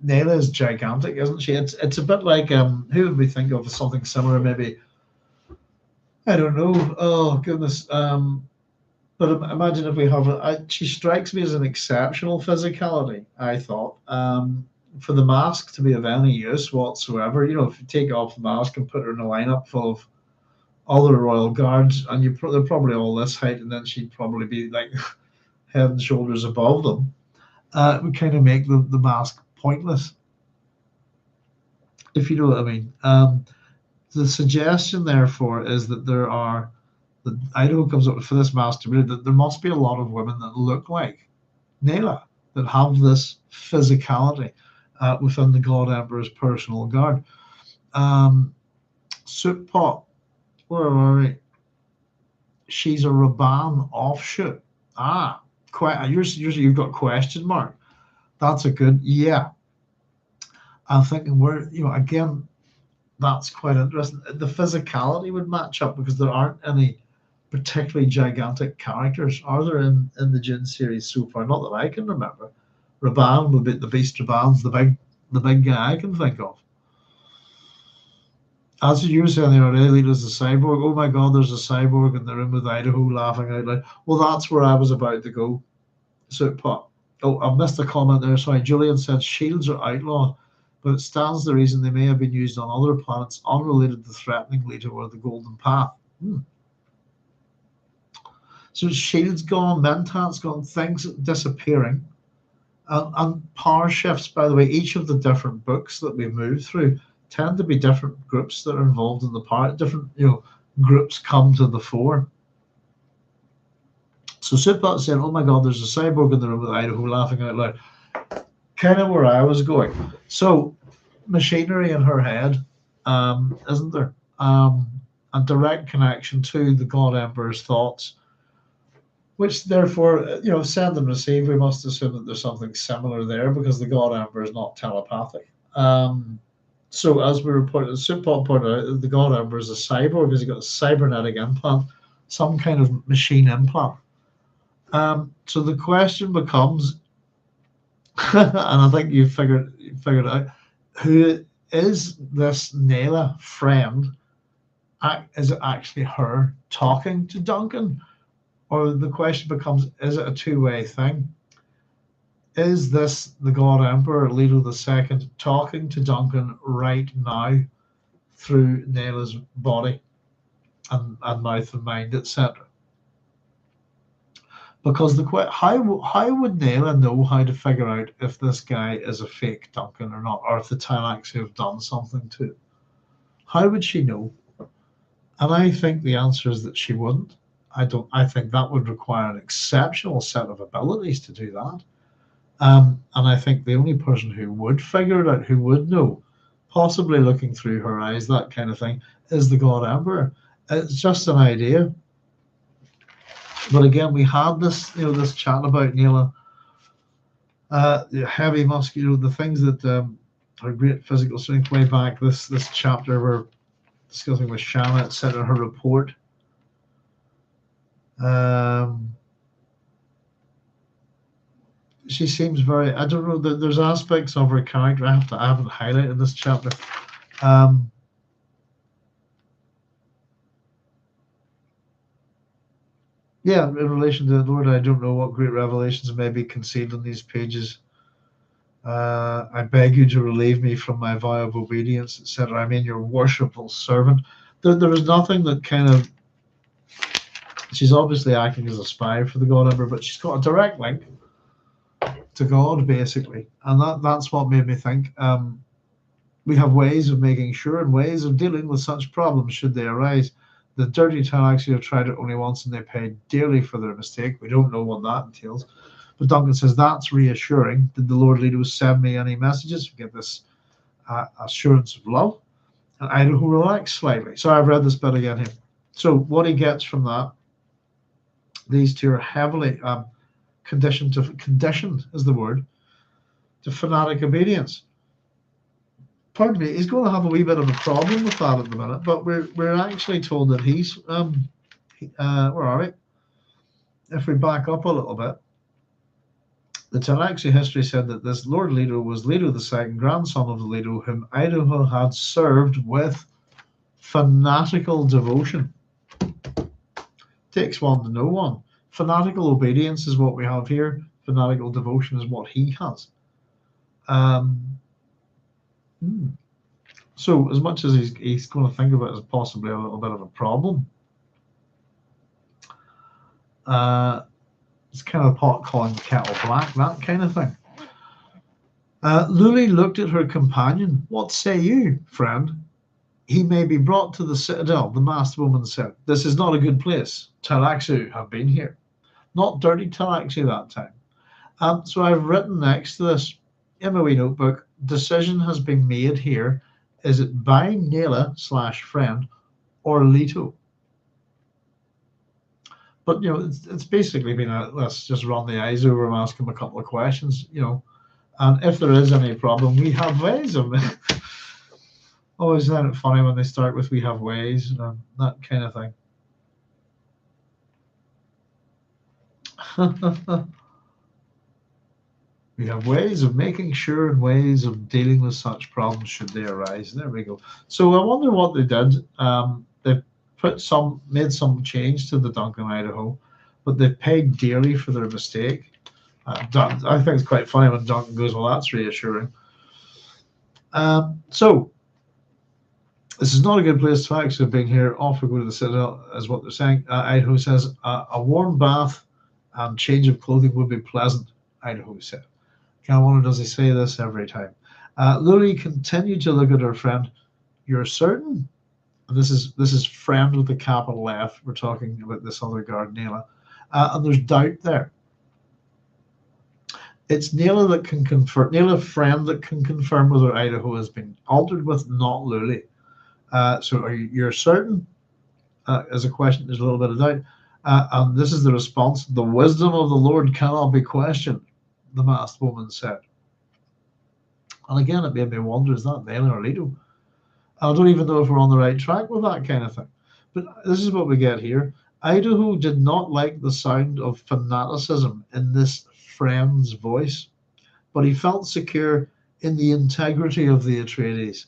Nayla is gigantic, isn't she? It's a bit like, who would we think of as something similar? Maybe, I don't know. Oh goodness. But imagine if we have she strikes me as an exceptional physicality, I thought. For the mask to be of any use whatsoever, if you take off the mask and put her in a lineup full of other royal guards, and they're probably all this height, and then she'd probably be like head and shoulders above them. It would kind of make the mask pointless, if you know what I mean. The suggestion, therefore, is that Idaho comes up for this master that there must be a lot of women that look like Nayla, that have this physicality. within the God Emperor's personal guard. Soup Pot, where are we? She's a Raban offshoot. You've got question mark. That's a good, yeah. I'm thinking again, that's quite interesting. The physicality would match up because there aren't any particularly gigantic characters, are there, in the Dune series so far? Not that I can remember. Raban would be the Beast Raban's the big guy I can think of. As you were saying the other day, Leto's a cyborg. Oh my God, there's a cyborg in the room with Idaho laughing out loud. Well, that's where I was about to go. Soup Pot. Oh, I missed a comment there. Sorry, Julian said shields are outlawed, but it stands the reason they may have been used on other planets unrelated to threatening Leto or the Golden Path. So shields gone, Mentats gone, things disappearing, and power shifts. By the way, each of the different books that we've moved through tend to be different groups that are involved in the power. Different groups come to the fore. So Supot said, "Oh my God, there's a cyborg in the room with Idaho laughing out loud." Kind of where I was going. So machinery in her head, isn't there? A direct connection to the God Emperor's thoughts, which therefore, send and receive. We must assume that there's something similar there because the God Emperor is not telepathic. So as we reported, Supot pointed out, the God Emperor is a cyborg because he's got a cybernetic implant, some kind of machine implant. So the question becomes, and I think you figured out, who is this Nayla friend? Is it actually her talking to Duncan? Or the question becomes, is it a two-way thing? Is this the God Emperor, Leto II, talking to Duncan right now through Nayla's body and mouth and mind, etc.? Because how would Nayla know how to figure out if this guy is a fake Duncan or not, or if the Tleilax have done something to it? How would she know? And I think the answer is that she wouldn't. I think that would require an exceptional set of abilities to do that. And I think the only person who would figure it out, who would know, possibly looking through her eyes, that kind of thing, is the God Emperor. It's just an idea. But again, we had this, this chat about Nayla, heavy muscle, the things that are great physical strength. Way back, this chapter we're discussing with Shanna, etc. Her report. She seems very, I don't know, there's aspects of her character I haven't highlighted this chapter. Yeah, in relation to the Lord, I don't know what great revelations may be concealed in these pages. I beg you to relieve me from my vow of obedience, etc. I mean, your worshipful servant. There is nothing that kind of, she's obviously acting as a spy for the God Emperor, but she's got a direct link to God, basically. And that's what made me think we have ways of making sure and ways of dealing with such problems should they arise. The dirty Tleilax have tried it only once and they paid dearly for their mistake. We don't know what that entails. But Duncan says, that's reassuring. Did the Lord Leto send me any messages? We get this assurance of love. And Idaho relaxed slightly. So I've read this bit again here. So what he gets from that, these two are heavily conditioned is the word, to fanatic obedience. Pardon me, he's going to have a wee bit of a problem with that at the minute, but we're actually told that he's where are we? If we back up a little bit, the Tleilaxi history said that this Lord Leto was Leto II, grandson of the Leto, whom Idaho had served with fanatical devotion. Takes one to know one. Fanatical obedience is what we have here. Fanatical devotion is what he has. So as much as he's going to think about it as possibly a little bit of a problem, it's kind of a pot calling the kettle black, that kind of thing. Luli looked at her companion. What say you, friend? He may be brought to the citadel, the masked woman said. This is not a good place. Tleilaxu have been here. Not dirty Tleilaxu that time. So I've written next to this in my wee notebook, decision has been made here. Is it by Nayla/friend or Leto? But it's basically been let's just run the eyes over and ask him a couple of questions, and if there is any problem, we have ways of. Always find it funny when they start with "we have ways" and that kind of thing. We have ways of making sure and ways of dealing with such problems should they arise. There we go. So I wonder what they did. They made some change to the Duncan Idaho, but they paid dearly for their mistake. I think it's quite funny when Duncan goes, "Well, that's reassuring." So this is not a good place to actually being here. Off we go to the Citadel, is what they're saying. Idaho says a warm bath and change of clothing would be pleasant. Idaho said. I wonder, does he say this every time? Luli continued to look at her friend. "You're certain?" And this is friend with a capital F. We're talking about this other guard, Nayla. And there's doubt there. It's Nayla that can confirm. Nayla, friend, that can confirm whether Idaho has been altered with, not Luli. So you're certain? As a question, there's a little bit of doubt. And this is the response. "The wisdom of the Lord cannot be questioned," the masked woman said. And again, it made me wonder, is that Nayla or Leto? I don't even know if we're on the right track with that kind of thing. But this is what we get here. Idaho did not like the sound of fanaticism in this friend's voice, but he felt secure in the integrity of the Atreides.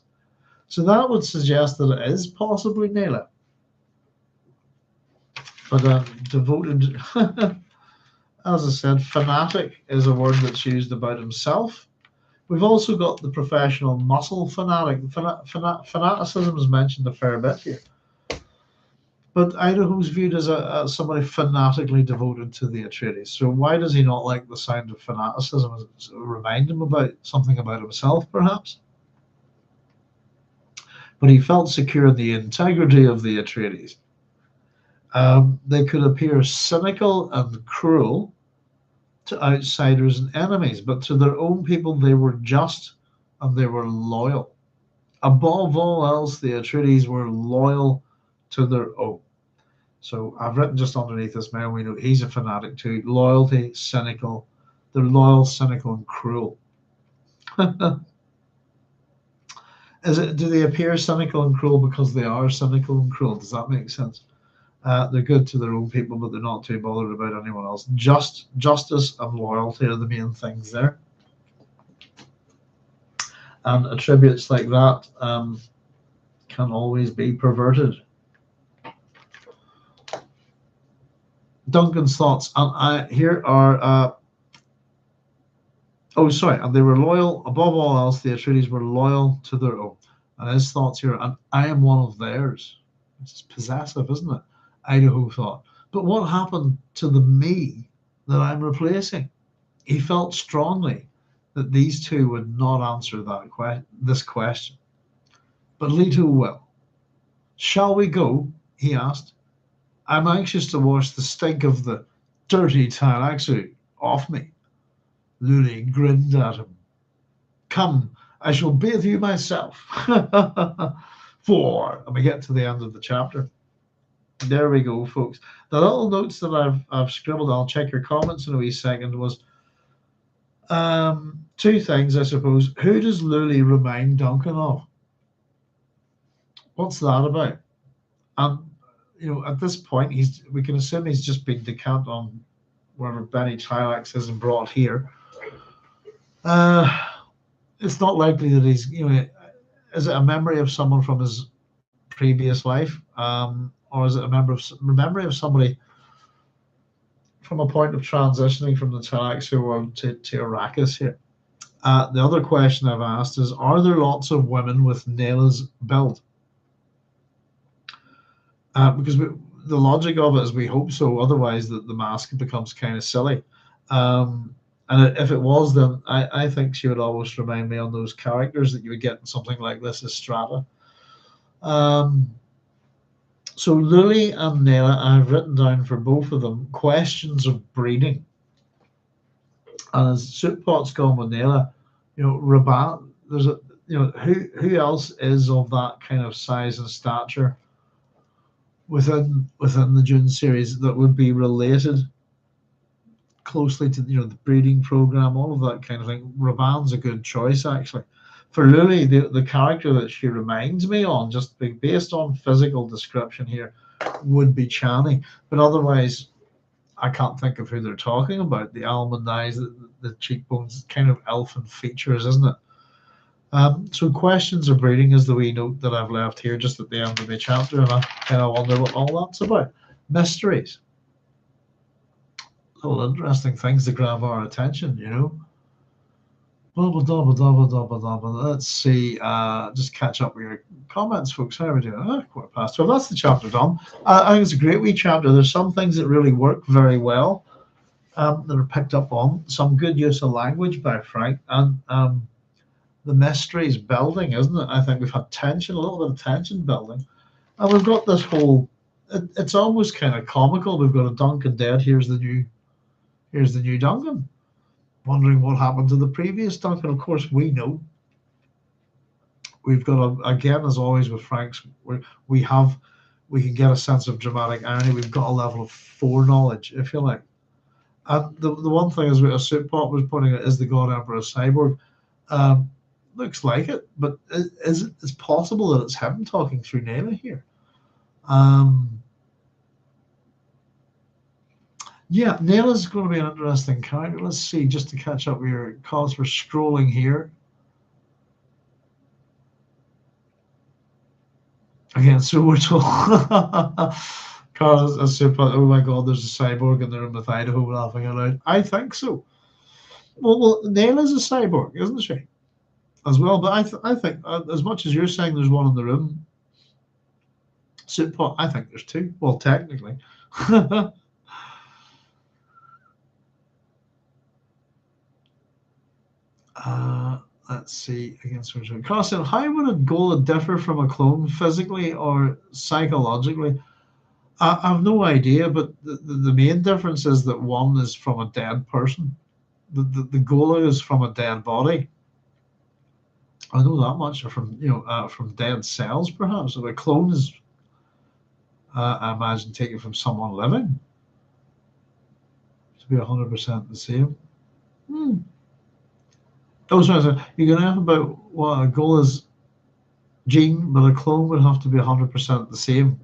So that would suggest that it is possibly Nayla. But devoted, as I said, fanatic is a word that's used about himself. We've also got the professional muscle fanatic. Fanaticism is mentioned a fair bit here. But Idaho's viewed as somebody fanatically devoted to the Atreides. So why does he not like the sound of fanaticism? Does it remind him about something about himself, perhaps? But he felt secure in the integrity of the Atreides. They could appear cynical and cruel to outsiders and enemies, but to their own people they were just and they were loyal. Above all else, the Atreides were loyal to their own. So I've written just underneath this man, we know he's a fanatic too. Loyalty, cynical. They're loyal, cynical, and cruel. Do they appear cynical and cruel because they are cynical and cruel? Does that make sense? They're good to their own people, but they're not too bothered about anyone else. Justice and loyalty are the main things there. And attributes like that can always be perverted. Duncan's thoughts, and here are. And they were loyal above all else. The Atreides were loyal to their own, and his thoughts here. And I am one of theirs. It's possessive, isn't it? Idaho thought. But what happened to the me that I'm replacing? He felt strongly that these two would not answer this question. But Leto will. "Shall we go?" he asked. "I'm anxious to wash the stink of the dirty Tleilax off me." Luli grinned at him. "Come, I shall bathe you myself." And we get to the end of the chapter. There we go, folks. The little notes that I've scribbled, I'll check your comments in a wee second, was two things, I suppose. Who does Luli remind Duncan of? What's that about? And at this point, we can assume he's just been decamped on wherever Bene Tleilax is and brought here. It's not likely that he's, is it a memory of someone from his previous life? Or is it a memory of somebody from a point of transitioning from the Tleilax world to Arrakis here? The other question I've asked is, are there lots of women with Nayla's build? Because the logic of it is we hope so, otherwise the mask becomes kind of silly. And if it was, then I think she would always remind me on those characters that you would get in something like this as Strata. So Luli and Nayla, I've written down for both of them questions of breeding. And as Sootpot's gone with Nayla, there's a, who else is of that kind of size and stature within the Dune series that would be related closely to the breeding program, all of that kind of thing. Raban's a good choice actually. For Luli, the character that she reminds me on, just based on physical description here, would be Chani. But otherwise, I can't think of who they're talking about. The almond eyes, the cheekbones, kind of elfin features, isn't it? So questions of breeding is the wee note that I've left here just at the end of the chapter, and I kind of wonder what all that's about. Mysteries. All interesting things to grab our attention, Let's see. Just catch up with your comments, folks. How are we doing? Quarter past 12. That's the chapter done. I think it's a great wee chapter. There's some things that really work very well that are picked up on. Some good use of language by Frank, and the mysteries building, isn't it? I think we've had tension, a little bit of tension building, and we've got this whole. It's almost kind of comical. We've got a Duncan dead. Here's the new Duncan. Wondering what happened to the previous Duncan. Of course, we know. We've got again, as always with Frank's, we can get a sense of dramatic irony. We've got a level of foreknowledge, if you like. And the one thing is, a Soup Pot was pointing out, is the God Emperor a cyborg? Looks like it, but it's possible that it's him talking through Nayla here. Yeah, Nayla's going to be an interesting character. Let's see, just to catch up with your calls for scrolling here. Again, so we're told. Carl, oh my God, there's a cyborg in the room with Idaho laughing aloud. I think so. Well, Nayla's a cyborg, isn't she? As well, but I think as much as you're saying there's one in the room, Soup Pot, I think there's two. Well, technically. Let's see. Carl said, how would a Ghola differ from a clone physically or psychologically? I have no idea, but the main difference is that one is from a dead person. The Ghola is from a dead body. I know that much, or from dead cells, perhaps. So a clone is, I imagine, taken from someone living to be 100% the same. Oh, sorry. You're going to have about what a Ghola's gene, but a clone would have to be 100% the same.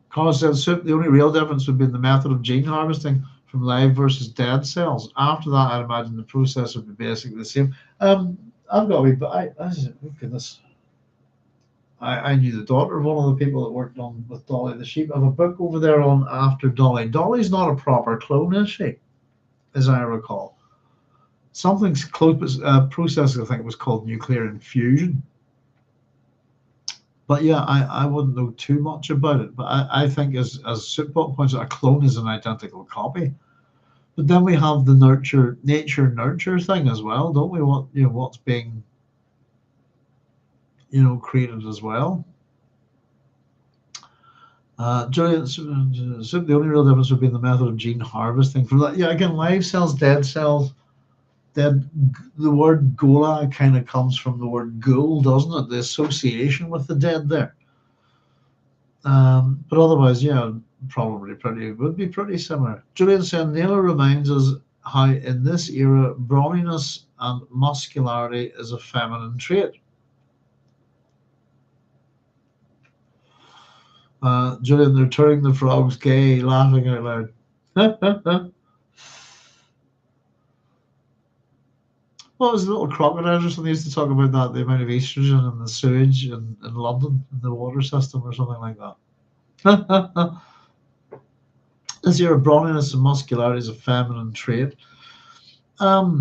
Carl said, Soup, the only real difference would be in the method of gene harvesting from live versus dead cells. After that, I'd imagine the process would be basically the same. I've got a wee, but oh goodness. I knew the daughter of one of the people that worked on with Dolly the sheep. I have a book over there on After Dolly. Dolly's not a proper clone, is she? As I recall. Something's close process, I think, was called nuclear infusion. But yeah, I wouldn't know too much about it. But I think, as Souppot points out, a clone is an identical copy. But then we have the nature nurture thing as well, don't we? What's being created as well. Julian, the only real difference would be in the method of gene harvesting. For that, yeah, again, live cells, dead cells. The word Ghola kind of comes from the word ghoul, doesn't it? The association with the dead there. But otherwise, yeah, would be pretty similar. Julian said, Nayla reminds us how in this era, brawniness and muscularity is a feminine trait. Julian, they're turning the frogs gay, laughing out loud. Well, it was little crocodiles or something. They used to talk about that, the amount of estrogen in the sewage in London, in the water system or something like that. This year, brawniness and muscularity is a feminine trait. I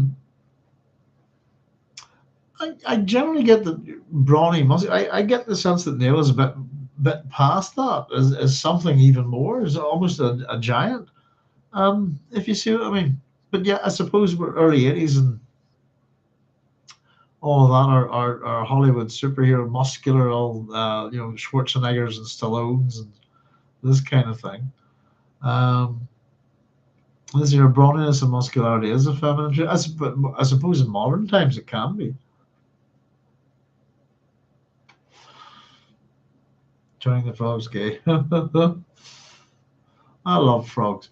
generally get the brawny muscle. I get the sense that Neil is a bit past that, as something even more, is almost a giant. If you see what I mean. But yeah, I suppose we're early 80s and all of that are Hollywood superhero muscular, all Schwarzeneggers and Stallones and this kind of thing. Is your brawniness and muscularity is a feminine trait? I suppose in modern times it can be. Joining the frogs gay. I love frogs.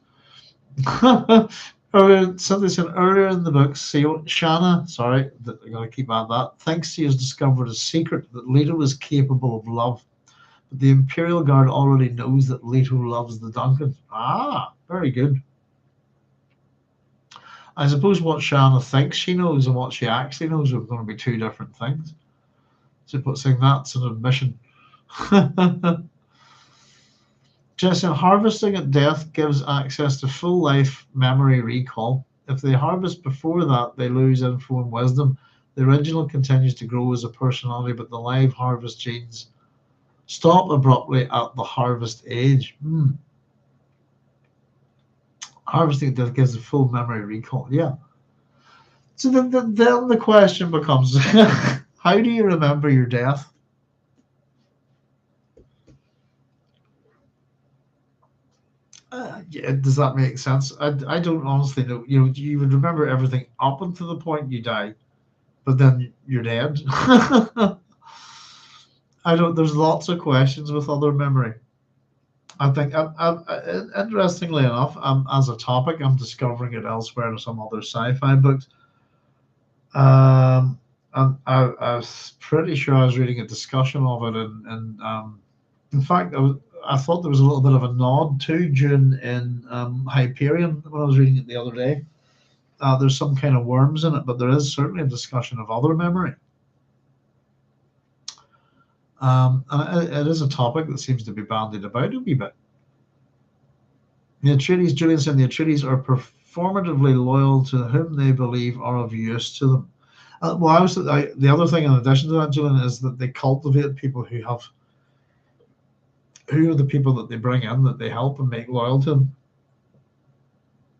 Something said earlier in the book, Shanna, sorry, I gotta keep at that, thinks she has discovered a secret that Leto is capable of love. But the Imperial Guard already knows that Leto loves the Duncan. Ah, very good. I suppose what Shanna thinks she knows and what she actually knows are going to be two different things. So saying that's an admission. Jason, harvesting at death gives access to full life memory recall. If they harvest before that, they lose info and wisdom. The original continues to grow as a personality, but the live harvest genes stop abruptly at the harvest age. Harvesting at death gives a full memory recall. Yeah. So then the question becomes, how do you remember your death? Yeah, does that make sense? I don't honestly know. You would remember everything up until the point you die, but then you're dead. I don't. There's lots of questions with other memory. I think, interestingly enough, as a topic, I'm discovering it elsewhere in some other sci-fi books. And I was pretty sure I was reading a discussion of it, and in fact, I thought there was a little bit of a nod to Dune in Hyperion when I was reading it the other day. There's some kind of worms in it, but there is certainly a discussion of other memory. And it is a topic that seems to be bandied about a wee bit. The Atreides, Julian said, the Atreides are performatively loyal to whom they believe are of use to them. The other thing in addition to that, Julian, is that they cultivate people who are the people that they bring in, that they help and make loyal to them.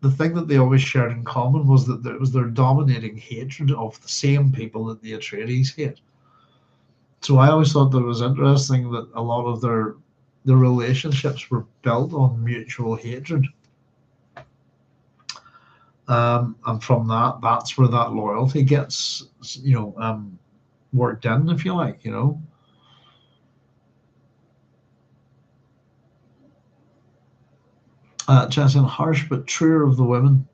The thing that they always shared in common was that it was their dominating hatred of the same people that the Atreides hate. So I always thought that it was interesting that a lot of their relationships were built on mutual hatred. And from that's where that loyalty gets, worked in, if you like, Jensen, harsh but truer of the women.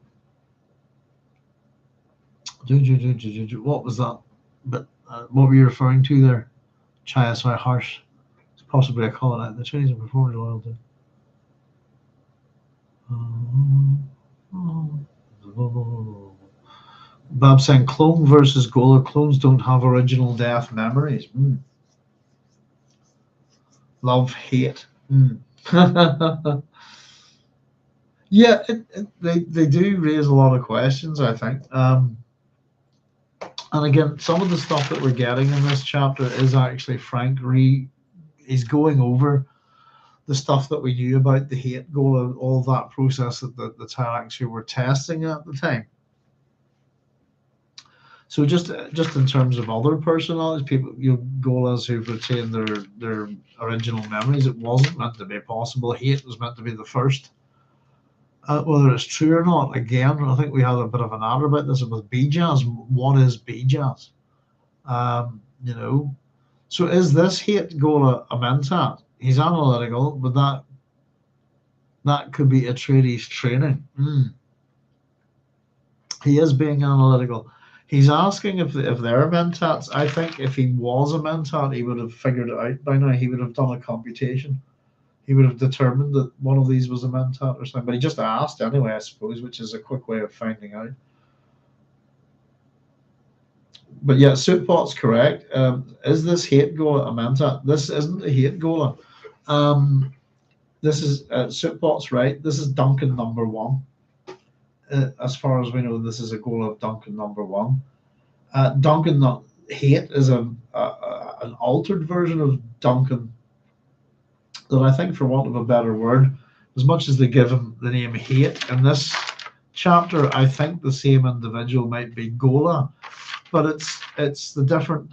What was that? But what were you referring to there? Sorry, harsh. It's possibly a call out. The Chinese are performing loyalty. Bob saying clone versus Ghola. Clones don't have original death memories. Love, hate. Yeah, they do raise a lot of questions, I think. And again, some of the stuff that we're getting in this chapter is actually Frank he's going over the stuff that we knew about the hate goal and all that process that the Tleilax who were testing at the time. So just in terms of other personalities, people, Gholas who've retained their original memories, it wasn't meant to be possible. Hate was meant to be the first. Whether it's true or not, again, I think we had a bit of an adder about this with Bijaz. What is Bijaz? So is this hate Ghola a mentat? He's analytical, but that could be Atreides training. He is being analytical. He's asking if they're mentats. I think if he was a mentat, he would have figured it out by now. He would have done a computation. He would have determined that one of these was a mentat or something. But he just asked anyway, I suppose, which is a quick way of finding out. But yeah, Sootpot's correct. Is this hate Ghola a mentat? This isn't a hate Ghola. This is Sootpot's right. This is Duncan number 1. As far as we know, this is a Ghola of Duncan number 1. Duncan not hate is an altered version of Duncan that I think, for want of a better word, as much as they give him the name hate in this chapter, I think the same individual might be Ghola, but it's the different.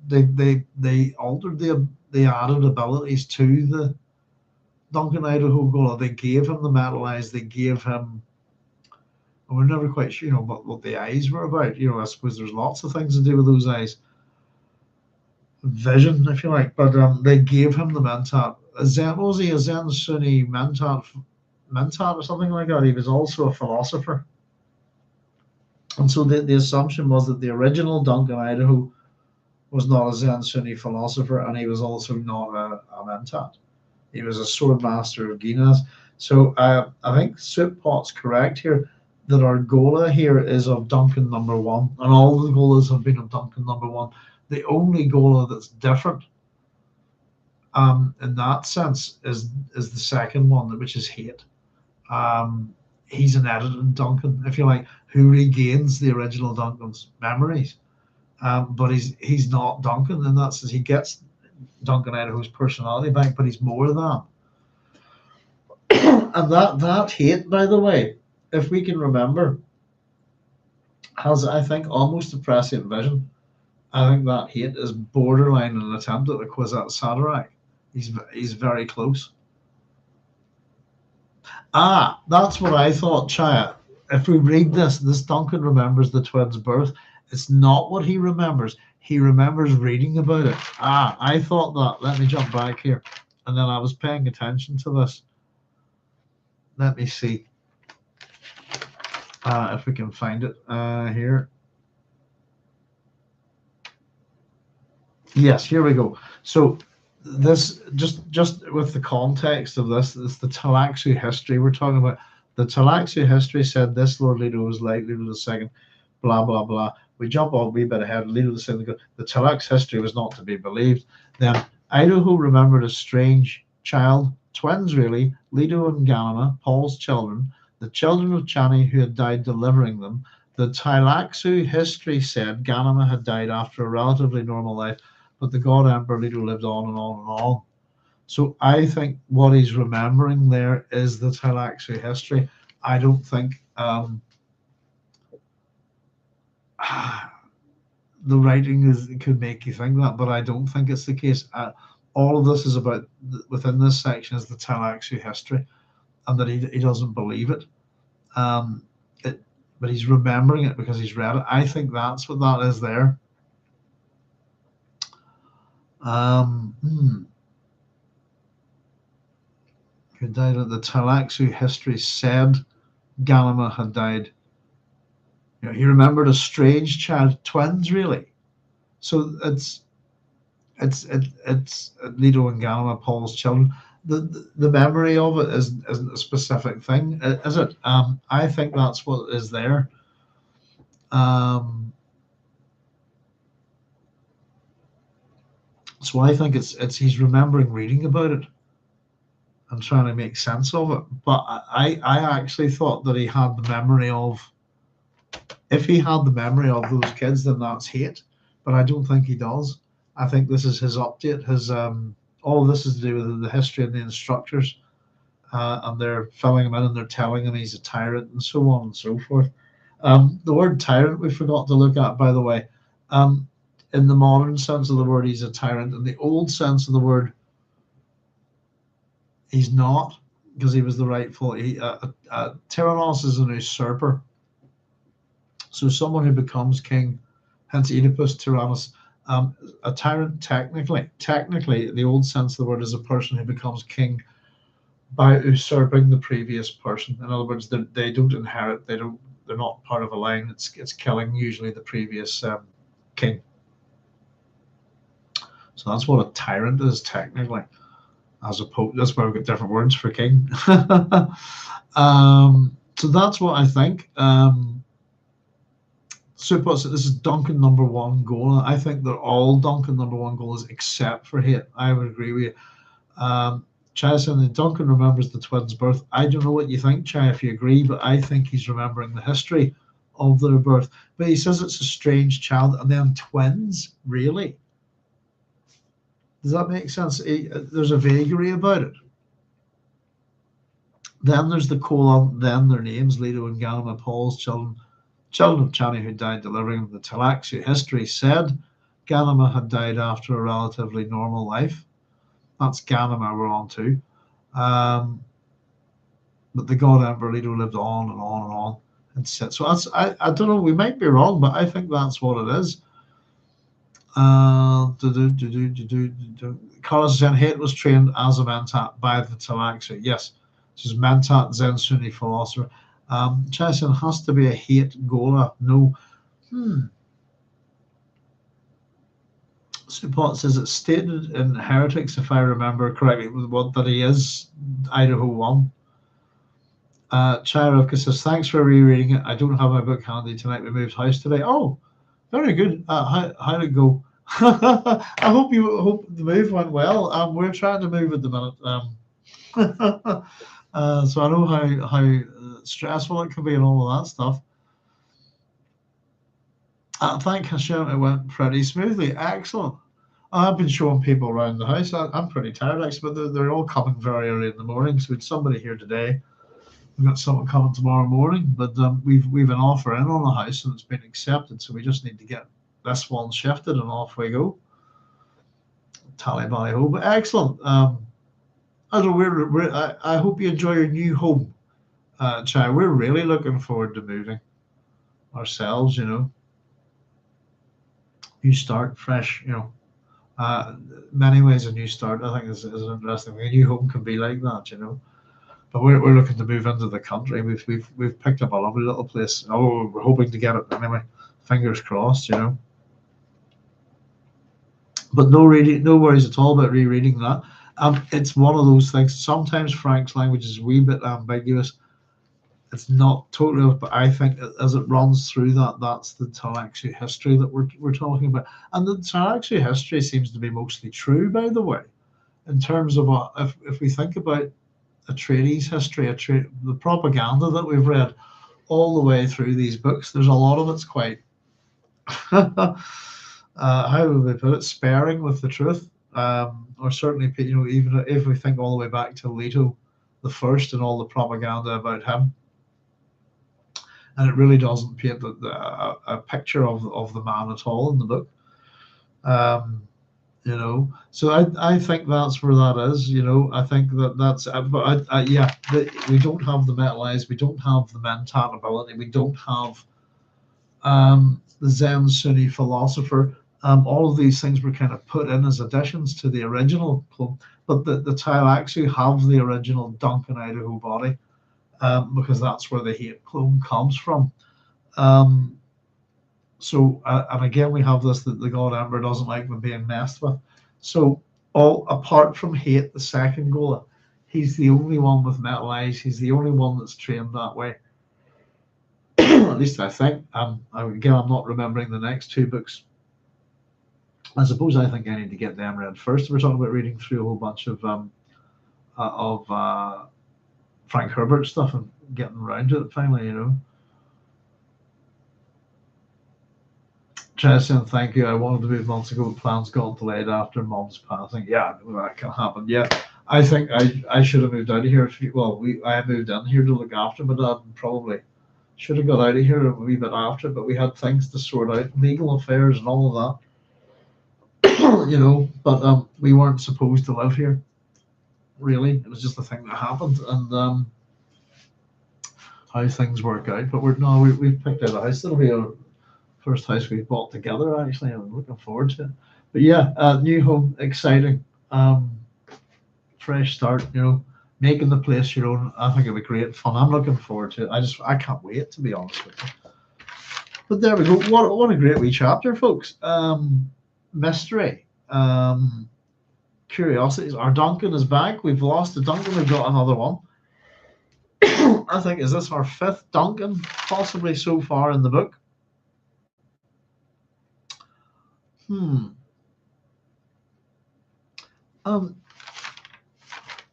They altered they added abilities to Duncan Idaho Ghola, they gave him the metal eyes. They gave him, and we're never quite sure, what the eyes were about. I suppose there's lots of things to do with those eyes, vision, if you like. But they gave him the mentat. What was he? A Zen Sunni mentat or something like that. He was also a philosopher. And so the assumption was that the original Duncan Idaho was not a Zen Sunni philosopher, and he was also not a mentat. He was a sword master of Guinness. So I think Souppot's correct here that our Ghola here is of Duncan number 1, and all the Gholas have been of Duncan number 1. The only Ghola that's different in that sense is the second one, which is Hate. He's an edited Duncan, if you like, who regains the original Duncan's memories. But he's not Duncan in that sense. He gets Duncan Idaho's personality back, but he's more than. And that Hate, by the way, if we can remember, has, I think, almost a prescient vision. I think that Hate is borderline an attempt at the Kwisatz Haderach. He's very close. That's what I thought, Chaya. If we read this Duncan remembers the twins' birth. It's not what he remembers. He remembers reading about it. I thought that. Let me jump back here. And then I was paying attention to this. Let me see if we can find it here. Yes, here we go. So this, just with the context of this, is the Tleilax history we're talking about. The Tleilax history said this Lord Leto was like Leto II, blah, blah, blah. We jump a wee bit ahead. Leto II, the Tleilax history was not to be believed. Then Idaho remembered a strange child, twins really, Leto and Ganima, Paul's children, the children of Chani who had died delivering them. The Tleilax history said Ganima had died after a relatively normal life, but the God Emperor Leto lived on and on and on. So I think what he's remembering there is the Tleilax history. I don't think the writing could make you think that, but I don't think it's the case. All of this is about, within this section, is the Tleilax history, and that he doesn't believe it. But he's remembering it because he's read it. I think that's what that is there. Who died at the Tleilax history said Ganima had died. He remembered a strange child, twins really. So it's Leto and Ganima, Paul's children. The memory of it isn't a specific thing, is it? I think that's what is there. So I think it's he's remembering reading about it and trying to make sense of it. But I actually thought that he had the memory of. If he had the memory of those kids, then that's Hate. But I don't think he does. I think this is his update. His all of this is to do with the history and the instructors, and they're filling him in and they're telling him he's a tyrant and so on and so forth. The word tyrant we forgot to look at, by the way. In the modern sense of the word, he's a tyrant. In the old sense of the word, he's not, because he was the rightful. Tyrannos is an usurper. So someone who becomes king, hence Oedipus Tyrannus. A tyrant, technically, the old sense of the word, is a person who becomes king by usurping the previous person. In other words, they don't inherit. They're not part of a line. It's killing usually the previous king. So that's what a tyrant is technically, as opposed. That's why we've got different words for king. So that's what I think. Souppot, this is Duncan number 1 Ghola. I think they're all Duncan number 1 Gholas except for Hate. I would agree with you. Ch07, Duncan remembers the twins' birth. I don't know what you think, Chai, if you agree, but I think he's remembering the history of their birth. But he says it's a strange child, and then twins, really? Does that make sense? There's a vagary about it. Then there's the colon, then their names, Leto and Ganima, Paul's children of Chani who died delivering the Tleilax history said Ganima had died after a relatively normal life. That's Ganima we're on to. But the God Emperor Leto lived on and on and on. And so I don't know, we might be wrong, but I think that's what it is. Carlos Zen Hate was trained as a Mentat by the Tleilax. Yes, this is Mentat Zen Sunni philosopher. Ch07 has to be a Hate Ghola. No. Supot says it's stated in Heretics, if I remember correctly, that he is Idaho 1. Chirivka says, thanks for rereading it. I don't have my book handy tonight. We moved house today. Oh, very good. How did it go? I hope the move went well. We're trying to move at the minute. So I know how stressful it can be and all of that stuff. Thank Hashem, it went pretty smoothly. Excellent. I've been showing people around the house. I'm pretty tired, actually, but they're all coming very early in the morning. So we had somebody here today. We've got someone coming tomorrow morning, but we've an offer in on the house and it's been accepted. So we just need to get this one shifted and off we go. Tally bally ho, but excellent. I hope you enjoy your new home, Chai. We're really looking forward to moving ourselves. New start, fresh. Many ways a new start. I think is interesting. A new home can be like that. But we're looking to move into the country. We've picked up a lovely little place. Oh, we're hoping to get it anyway. Fingers crossed, But no worries at all about rereading that. It's one of those things. Sometimes Frank's language is a wee bit ambiguous. It's not totally, but I think as it runs through that's the Tleilax history that we're talking about. And the Tleilax history seems to be mostly true, by the way, in terms of if we think about Atreides history, the propaganda that we've read all the way through these books, there's a lot of it's quite how would we put it, sparing with the truth, or certainly, even if we think all the way back to Leto I and all the propaganda about him, and it really doesn't paint a picture of the man at all in the book. So I think that's where that is. I think that's. But we don't have the metal eyes. We don't have the Mentat ability. We don't have the Zen Sunni philosopher. All of these things were kind of put in as additions to the original clone. But the Tleilax have the original Duncan Idaho body, because that's where the Hate clone comes from. So, and again, we have this that the God Emperor doesn't like them being messed with. So, all apart from Hate, the second Ghola, he's the only one with metal eyes. He's the only one that's trained that way. At least I think. Again, I'm not remembering the next two books. I suppose I think I need to get them read first. We're talking about reading through a whole bunch of Frank Herbert stuff and getting around to it finally, Ch07, thank you. I wanted to move months ago, but plans got delayed after Mom's passing. Yeah, that can happen. Yeah, I think I should have moved out of here. I moved in here to look after my dad, and probably should have got out of here a wee bit after, but we had things to sort out, legal affairs and all of that. But we weren't supposed to live here. Really, it was just a thing that happened, and how things work out. But we've picked out a house. It'll be our first house we've bought together, actually. I'm looking forward to it. But yeah, new home, exciting, fresh start. Making the place your own. I think it'll be great fun. I'm looking forward to it. I can't wait, to be honest with you. But there we go. What a great wee chapter, folks. Mystery. Curiosities. Our Duncan is back. We've lost the Duncan. We've got another one. I think, is this our fifth Duncan, possibly so far in the book?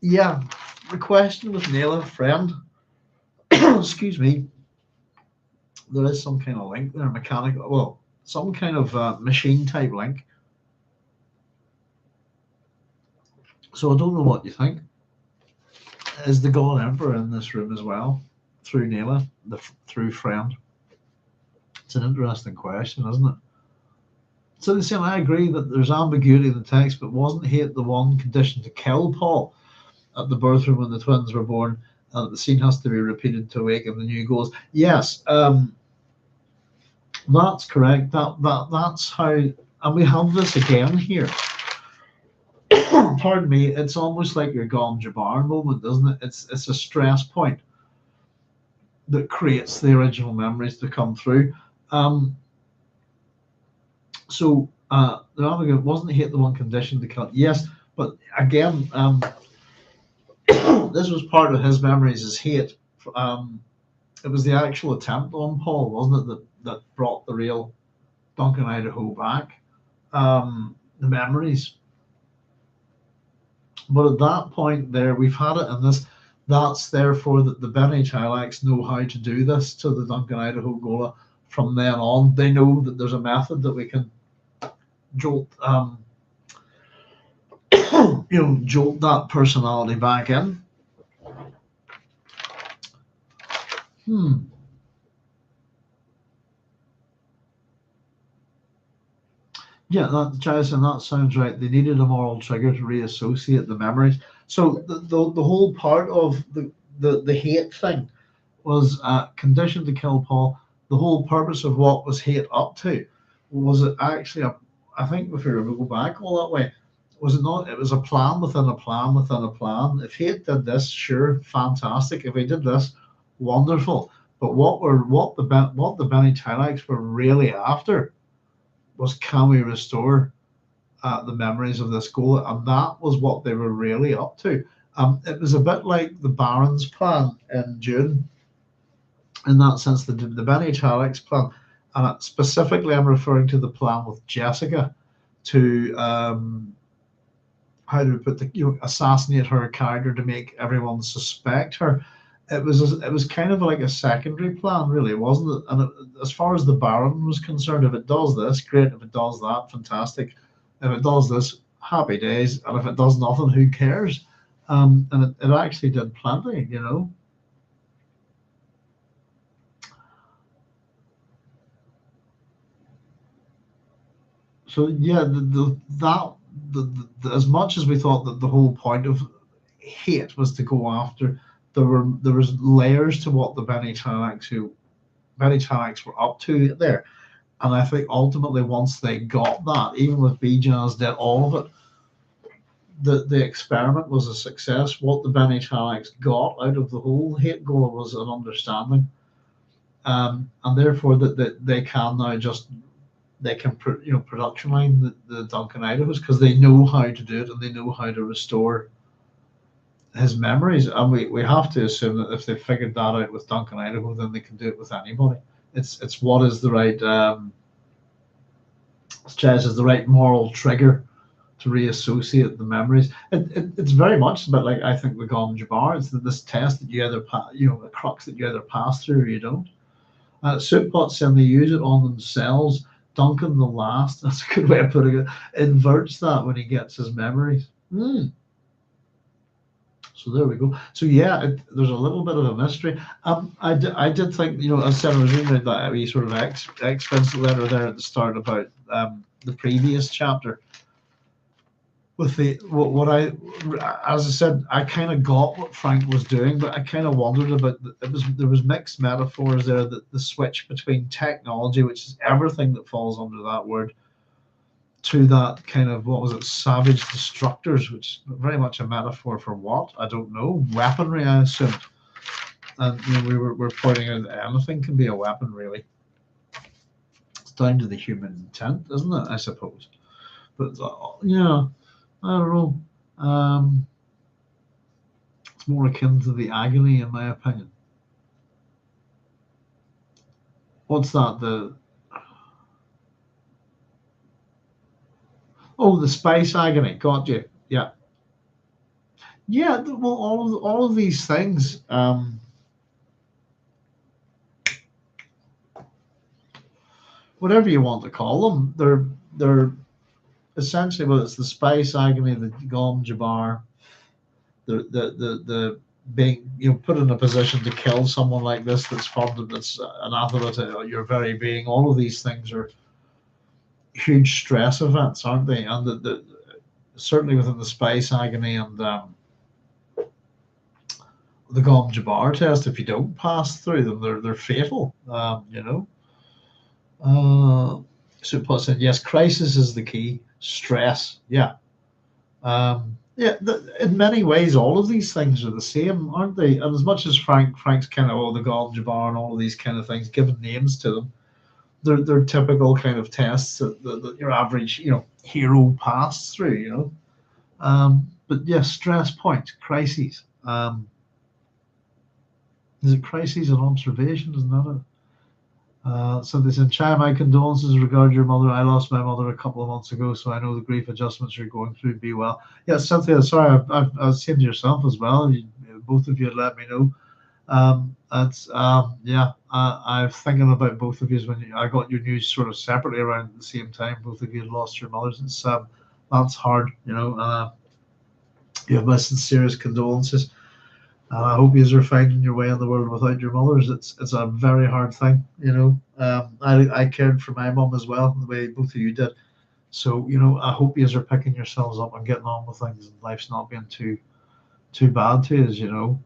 Yeah, the question with Nayla, friend. Excuse me. There is some kind of link there, mechanical. Well, some kind of machine type link. So I don't know what you think. Is the God Emperor in this room as well, through Nayla, through friend? It's an interesting question, isn't it? So they say, I agree that there's ambiguity in the text, but wasn't Hate the one conditioned to kill Paul? at the birth room when the twins were born, and the scene has to be repeated to awaken the new Gholas. Yes, that's correct. That's how, and we have this again here. Pardon me. It's almost like your Gom Jabbar moment, isn't it? It's a stress point that creates the original memories to come through. So the Abigail wasn't hate the one condition to kill. Yes, but again, this was part of his memories as hate. It was the actual attempt on Paul, wasn't it, that brought the real Duncan Idaho back, the memories. But at that point there, we've had it in this. That's therefore that the Bene Tleilax know how to do this to the Duncan Idaho Ghola. From then on, they know that there's a method that we can jolt, jolt that personality back in. Yeah, Ch07, that sounds right. They needed a moral trigger to reassociate the memories. So the whole part of the hate thing was conditioned to kill Paul. The whole purpose of what was hate up to was it actually I think if we were to go back all that way, was it not? It was a plan within a plan within a plan. If hate did this, sure, fantastic. If he did this, wonderful. But what the Bene Tleilax were really after was, can we restore the memories of this Ghola? And that was what they were really up to. It was a bit like the Baron's plan in Dune, in that sense, the Bene Tleilax plan. And specifically, I'm referring to the plan with Jessica to how to put assassinate her character to make everyone suspect her. It was kind of like a secondary plan, really, wasn't it? And as far as the Baron was concerned, if it does this, great. If it does that, fantastic. If it does this, happy days. And if it does nothing, who cares? And it actually did plenty, So yeah, as much as we thought that the whole point of hate was to go after, there was layers to what the Bene Tleilax were up to there. And I think ultimately once they got that, even with Bijaz did all of it, the experiment was a success. What the Bene Tleilax got out of the whole hate goal was an understanding. And therefore that they can now they can production line the Duncan Idahos, because they know how to do it and they know how to restore his memories. And we have to assume that if they figured that out with Duncan Idaho, then they can do it with anybody. It's what is the right is the right moral trigger to reassociate the memories. It's very much a bit like, I think, with Gom Jabbar. It's this test that you either a crux that you either pass through or you don't. Sootpot saying they use it on themselves. Duncan the Last, that's a good way of putting it, inverts that when he gets his memories. So there we go. So yeah, there's a little bit of a mystery. I did think, as I said, I was reading that wee sort of expensive letter there at the start about the previous chapter. With as I said, I kind of got what Frank was doing, but I kind of wondered about there was mixed metaphors there, that the switch between technology, which is everything that falls under that word, to that kind of, what was it, savage destructors, which is very much a metaphor for what? I don't know. Weaponry, I assumed. And we're pointing out that anything can be a weapon, really. It's down to the human intent, isn't it? I suppose. But yeah, I don't know. It's more akin to the agony, in my opinion. What's that? The space agony. Got you. Yeah. Yeah. Well, all of these things. Whatever you want to call them, they're essentially, well, it's the space agony, the Gom Jabbar, the being put in a position to kill someone like this, that's anathema to your very being. All of these things are huge stress events, aren't they? And certainly within the space agony and the Gom Jabbar test. If you don't pass through them, they're fatal. So Paul said, yes, crisis is the key. Stress, yeah. In many ways, all of these things are the same, aren't they? And as much as Frank's kind of the Gom Jabbar and all of these kind of things, given names to them, they're typical kind of tests that your average, hero passed through, But yes, stress point, crises. Is it crises and observation? Isn't that it? So they said, Chai, my condolences regarding your mother. I lost my mother a couple of months ago, so I know the grief adjustments you're going through. Be well. Yeah, Cynthia, sorry, I've seen to yourself as well. Both of you had let me know. I'm thinking about both of you when I got your news sort of separately around at the same time. Both of you had lost your mothers. That's hard, You have my sincerest condolences. I hope you are finding your way in the world without your mothers. It's a very hard thing, I cared for my mum as well, the way both of you did. So, I hope you are picking yourselves up and getting on with things, and life's not being too bad to you.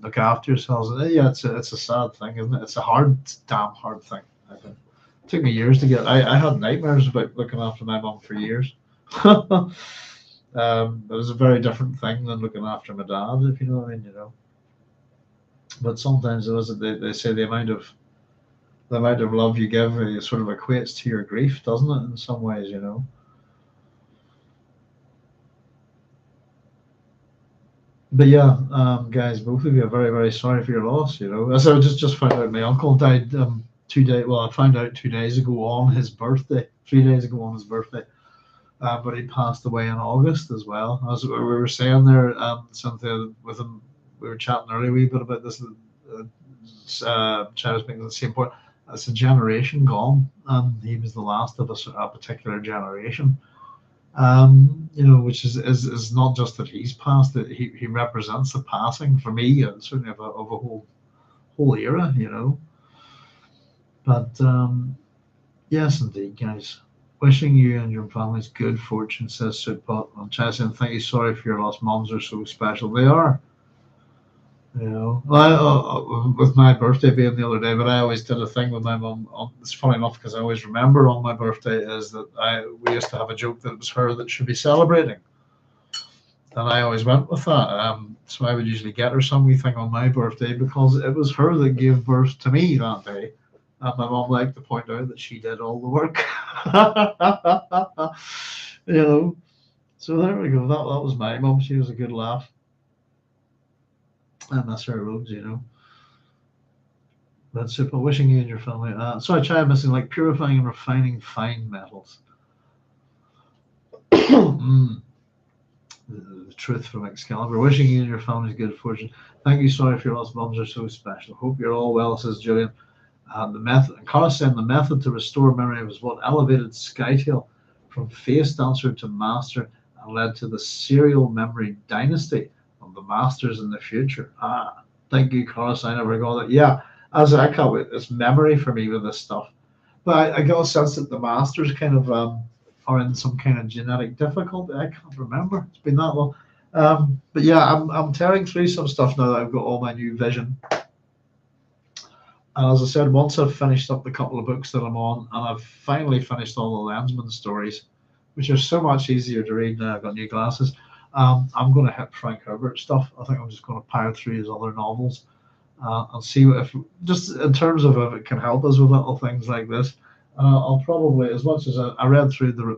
Look after yourselves. And yeah, it's a sad thing, isn't it? It's a damn hard thing. I think it took me years to get. I had nightmares about looking after my mum for years. It was a very different thing than looking after my dad, if you know what I mean, But sometimes they say the amount of love you give sort of equates to your grief, doesn't it? In some ways, But yeah, guys, both of you are very, very sorry for your loss. As I just found out, my uncle died 2 days. Well, I found out 2 days ago on his birthday. 3 days ago on his birthday. But he passed away in August as well. As we were saying there, Cynthia, with him, we were chatting earlier a wee bit about this. Chad was making the same point. It's a generation gone, and he was the last of a particular generation. Which is not just that he's passed; that he represents the passing for me, certainly of a whole era. But yes, indeed, guys. Wishing you and your families good fortune, says Sudpot. And Chesson, thank you. Sorry for your lost. Moms are so special. They are. With my birthday being the other day, but I always did a thing with my mum. It's funny enough because I always remember on my birthday is that we used to have a joke that it was her that should be celebrating, and I always went with that. So I would usually get her some wee thing on my birthday because it was her that gave birth to me that day. And my mum liked to point out that she did all the work. So there we go. That was my mum. She was a good laugh. I miss her loads, That's super. Wishing you and your family. Sorry, try missing like purifying and refining fine metals. The truth from Excalibur. Wishing you and your family good fortune. Thank you. Sorry for your lost. Moms are so special. Hope you're all well, says Julian. The method, and Carlos saying the method to restore memory was what elevated Skytail from face dancer to master and led to the serial memory dynasty of the masters in the future. Thank you, Carlos. I never got it. Yeah, as I call it, it's memory for me with this stuff. But I got a sense that the masters kind of are in some kind of genetic difficulty. I can't remember. It's been that long. But yeah, I'm tearing through some stuff now that I've got all my new vision. And as I said, once I've finished up the couple of books that I'm on, and I've finally finished all the Lensman stories, which are so much easier to read now I've got new glasses, I'm going to hit Frank Herbert stuff. I think I'm just going to pile through his other novels and see if, just in terms of if it can help us with little things like this. I'll probably, as much as I read through the,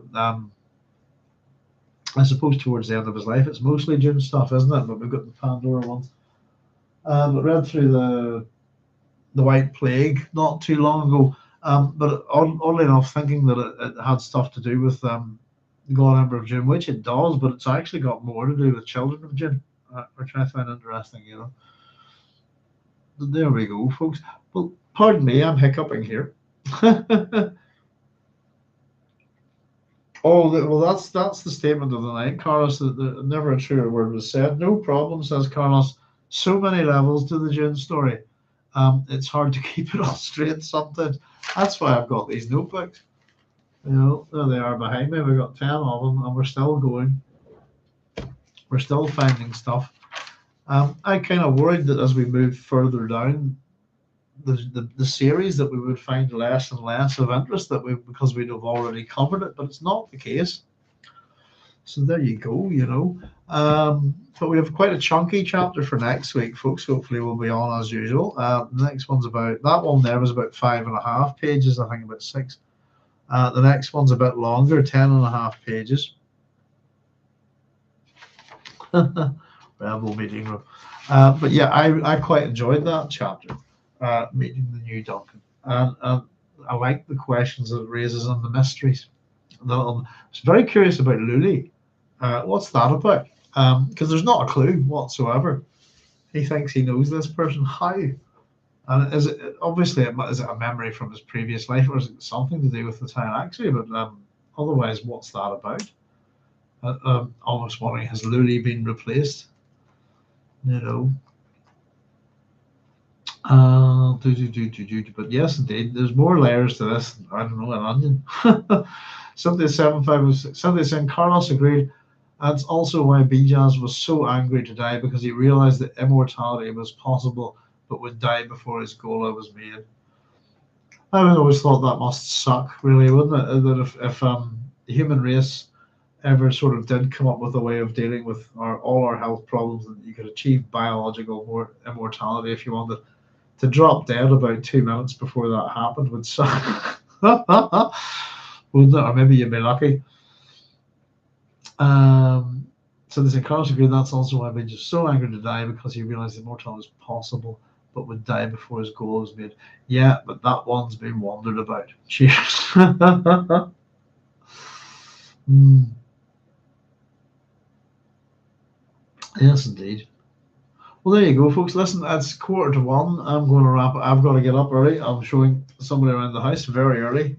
I suppose towards the end of his life, it's mostly Dune stuff, isn't it? But we've got the Pandora ones. But read through the White Plague not too long ago, but oddly enough, thinking that it had stuff to do with the God Emperor of Dune, which it does, but it's actually got more to do with Children of Dune, which I find interesting, But there we go, folks. Well, pardon me, I'm hiccuping here. Well, that's the statement of the night, Carlos. That never a truer word was said. No problem, says Carlos. So many levels to the Dune story. It's hard to keep it all straight sometimes. That's why I've got these notebooks. There they are behind me. We've got 10 of them, and we're still going. We're still finding stuff. I kind of worried that as we move further down the series that we would find less and less of interest because we'd have already covered it, but it's not the case. So there you go, you know. But we have quite a chunky chapter for next week, folks. Hopefully we'll be on as usual. The next one's that one there was about 5.5 pages, I think about 6. The next one's a bit longer, 10.5 pages. Rebel meeting room. But yeah, I quite enjoyed that chapter, meeting the new Duncan. And I like the questions that it raises and the mysteries. I was very curious about Luli. What's that about? Because there's not a clue whatsoever. He thinks he knows this person. How? And is it obviously is it a memory from his previous life, or is it something to do with the Tleilaxi? But otherwise, what's that about? Almost wondering, has Luli been replaced? You know. But yes, indeed, there's more layers to this. I don't know, an onion. Something 756. Something saying Carlos agreed. That's also why Bijaz was so angry to die, because he realized that immortality was possible, but would die before his Ghola was made. I always thought that must suck, really, wouldn't it? That if the human race ever sort of did come up with a way of dealing with all our health problems, and you could achieve biological immortality if you wanted, to drop dead about 2 minutes before that happened would suck. Wouldn't it? Or maybe you'd be lucky. So they say Carlos agreed. That's also why Benji was so angry to die, because he realized immortality was possible, but would die before his Ghola was made. Yeah, but that one's been wondered about. Cheers. Yes, indeed. Well, there you go, folks. Listen, it's 1:45. I'm going to wrap it. I've got to get up early. I'm showing somebody around the house very early,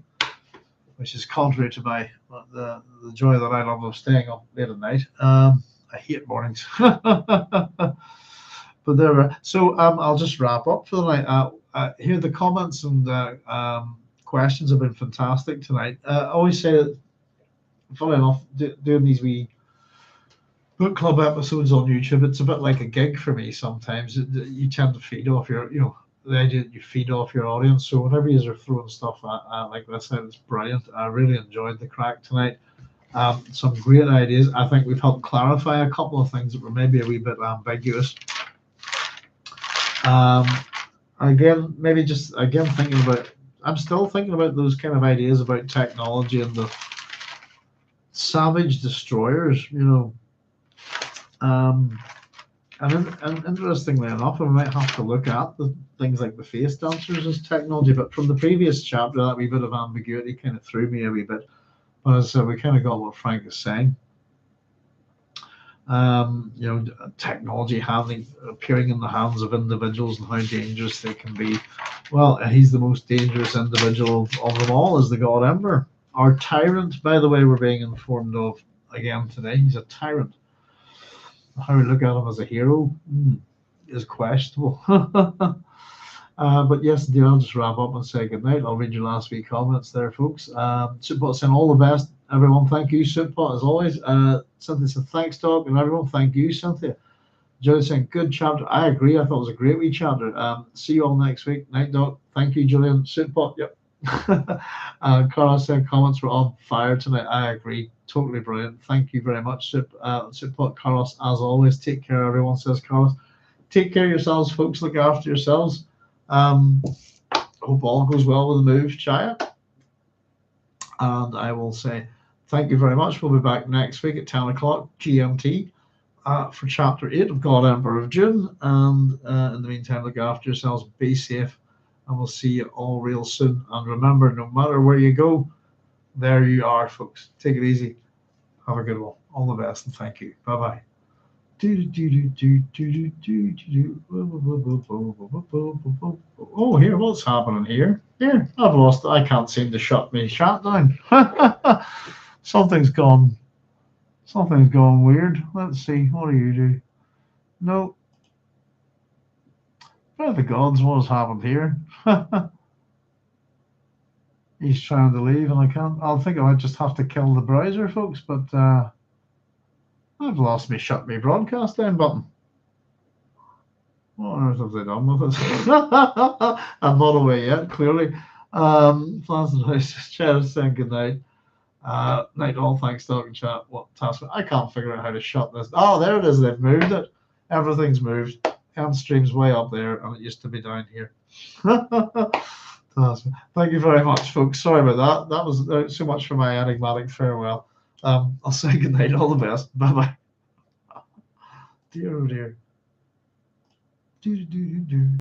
which is contrary to the joy that I love of staying up late at night. I hate mornings. But there. So I'll just wrap up for the night. Here, the comments and questions have been fantastic tonight. I always say that, funny enough, doing these wee book club episodes on YouTube, it's a bit like a gig for me sometimes. You tend to feed off the idea that you feed off your audience. So whenever you are throwing stuff like this, it's brilliant. I really enjoyed the crack tonight. Some great ideas. I think we've helped clarify a couple of things that were maybe a wee bit ambiguous. Again, thinking about, I'm still thinking about those kind of ideas about technology and the savage destroyers, and interestingly enough, I might have to look at the things like the face dancers as technology. But from the previous chapter, that wee bit of ambiguity kind of threw me a wee bit. But as I said, we kind of got what Frank is saying. Technology appearing in the hands of individuals and how dangerous they can be. Well, he's the most dangerous individual of them all, is the God Emperor. Our tyrant, by the way, we're being informed of again today. He's a tyrant. How we look at him as a hero is questionable. But yes, indeed, I'll just wrap up and say goodnight. I'll read your last week comments there, folks. Sootpot saying all the best, everyone. Thank you, Sootpot, as always. Cynthia said thanks, Doc, and everyone. Thank you, Cynthia. Julian saying good chapter. I agree. I thought it was a great wee chapter. See you all next week. Night, Doc. Thank you, Julian. Sootpot. Yep. Carlos said comments were on fire tonight. I agree. Totally brilliant. Thank you very much, Sootpot. Carlos, as always. Take care, everyone, says Carlos. Take care of yourselves, folks. Look after yourselves. Hope all goes well with the move, Chaya. And I will say thank you very much. We'll be back next week at 10 o'clock GMT for Chapter 8 of God Emperor of Dune. And in the meantime, look after yourselves. Be safe. And we'll see you all real soon. And remember, no matter where you go, there you are, folks. Take it easy. Have a good one. All the best, and thank you. Bye-bye. Oh, here, what's happening here? Here, I've lost it. I can't seem to shut me chat down. Something's gone weird. Let's see. What do you do? No. By the gods, what has happened here? He's trying to leave, and I can't. I think I might just have to kill the browser, folks. But I've lost me shut me broadcast down button. What on earth have they done with it? I'm not away yet, clearly. Plans and house. Cheers, saying good night. Night all, thanks, Doc and chat. What task? I can't figure out how to shut this. Oh, there it is. They've moved it. Everything's moved. Cam stream's way up there, and it used to be down here. Thank you very much, folks. Sorry about that. That was so much for my enigmatic farewell. I'll say good night. All the best. Bye bye. Dear, oh dear. Do do do do.